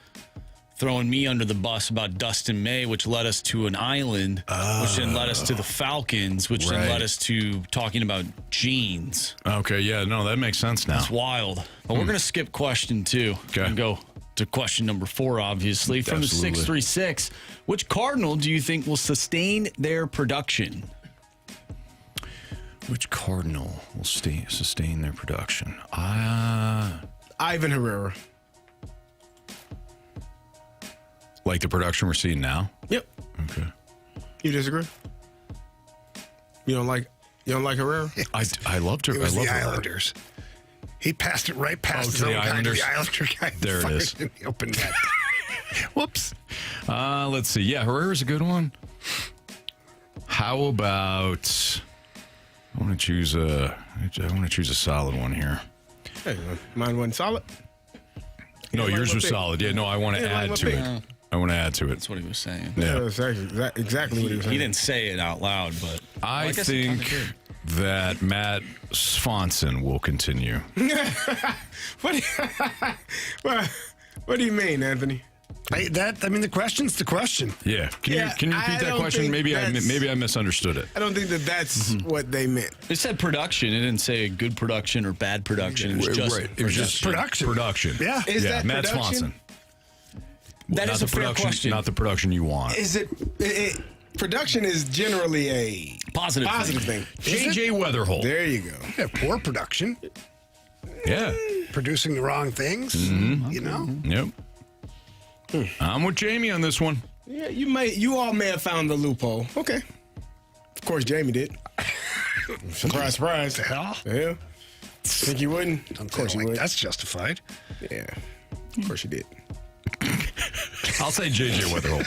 throwing me under the bus about Dustin May, which led us to an island, which then led us to the Falcons, which then led us to talking about jeans. Okay, yeah, no, that makes sense now. That's wild. But we're going to skip question 2 and go to question number 4, obviously. From the 636, which Cardinal do you think will sustain their production? Which Cardinal will sustain their production? Ivan Herrera. Like the production we're seeing now? Yep. Okay. You disagree? You don't like Herrera? I loved her. It was the Islanders. He passed it right past to the Islanders. The Islander guy. There it is. In the open net. Whoops. Let's see. Yeah, Herrera's a good one. How about? I want to choose a solid one here. Hey, mine wasn't solid. No, yours was solid. Yeah, no, I want to add to it. I want to add to it. That's what he was saying. Yeah, that's exactly what he was saying. He didn't say it out loud, but I think that Matt Swanson will continue. What do you mean, Anthony? The question's the question. Yeah. Can you repeat that question? Maybe I misunderstood it. I don't think that's what they meant. It said production. It didn't say good production or bad production. It was just, It was just production. Production. Yeah. Is that Matt production? Swanson. That is a fair question. Not the production you want. Is it production is generally a positive thing. JJ Weatherholt. There you go. Yeah, poor production. Yeah. Producing the wrong things. Mm-hmm. You know? Yep. I'm with Jamie on this one. Yeah, you all may have found the loophole. Okay. Of course, Jamie did. Surprise, surprise. The hell? Yeah. Think you wouldn't? Of course you would. That's justified. Yeah. Of course you did. I'll say JJ Weatherholt.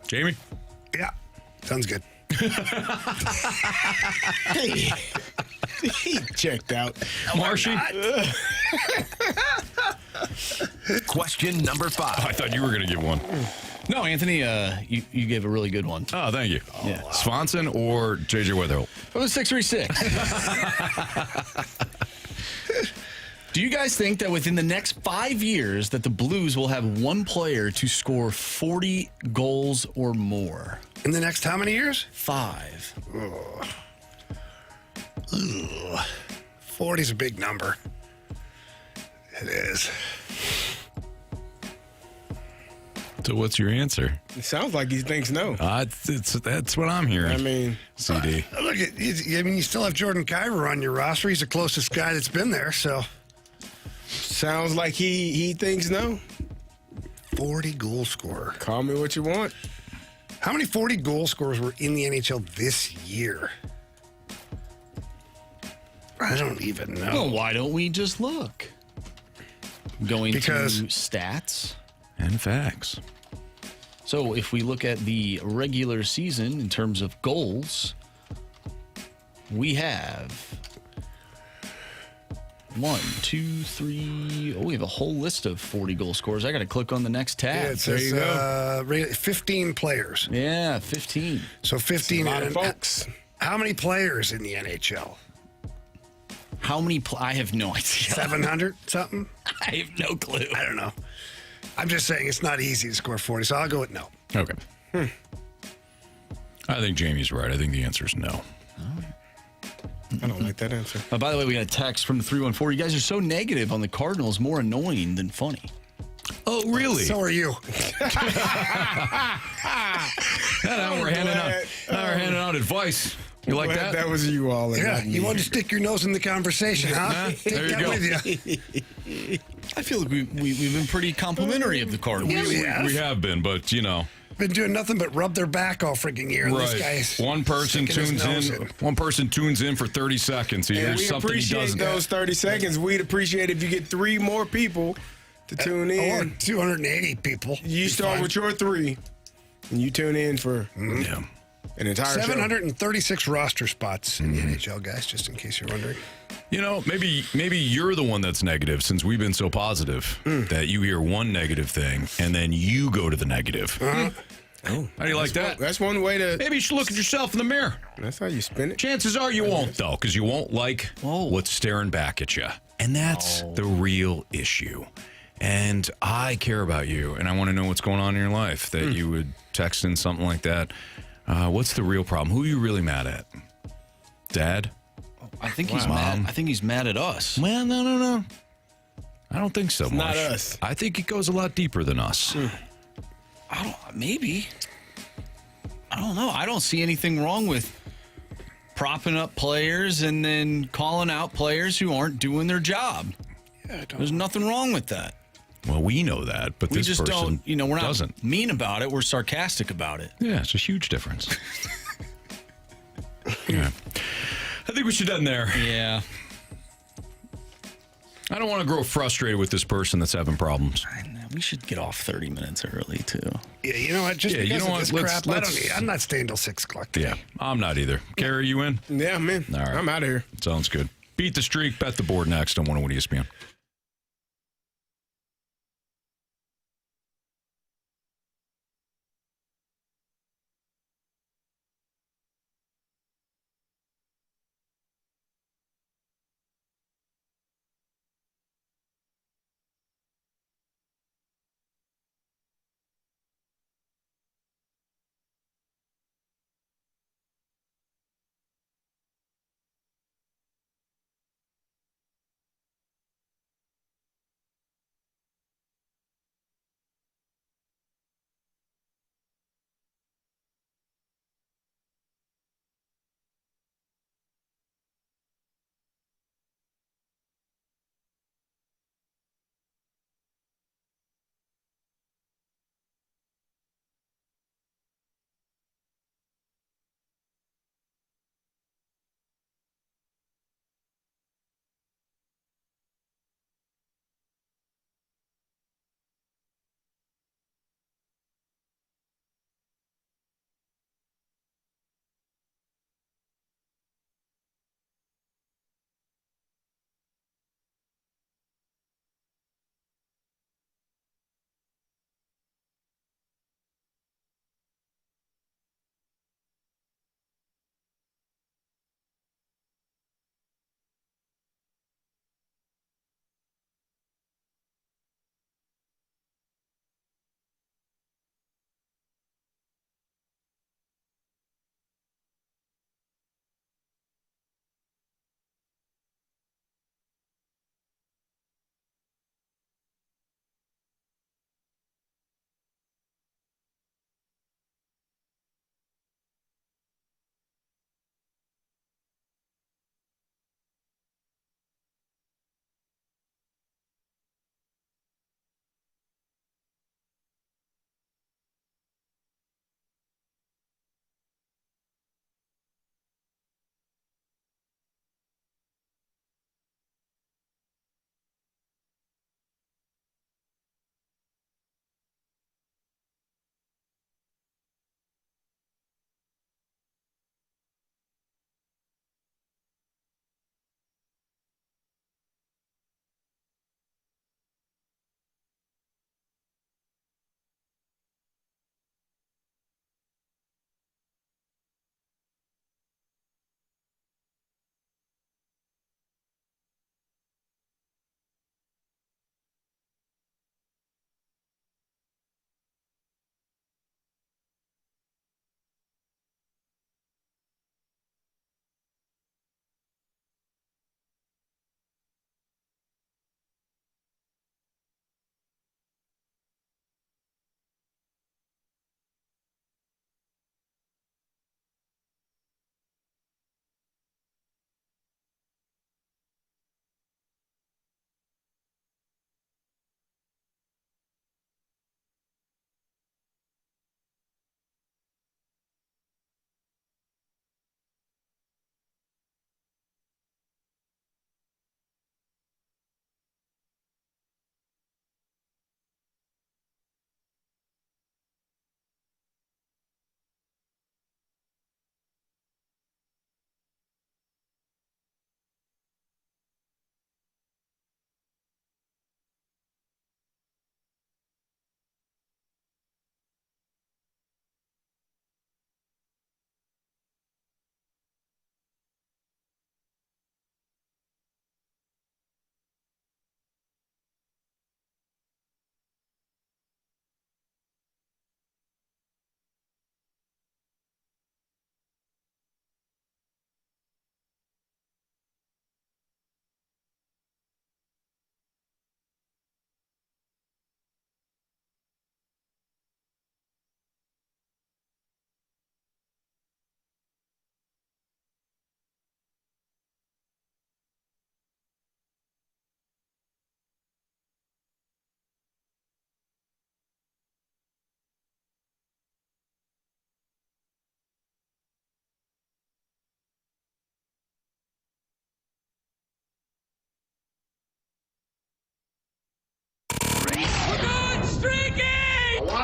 Jamie? Yeah. Sounds good. Hey. He checked out. Marshy? Question number 5. I thought you were going to give one. No, Anthony, you gave a really good one. Oh, thank you. Yeah. Wow. Swanson or JJ Weatherholt? It was 636. Do you guys think that within the next 5 years that the Blues will have one player to score 40 goals or more? In the next how many years? 5. Ugh. 40's a big number. It is. So what's your answer? It sounds like he thinks no. That's what I'm hearing. I mean, CD. Look, you still have Jordan Kyrou on your roster. He's the closest guy that's been there, so. Sounds like he thinks no. 40 goal scorer. Call me what you want. How many 40 goal scorers were in the NHL this year? I don't even know. Well, why don't we just look? Going to Because- stats. And facts. So if we look at the regular season in terms of goals, we have 1, 2, 3. Oh, we have a whole list of 40 goal scorers. I got to click on the next tab. Yeah, it says 15 players. Yeah, 15. So 15. A lot of folks. How many players in the NHL? How many? I have no idea. 700 something? I have no clue. I don't know. I'm just saying it's not easy to score 40, so I'll go with no. Okay. I think Jamie's right. I think the answer is no. I don't like that answer. By the way, we got a text from the 314. You guys are so negative on the Cardinals, more annoying than funny. Oh, really? So are you. Now we're handing out advice. You like that? That was you all. Yeah, you want to stick your nose in the conversation, huh? There you go. With you. I feel like we've been pretty complimentary of the Cardinals. We have been, but you know. Been doing nothing but rub their back all freaking year. And Right. this guy's One person sticking his tunes nose in. One person tunes in for 30 seconds. He And hears we something he appreciate doesn't. those 30 seconds. We'd appreciate if you get 3 more people to tune Or in. 280 people. You start with your 3, and you tune in for Yeah. an entire 736 roster spots in the NHL, guys, just in case you're wondering. You know, maybe you're the one that's negative since we've been so positive that you hear one negative thing and then you go to the negative. Oh, how do you like that? That's one way to. Maybe you should look at yourself in the mirror. That's how you spin it. Chances are you won't, though, because you won't like what's staring back at you. And that's the real issue. And I care about you, and I want to know what's going on in your life, that you would text in something like that. What's the real problem? Who are you really mad at? Dad? I think he's mad. I think he's mad at us. Well, no. I don't think so much. Not us. I think it goes a lot deeper than us. Maybe. I don't know. I don't see anything wrong with propping up players and then calling out players who aren't doing their job. Yeah, There's nothing wrong with that. Well, we know that, but We this just person don't, we're not doesn't. mean about it. We're sarcastic about it. Yeah, it's a huge difference. Yeah. I think we should end there. Yeah. I don't want to grow frustrated with this person that's having problems. We should get off 30 minutes early, too. Yeah, you know what? Just Yeah, because you know of what? this crap, I'm not staying till 6 o'clock today. Yeah, I'm not either. Carey, you in? Yeah, I'm in. All right. I'm out of here. Sounds good. Beat the streak, bet the board next on 101 ESPN.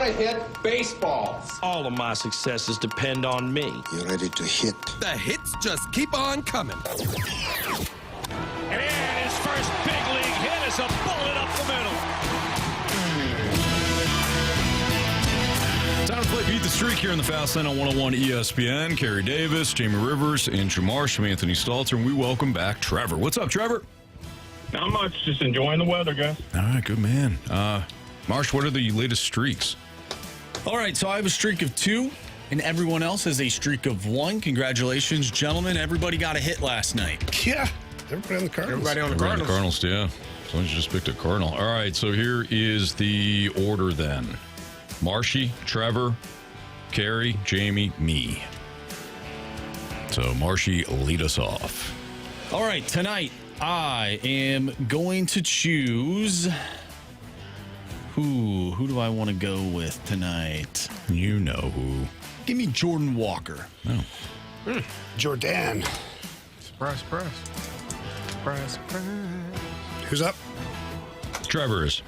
to hit baseballs. All of my successes depend on me. You're ready to hit. The hits just keep on coming. And his first big league hit is a bullet up the middle. Time to play Beat the Streak here in the Fast Lane on 101 ESPN. Carey Davis, Jamie Rivers, Andrew Marsh, I'm Anthony Stalter, and we welcome back Trevor. What's up, Trevor? Not much, just enjoying the weather, guys. All right, good man. Marsh, what are the latest streaks? All right, so I have a streak of 2, and everyone else has a streak of 1. Congratulations, gentlemen. Everybody got a hit last night. Yeah, everybody on the Cardinals. Everybody on the Everybody Cardinals. On the Cardinals, yeah. So you just picked a Cardinal. All right, so here is the order then. Marshy, Trevor, Carey, Jamie, me. So Marshy, lead us off. All right, tonight I am going to choose... Who do I want to go with tonight? You know who. Give me Jordan Walker. Oh. Jordan. Surprise, surprise. Surprise, surprise. Who's up? Trevor is.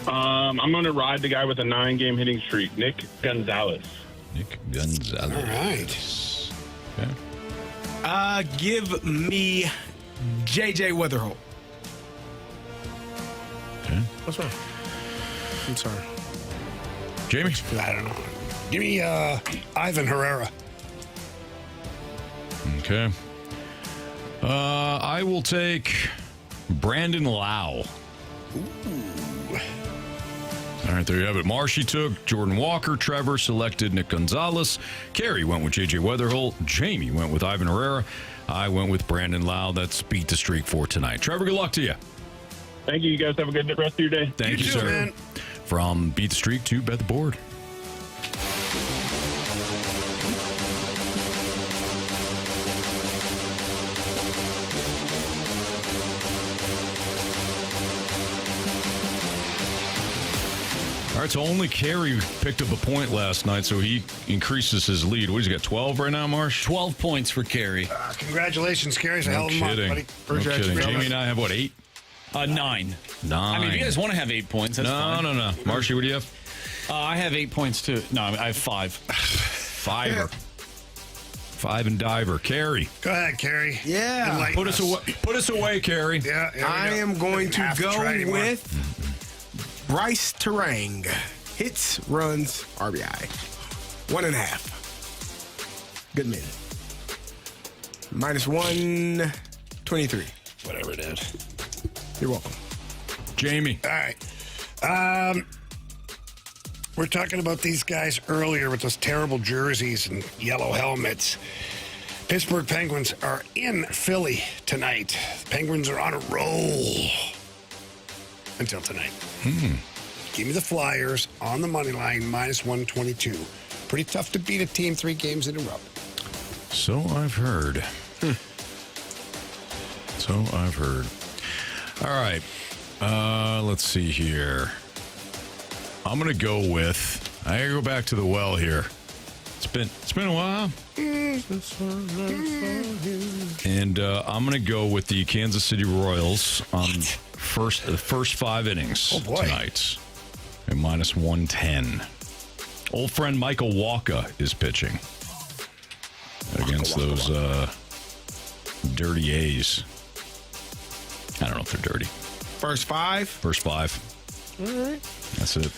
I'm going to ride the guy with a 9-game hitting streak, Nick Gonzalez. Nick Gonzalez. All right. Okay. Give me J.J. Weatherholt. Okay. What's wrong? I'm sorry. Jamie? I don't know. Give me Ivan Herrera. Okay. I will take Brandon Lau. All right, there you have it. Marshy took Jordan Walker. Trevor selected Nick Gonzalez. Carey went with J.J. Weatherholt. Jamie went with Ivan Herrera. I went with Brandon Lau. That's Beat the Streak for tonight. Trevor, good luck to you. Thank you. You guys have a good rest of your day. Thank you, too, sir. Man. From Beat the Streak to Bet the Board. All right, so only Carey picked up a point last night, so he increases his lead. What, he's got 12 right now, Marsh? 12 points for Carey. Congratulations, Carey's a hell of a month, buddy. No kidding. Jamie and I have, what, 8? 9. 9. I mean, if you guys want to have 8 points, that's fine. No. Marshy, what do you have? I have 8 points, too. No, I have 5. Fiver. 5 and diver. Carey. Go ahead, Carey. Yeah. Put us away, Carey. Yeah. I am going to go with Bryce Terang. Hits, runs, RBI. 1.5. Good minute. Minus 123. Whatever it is. You're welcome. Jamie. All right. We're talking about these guys earlier with those terrible jerseys and yellow helmets. Pittsburgh Penguins are in Philly tonight. The Penguins are on a roll until tonight. Give me the Flyers on the money line, minus 122. Pretty tough to beat a team 3 games in a row. So I've heard. All right. Let's see here. I'm going to go with... I gotta go back to the well here. It's been a while. And I'm going to go with the Kansas City Royals on the first 5 innings tonight. At minus 110. Old friend Michael Wacha is pitching against those dirty A's. I don't know if they're dirty. First 5? First 5. All right. That's it.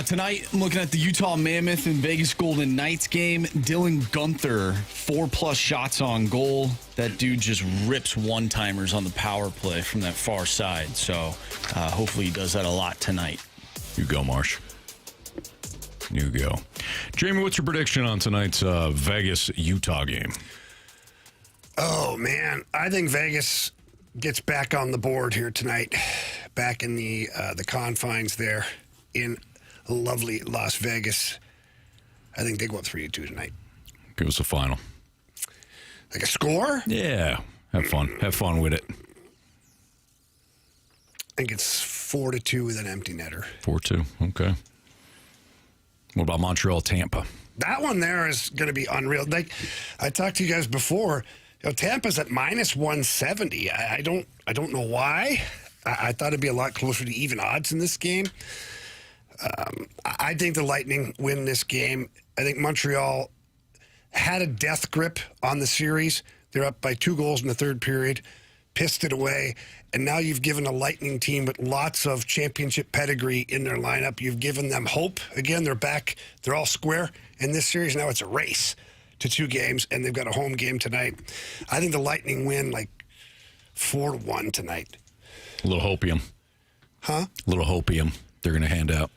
Tonight, I'm looking at the Utah Mammoth and Vegas Golden Knights game. Dylan Gunther, 4+ shots on goal. That dude just rips one-timers on the power play from that far side. So hopefully he does that a lot tonight. You go, Marsh. You go. Jamie, what's your prediction on tonight's Vegas-Utah game? Oh, man. I think Vegas gets back on the board here tonight. Back in the confines there in lovely Las Vegas. I think they go up 3-2 tonight. Give us a final. Like a score? Yeah. Have fun. Have fun with it. I think it's 4-2 with an empty netter. 4-2. Okay. What about Montreal-Tampa? That one there is going to be unreal. Like I talked to you guys before, Tampa's at minus 170. I don't know why. I thought it'd be a lot closer to even odds in this game. I think the Lightning win this game. I think Montreal had a death grip on the series. They're up by 2 goals in the third period, pissed it away, and now you've given a Lightning team with lots of championship pedigree in their lineup. You've given them hope. Again, they're back. They're all square in this series. Now it's a race to 2 games, and they've got a home game tonight. I think the Lightning win like 4-1 tonight. A little hopium. Huh? A little hopium they're going to hand out.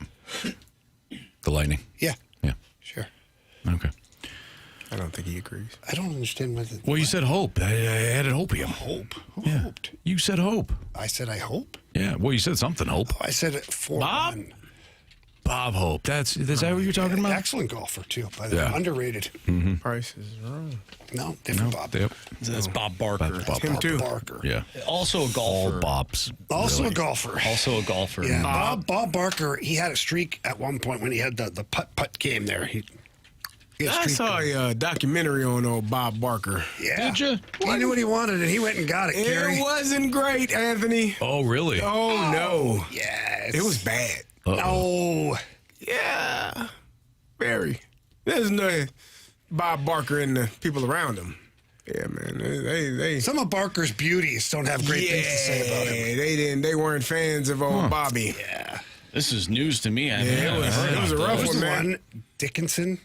The Lightning. Yeah. Yeah. Sure. Okay. I don't think he agrees. I don't understand what the... Well, you said hope. I added hopium. Hope? Who hoped? You said hope. I said I hope? Yeah. Well, you said something hope. Oh, I said it 4-1. Bob Hope. Is that what you're talking about? Excellent golfer, too, by the way. Yeah. Underrated. Mm-hmm. Price is wrong. No, different Bob. Yep. That's Bob Barker. Him too. Barker. Yeah. Also a golfer. All Bobs. Also really. a golfer. Also a golfer. Yeah, Bob Barker, he had a streak at one point when he had the putt-putt game there. He had a I streak saw going. a documentary on old Bob Barker. Yeah. Did you? He knew what he wanted, and he went and got it, Carey. It wasn't great, Anthony. Oh, really? Oh, no. Yes. It was bad. No. Yeah. Very. There's no Bob Barker and the people around him. Yeah, man. They Some of Barker's beauties don't have great things to say about him. They weren't fans of old Bobby. Yeah. This is news to me. It was a rough one, man. Dickinson.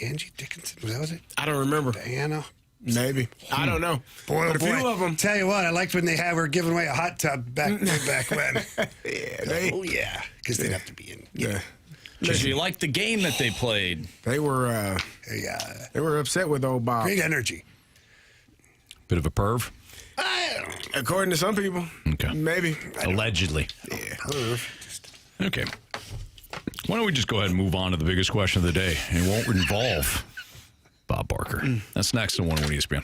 Angie Dickinson. Was it? I don't remember. Diana. Maybe. I don't know. Boy, but a few of them. Tell you what, I liked when they were giving away a hot tub back when. Yeah, because they'd have to be in. Yeah. Because you liked the game that they played. They were they were upset with old Bob. Great energy. Bit of a perv? According to some people. Okay. Maybe. Allegedly. Yeah. Perv. Okay. Why don't we just go ahead and move on to the biggest question of the day? It won't involve Bob Barker. That's next on 101 ESPN.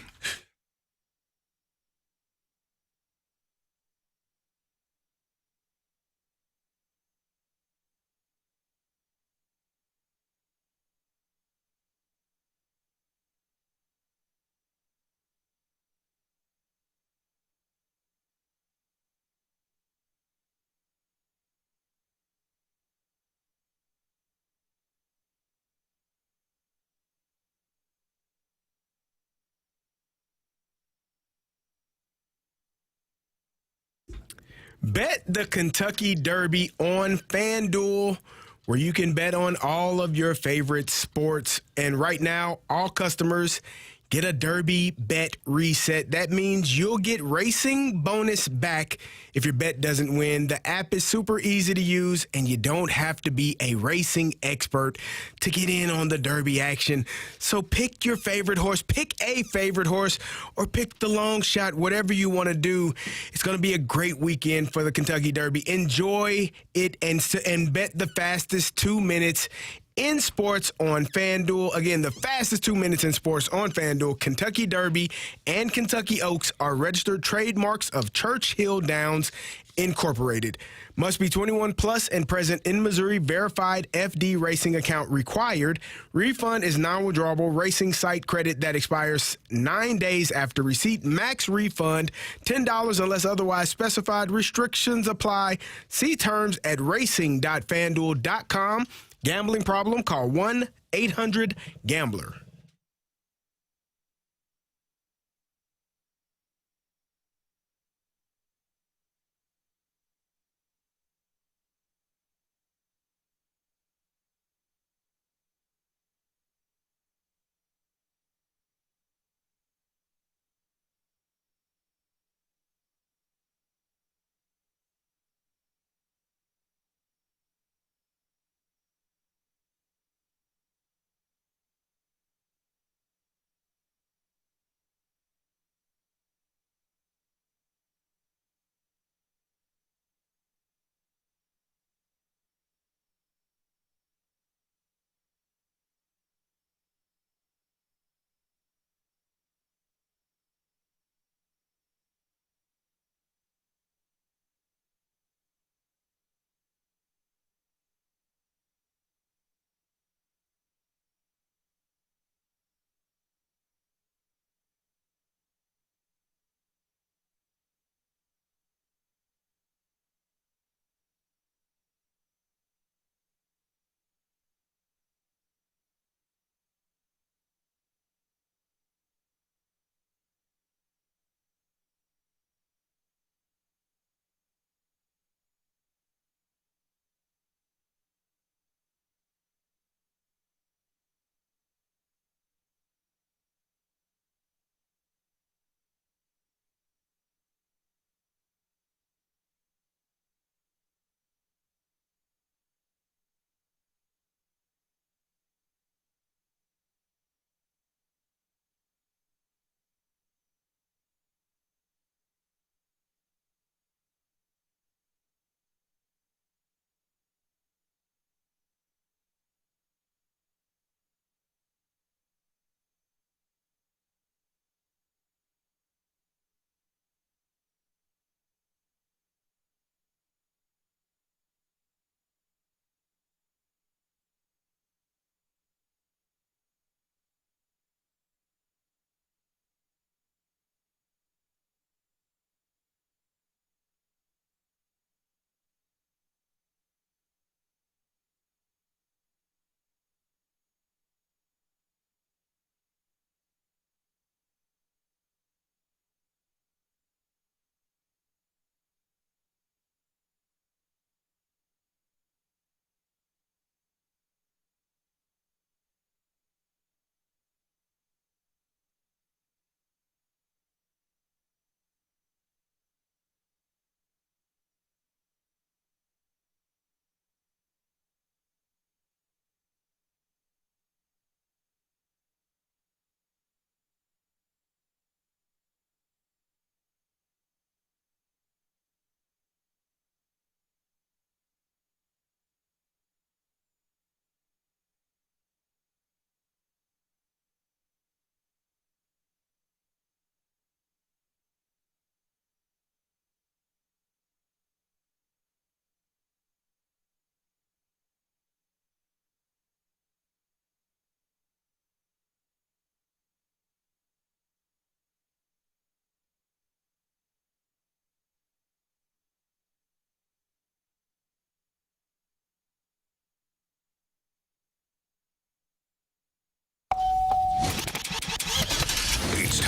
Bet the Kentucky Derby on FanDuel, where you can bet on all of your favorite sports. And right now, all customers get a Derby bet reset. That means you'll get racing bonus back if your bet doesn't win. The app is super easy to use, and you don't have to be a racing expert to get in on the Derby action. So pick your favorite horse, pick a favorite horse, or pick the long shot, whatever you want to do. It's going to be a great weekend for the Kentucky Derby. Enjoy it and bet the fastest 2 minutes in sports on FanDuel. Again, the fastest 2 minutes in sports on FanDuel. Kentucky Derby and Kentucky Oaks are registered trademarks of Churchill Downs Incorporated. Must be 21 plus and present in Missouri. Verified FD racing account required. Refund is non-withdrawable racing site credit that expires 9 days after receipt. Max refund $10 unless otherwise specified. Restrictions apply. See terms at racing.fanduel.com. Gambling problem? Call 1-800-GAMBLER.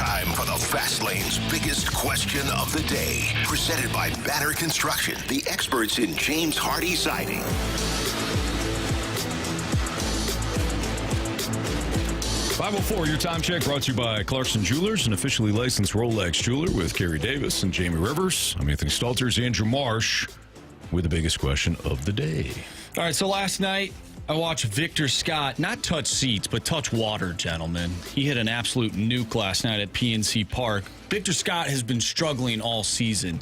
time for the Fast Lane's biggest question of the day. Presented by Banner Construction, the experts in James Hardy siding. 5:04, your time check brought to you by Clarkson Jewelers, an officially licensed Rolex jeweler with Carey Davis and Jamie Rivers. I'm Anthony Stalter, Andrew Marsh with the biggest question of the day. All right, so last night I watched Victor Scott not touch seats, but touch water, gentlemen. He hit an absolute nuke last night at PNC Park. Victor Scott has been struggling all season.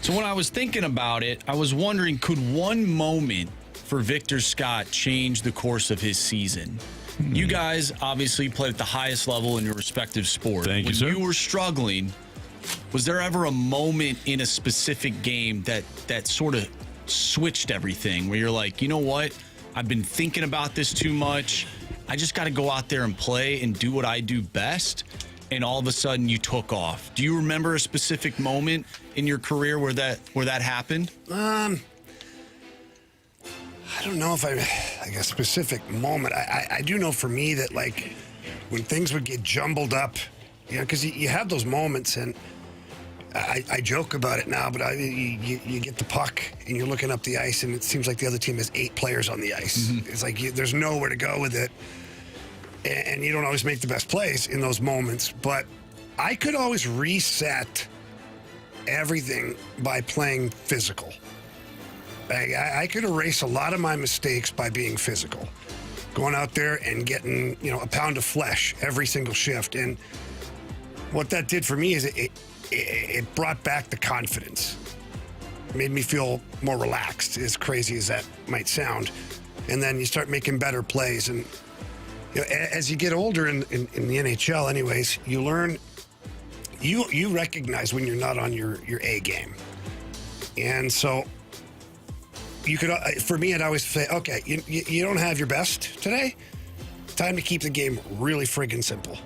So when I was thinking about it, I was wondering, could one moment for Victor Scott change the course of his season? You guys obviously played at the highest level in your respective sport. Thank you, sir. When you were struggling, was there ever a moment in a specific game that sort of switched everything, where you're like, you know what? I've been thinking about this too much. I just got to go out there and play and do what I do best. And all of a sudden you took off. Do you remember a specific moment in your career where that happened? I don't know if like a specific moment. I do know for me that, like, when things would get jumbled up, you know, because you have those moments, and I joke about it now, but you get the puck and you're looking up the ice, and it seems like the other team has 8 players on the ice. Mm-hmm. It's like there's nowhere to go with it, and you don't always make the best plays in those moments. But I could always reset everything by playing physical. I could erase a lot of my mistakes by being physical, going out there and getting, you know, a pound of flesh every single shift. And what that did for me is it brought back the confidence. It made me feel more relaxed, as crazy as that might sound. And then you start making better plays. And you know, as you get older in the NHL anyways, you learn, you recognize when you're not on your A game. And so you could, for me, I'd always say, okay, you don't have your best today. Time to keep the game really friggin' simple.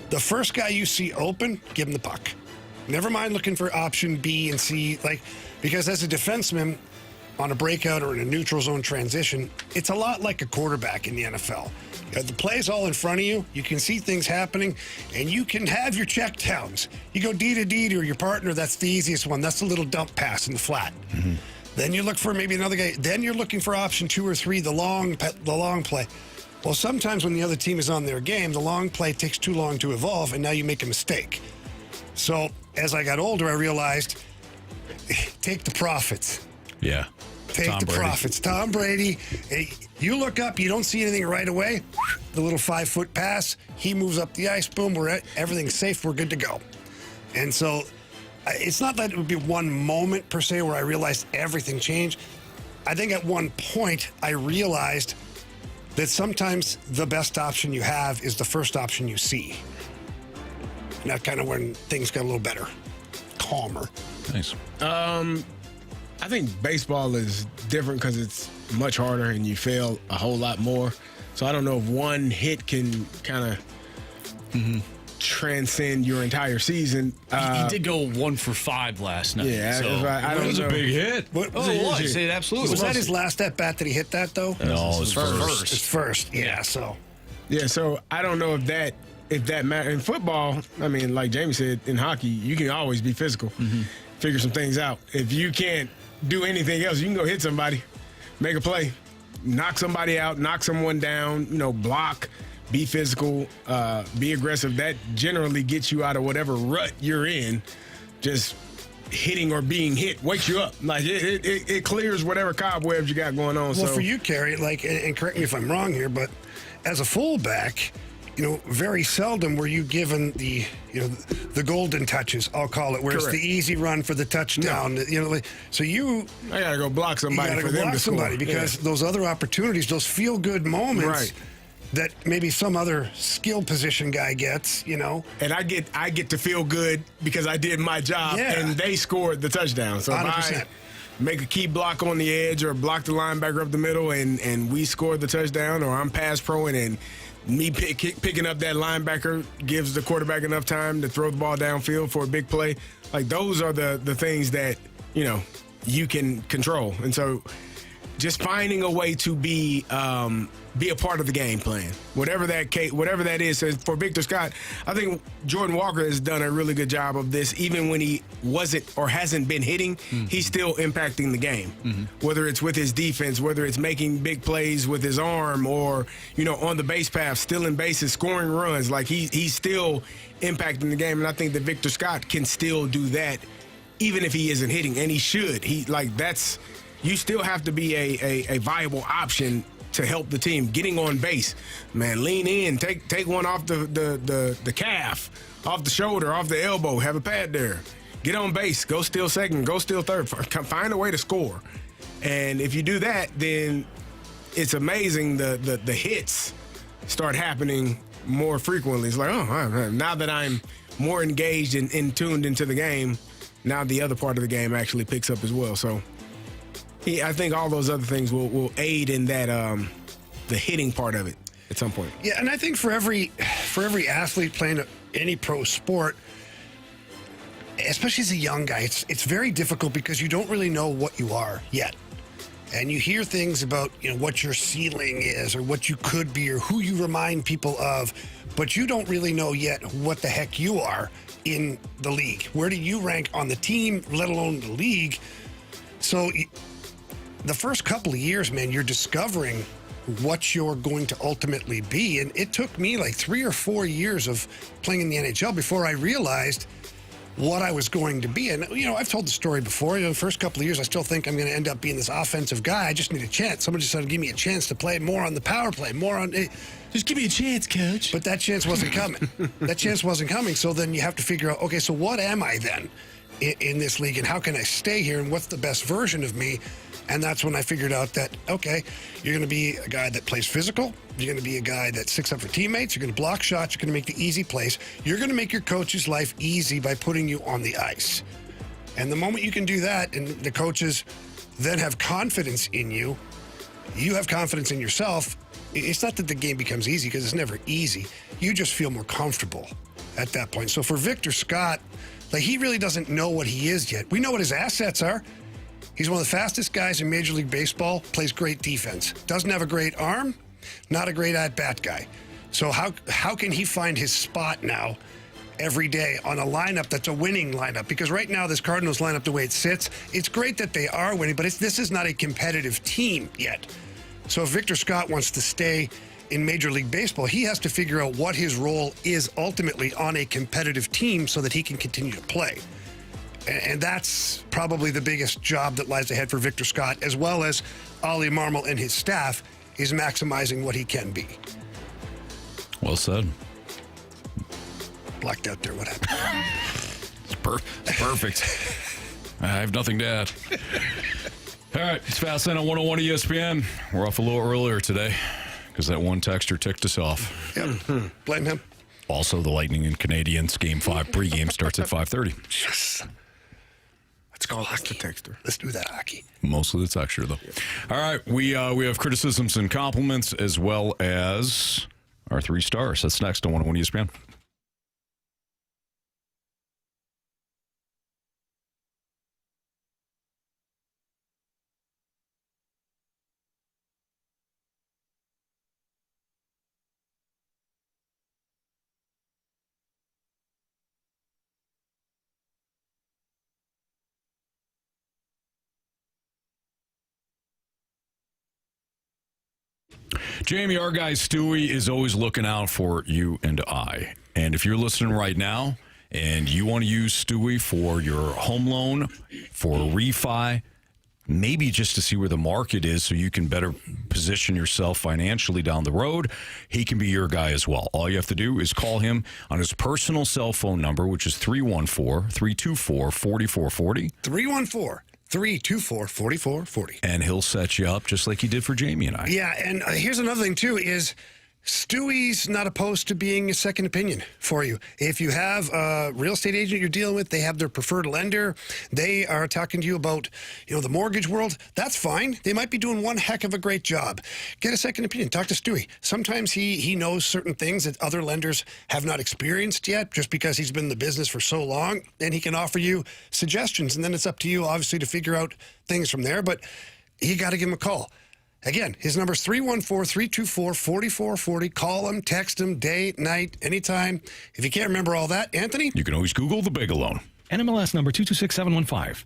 The first guy you see open, give him the puck. Never mind looking for option B and C, because as a defenseman on a breakout or in a neutral zone transition, it's a lot like a quarterback in the NFL. The play's all in front of you. You can see things happening, and you can have your checkdowns. You go D to D to your partner. That's the easiest one. That's the little dump pass in the flat. Mm-hmm. Then you look for maybe another guy. Then you're looking for option 2 or 3, the long play. Well, sometimes when the other team is on their game, the long play takes too long to evolve, and now you make a mistake. So as I got older, I realized, take the profits. Yeah. Take the profits. Tom Brady, hey, you look up, you don't see anything right away. The little 5-foot pass, he moves up the ice, boom, everything's safe, we're good to go. And so it's not that it would be one moment per se where I realized everything changed. I think at one point I realized that sometimes the best option you have is the first option you see. And that's kind of when things got a little better, calmer. Nice. I think baseball is different because it's much harder and you fail a whole lot more. So I don't know if one hit can kind of transcend your entire season. He did go 1 for 5 last night. Yeah, so I don't know. It was a big hit. It absolutely was that his last at bat that he hit that though? No, it was first. It's first. Yeah. So I don't know if that matters. In football, I mean, like Jamie said, in hockey, you can always be physical, figure some things out. If you can't do anything else, you can go hit somebody, make a play, knock somebody out, knock someone down, block, be physical, be aggressive. That generally gets you out of whatever rut you're in. Just hitting or being hit wakes you up. Like it clears whatever cobwebs you got going on. Well, for you, Carey, and correct me if I'm wrong here, but as a fullback, very seldom were you given the golden touches, I'll call it, where Correct. It's the easy run for the touchdown. No. So I gotta go block somebody. You gotta for go them block to somebody score. because those other opportunities, those feel-good moments, right, that maybe some other skill position guy gets. And I get to feel good because I did my job and they scored the touchdown. So 100%. if I make a key block on the edge or block the linebacker up the middle and we scored the touchdown, or I'm pass proing and me picking up that linebacker gives the quarterback enough time to throw the ball downfield for a big play. Like, those are the things that, you can control. And so just finding a way to be a part of the game plan, whatever that is. So for Victor Scott, I think Jordan Walker has done a really good job of this. Even when he wasn't or hasn't been hitting, he's still impacting the game. Whether it's with his defense, whether it's making big plays with his arm, or on the base path, stealing bases, scoring runs. Like he's still impacting the game, and I think that Victor Scott can still do that, even if he isn't hitting, and he should. You still have to be a viable option to help the team. Getting on base, man, lean in, take one off the calf, off the shoulder, off the elbow, have a pad there. Get on base, go steal second, go steal third, find a way to score. And if you do that, then it's amazing the hits start happening more frequently. It's like, now that I'm more engaged and tuned into the game, now the other part of the game actually picks up as well. So I think all those other things will aid in that the hitting part of it at some point. Yeah, and I think for every athlete playing any pro sport, especially as a young guy, it's very difficult because you don't really know what you are yet. And you hear things about what your ceiling is or what you could be or who you remind people of, but you don't really know yet what the heck you are in the league. Where do you rank on the team, let alone the league? So the first couple of years, man, you're discovering what you're going to ultimately be. And it took me like 3 or 4 years of playing in the NHL before I realized what I was going to be. And, I've told the story before. The first couple of years, I still think I'm going to end up being this offensive guy. I just need a chance. Someone just had to give me a chance to play more on the power play, more on... Just give me a chance, coach. But that chance wasn't coming. That chance wasn't coming. So then you have to figure out, okay, so what am I then in this league? And how can I stay here? And what's the best version of me? And that's when I figured out that, okay, you're going to be a guy that plays physical. You're going to be a guy that sticks up for teammates. You're going to block shots. You're going to make the easy plays. You're going to make your coach's life easy by putting you on the ice. And the moment you can do that and the coaches then have confidence in you, you have confidence in yourself. It's not that the game becomes easy because it's never easy. You just feel more comfortable at that point. So for Victor Scott, he really doesn't know what he is yet. We know what his assets are. He's one of the fastest guys in Major League Baseball, plays great defense. Doesn't have a great arm, not a great at-bat guy. So how can he find his spot now every day on a lineup that's a winning lineup? Because right now, this Cardinals lineup, the way it sits, it's great that they are winning, but this is not a competitive team yet. So if Victor Scott wants to stay in Major League Baseball, he has to figure out what his role is ultimately on a competitive team so that he can continue to play. And that's probably the biggest job that lies ahead for Victor Scott, as well as Ollie Marmol and his staff, is maximizing what he can be. Well said. Blacked out there. What happened? It's perfect. I have nothing to add. All right, it's Fast Lane on 101 ESPN. We're off a little earlier today because that one texter ticked us off. Yep. Blame him. Also, the Lightning and Canadiens Game 5 pregame starts at 5:30. Yes. Let's go hockey. Texter. Let's do that hockey. Mostly the texture, though. Yeah. All right, we have criticisms and compliments as well as our 3 stars. That's next on 101 ESPN. Jamie, our guy Stewie is always looking out for you and I. And if you're listening right now and you want to use Stewie for your home loan, for a refi, maybe just to see where the market is so you can better position yourself financially down the road, he can be your guy as well. All you have to do is call him on his personal cell phone number, which is 314-324-4440. 314-324-4440. And he'll set you up just like he did for Jamie and I. Yeah, and here's another thing, too, is Stewie's not opposed to being a second opinion for you. If you have a real estate agent you're dealing with, they have their preferred lender, they are talking to you about, the mortgage world, that's fine. They might be doing one heck of a great job. Get a second opinion. Talk to Stewie. Sometimes he knows certain things that other lenders have not experienced yet just because he's been in the business for so long, and he can offer you suggestions, and then it's up to you, obviously, to figure out things from there. But you got to give him a call. Again, his number is 314-324-4440. Call him, text him, day, night, anytime. If you can't remember all that, Anthony? You can always Google the Bagel Loan. NMLS number 226715.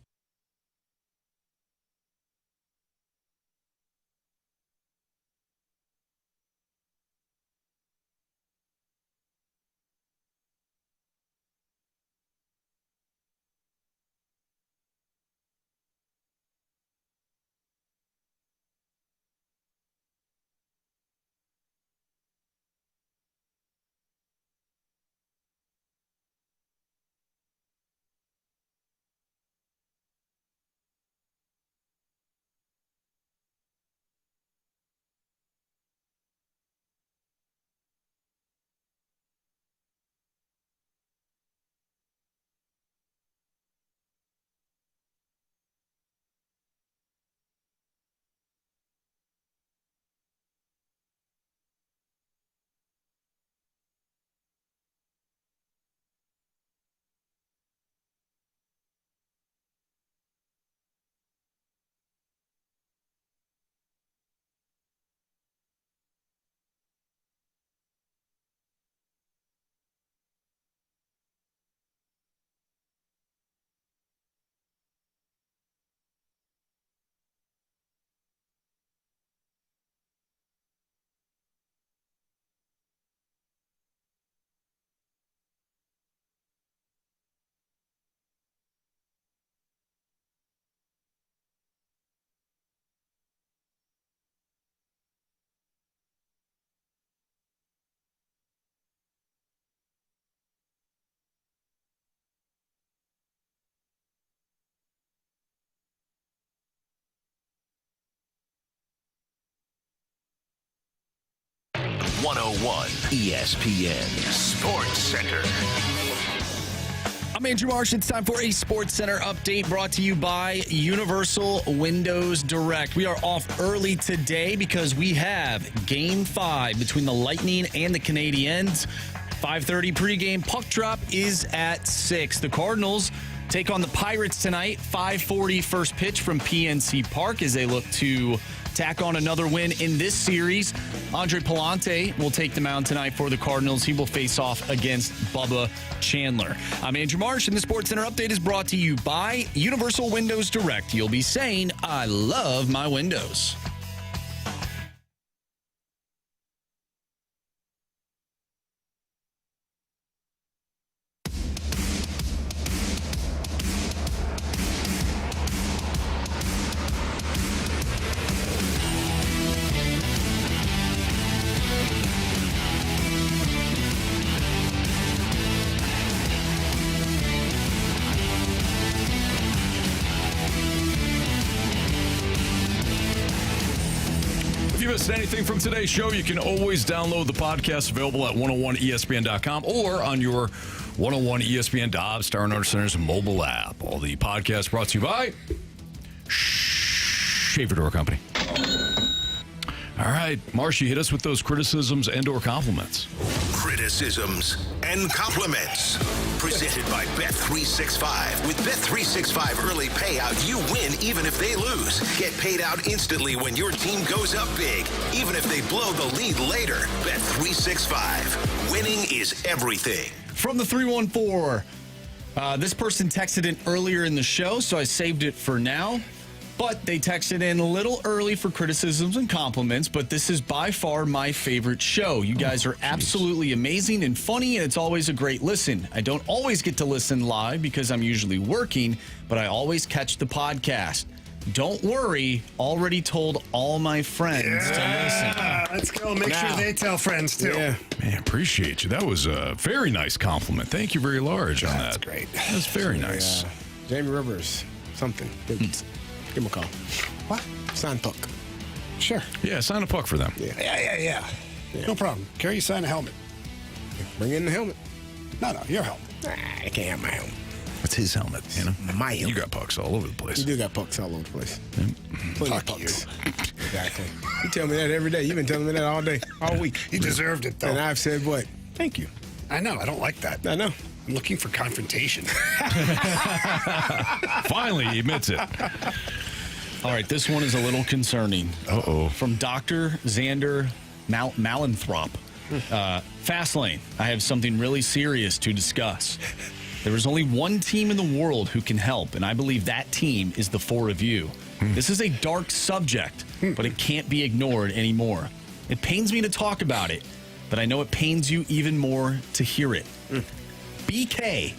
ESPN Sports Center. I'm Andrew Marsh. It's time for a Sports Center update brought to you by Universal Windows Direct. We are off early today because we have Game 5 between the Lightning and the Canadiens. 5:30 pregame. Puck drop is at 6. The Cardinals take on the Pirates tonight. 5:40 first pitch from PNC Park as they look to tack on another win in this series. Andre Palante will take the mound tonight for the Cardinals. He will face off against Bubba Chandler. I'm Andrew Marsh, and the Sports Center update is brought to you by Universal Windows Direct. You'll be saying, I love my windows. If you missed anything from today's show, you can always download the podcast available at 101ESPN.com or on your 101 ESPN Dobbs Star and Owner Center's mobile app. All the podcasts brought to you by Schaefer Door Company. All right, Marshy, hit us with those criticisms and or compliments. Criticisms and compliments. Presented by Bet365. With Bet365 early payout, you win even if they lose. Get paid out instantly when your team goes up big, even if they blow the lead later. Bet365. Winning is everything. From the 314, this person texted in earlier in the show, so I saved it for now. But they texted in a little early for criticisms and compliments, but this is by far my favorite show. You guys are absolutely amazing and funny, and it's always a great listen. I don't always get to listen live because I'm usually working, but I always catch the podcast. Don't worry, already told all my friends to listen. Let's go. Make sure they tell friends, too. Yeah. Man, appreciate you. That was a very nice compliment. Thank you very large on that. That's great. That was very nice. Jamie Rivers, something. Give him a call. What? Sign puck. Sure. Yeah, sign a puck for them. Yeah. No problem. Carey, you sign a helmet. Bring in the helmet. No, your helmet. I can't have my helmet. It's his helmet, you know? My helmet. You got pucks all over the place. You do got pucks all over the place. Plenty of pucks. Exactly. You tell me that every day. You've been telling me that all day, all week. You deserved it, though. And I've said what? Thank you. I know. I don't like that. I know. I'm looking for confrontation. Finally, he admits it. All right, this one is a little concerning. Uh-oh. From Dr. Xander Malanthrop. Fast lane, I have something really serious to discuss. There is only one team in the world who can help, and I believe that team is the four of you. This is a dark subject, but it can't be ignored anymore. It pains me to talk about it, but I know it pains you even more to hear it. BK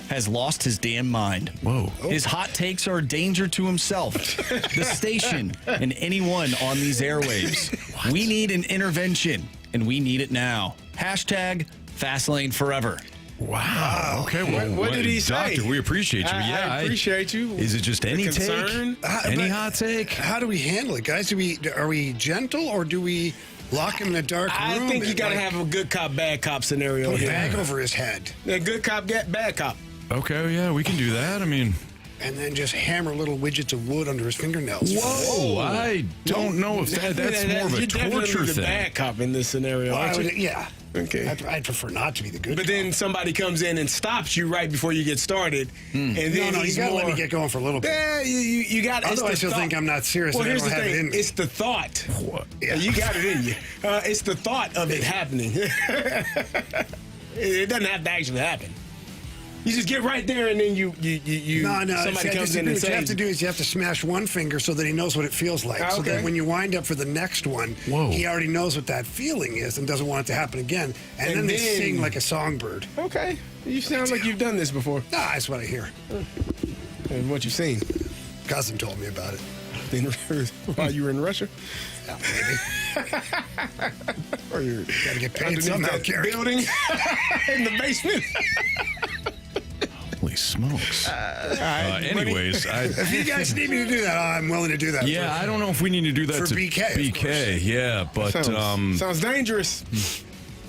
has lost his damn mind. Whoa. His hot takes are a danger to himself, the station, and anyone on these airwaves. We need an intervention, and we need it now. Hashtag Fastlane Forever. Wow. Okay. Well, what did he say? Doctor, we appreciate you. I appreciate you. Is it just any concern? take? Any hot take? How do we handle it, guys? Are we gentle or do we lock him in a dark room? I think you got to have a good cop, bad cop scenario. Put a bag over his head. A good cop, bad cop. Okay, yeah, we can do that. I mean, and then just hammer little widgets of wood under his fingernails. Whoa! I don't know if that's more of a torture the thing. Bad cop in this scenario, aren't you? Yeah. Okay. I'd prefer not to be the good But cop. then somebody comes in and stops you right before you get started. And then you got to let me get going for a little bit. Yeah, you got. Otherwise, he'll think I'm not serious. Well, and here's I don't the have thing. it in me. It's the thought. Yeah. You got it in you. It's the thought of it happening. It doesn't have to actually happen. You just get right there, and then you somebody comes in and says. What you have to do is you have to smash one finger so that he knows what it feels like. Okay. So that when you wind up for the next one, he already knows what that feeling is and doesn't want it to happen again. And then they sing like a songbird. Okay. You sound like you've done this before. Nah, that's what I hear. And what you've seen? Cousin told me about it. While you were in Russia? Yeah, maybe. Or you're got to get paid somehow, that Carey. building in the basement. Holy smokes. Anyways, if you guys need me to do that, I'm willing to do that. Yeah, I don't know if we need to do that for to BK. BK, yeah, but sounds dangerous.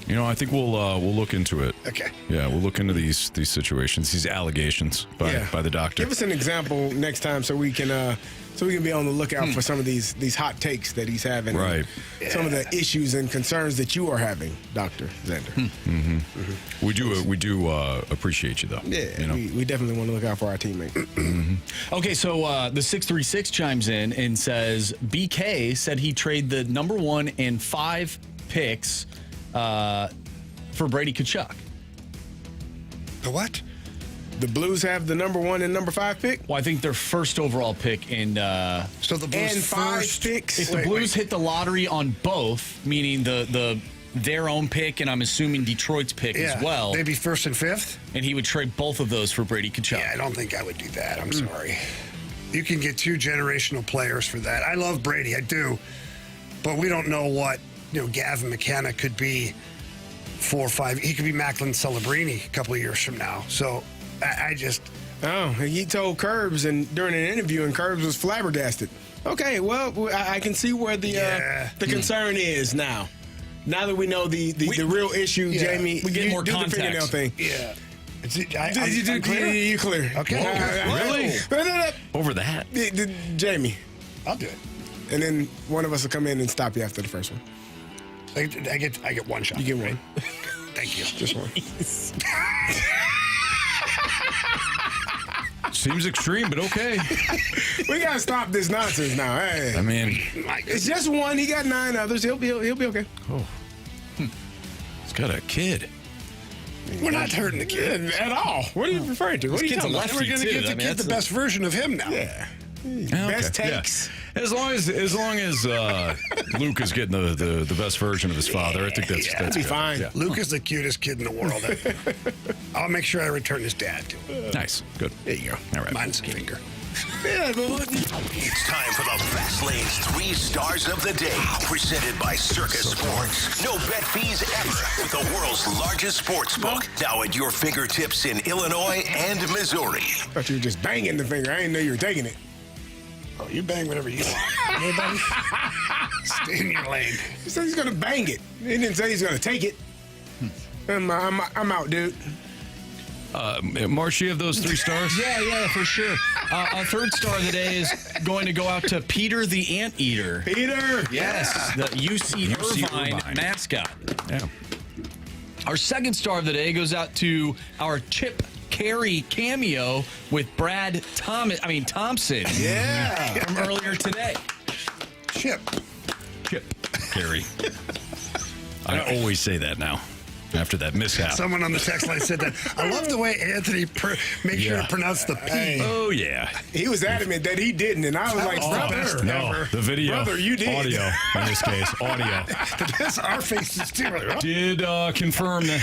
You know, I think we'll look into it. Okay. Yeah, we'll look into these situations, these allegations by the doctor. Give us an example next time so we can be on the lookout for some of these hot takes that he's having. Right. Some of the issues and concerns that you are having, Dr. Xander. We do appreciate you, though. Yeah, you know? we definitely want to look out for our teammate. Okay, so the 636 chimes in and says, BK said he'd trade the number 1 and 5 picks for Brady Tkachuk. The what? The Blues have the number 1 and number 5 pick? Well, I think their first overall pick and so the Blues and 5 picks. If the Blues hit the lottery on both, meaning their own pick and I'm assuming Detroit's pick as well. Maybe first and 5th? And he would trade both of those for Brady Tkachuk. Yeah, I don't think I would do that. I'm sorry. You can get 2 generational players for that. I love Brady, I do. But we don't know what, Gavin McKenna could be 4 or 5. He could be Macklin Celebrini a couple of years from now. So I just... Oh, he told Curbs during an interview, and Curbs was flabbergasted. Okay, well, I can see where the concern is now. Now that we know the real issue, Jamie, we get more do context. The fingernail thing. Yeah. I'm clear? You clear. Okay. Really? Over that? Jamie. I'll do it. And then one of us will come in and stop you after the first one. I get one shot. You get one. Thank you. Just one. Seems extreme, but okay. We gotta stop this nonsense now. Hey. I mean, it's just one. He got 9 others. He'll be okay. Oh, he's got a kid. We're not hurting the kid at all. What are you referring to? What are you talking about? We're going to give the kid the best version of him now. Yeah. Best takes. Yeah. As long as Luke is getting the best version of his father, I think that's be good. fine. Yeah. Luke is the cutest kid in the world. I'll make sure I return his dad to him. Nice. Good. There you go. All right. Mine's a finger. It's time for the Fast Lane's 3 Stars of the Day, presented by Circus Sports. No bet fees ever with the world's largest sports book, now at your fingertips in Illinois and Missouri. I thought you were just banging the finger. I didn't know you were taking it. Oh, you bang whatever you want. Everybody, stay in your lane. He said he's going to bang it. He didn't say he's going to take it. I'm out, dude. Marsh, you have those 3 stars? Yeah, for sure. Our third star of the day is going to go out to Peter the Anteater. Peter! Yes, the UC Irvine mascot. Yeah. Our second star of the day goes out to our Chip Carey cameo with Thompson. Yeah. From earlier today. Chip Carey. I always say that now after that mishap. Someone on the text line said that. I love the way Anthony makes sure to pronounce the P. Oh, yeah. He was adamant that he didn't, and I was like, brother. No, the video. Brother, you did. Audio, in this case. Audio. That's our faces, too. Did confirm that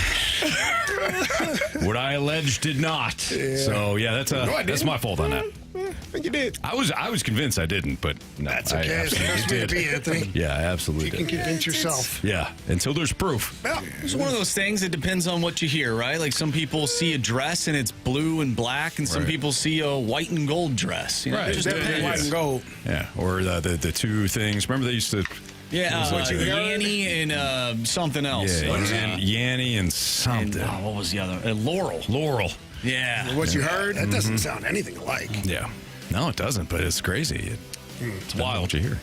what I alleged did not. Yeah. So, yeah, that's my fault on that. I think you did. I was convinced I didn't, but no, that's okay. I absolutely did. Be, Anthony. Yeah, I absolutely did. You can convince yourself. Yeah, until there's proof. Well, it's one of those things that depends on what you hear, right? Like some people see a dress and it's blue and black, and some people see a white and gold dress. You know, right, just definitely white and gold. Yeah, or the two things. Remember they used to. Yeah, Yanny and something else. Yeah, Yanny and something. And, what was the other? Laurel. Yeah. What you heard? That doesn't sound anything alike. Yeah. No, it doesn't, but it's crazy. It's wild what you hear.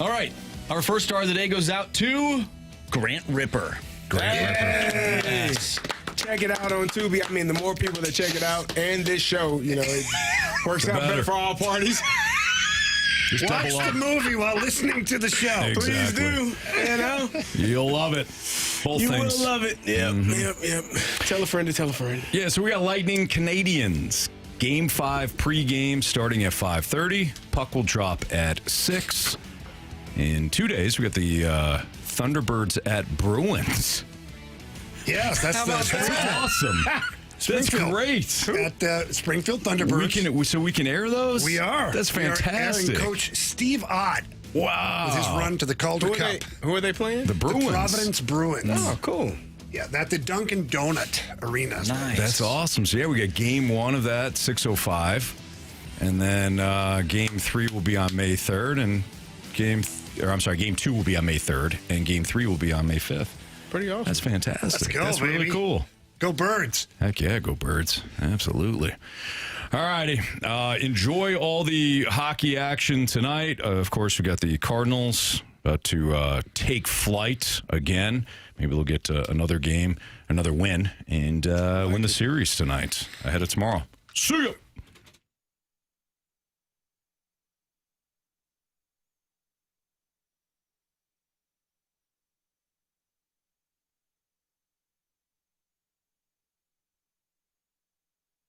All right. Our first star of the day goes out to Grant Ripper. Yes. Check it out on Tubi. I mean, the more people that check it out and this show, it works out better for all parties. Just watch the movie while listening to the show. Exactly. Please do. You'll love it. Both you things. will love it. Yep. Tell a friend to tell a friend. Yeah, so we got Lightning Canadians. Game 5 pregame starting at 5:30. Puck will drop at 6. In 2 days, we got the Thunderbirds at Bruins. Yes, that's awesome. That's great. At the Springfield Thunderbirds. We can air those? We are. That's fantastic. We are airing Coach Steve Ott. Wow. With his run to the Calder Cup. Who are they playing? The Bruins. The Providence Bruins. Oh, cool. Yeah, at the Dunkin' Donut Arena. Nice. That's awesome. So, we got game 1 of that, 6:05. And then game 3 will be on May 3rd. And game 2 will be on May 3rd. And game 3 will be on May 5th. Pretty awesome. That's fantastic. Let's go, That's really baby. cool. Go Birds. Heck yeah, go Birds. Absolutely. All righty. Enjoy all the hockey action tonight. Of course, we got the Cardinals to take flight again. Maybe they'll get another game, another win, and win the series tonight ahead of tomorrow. See ya.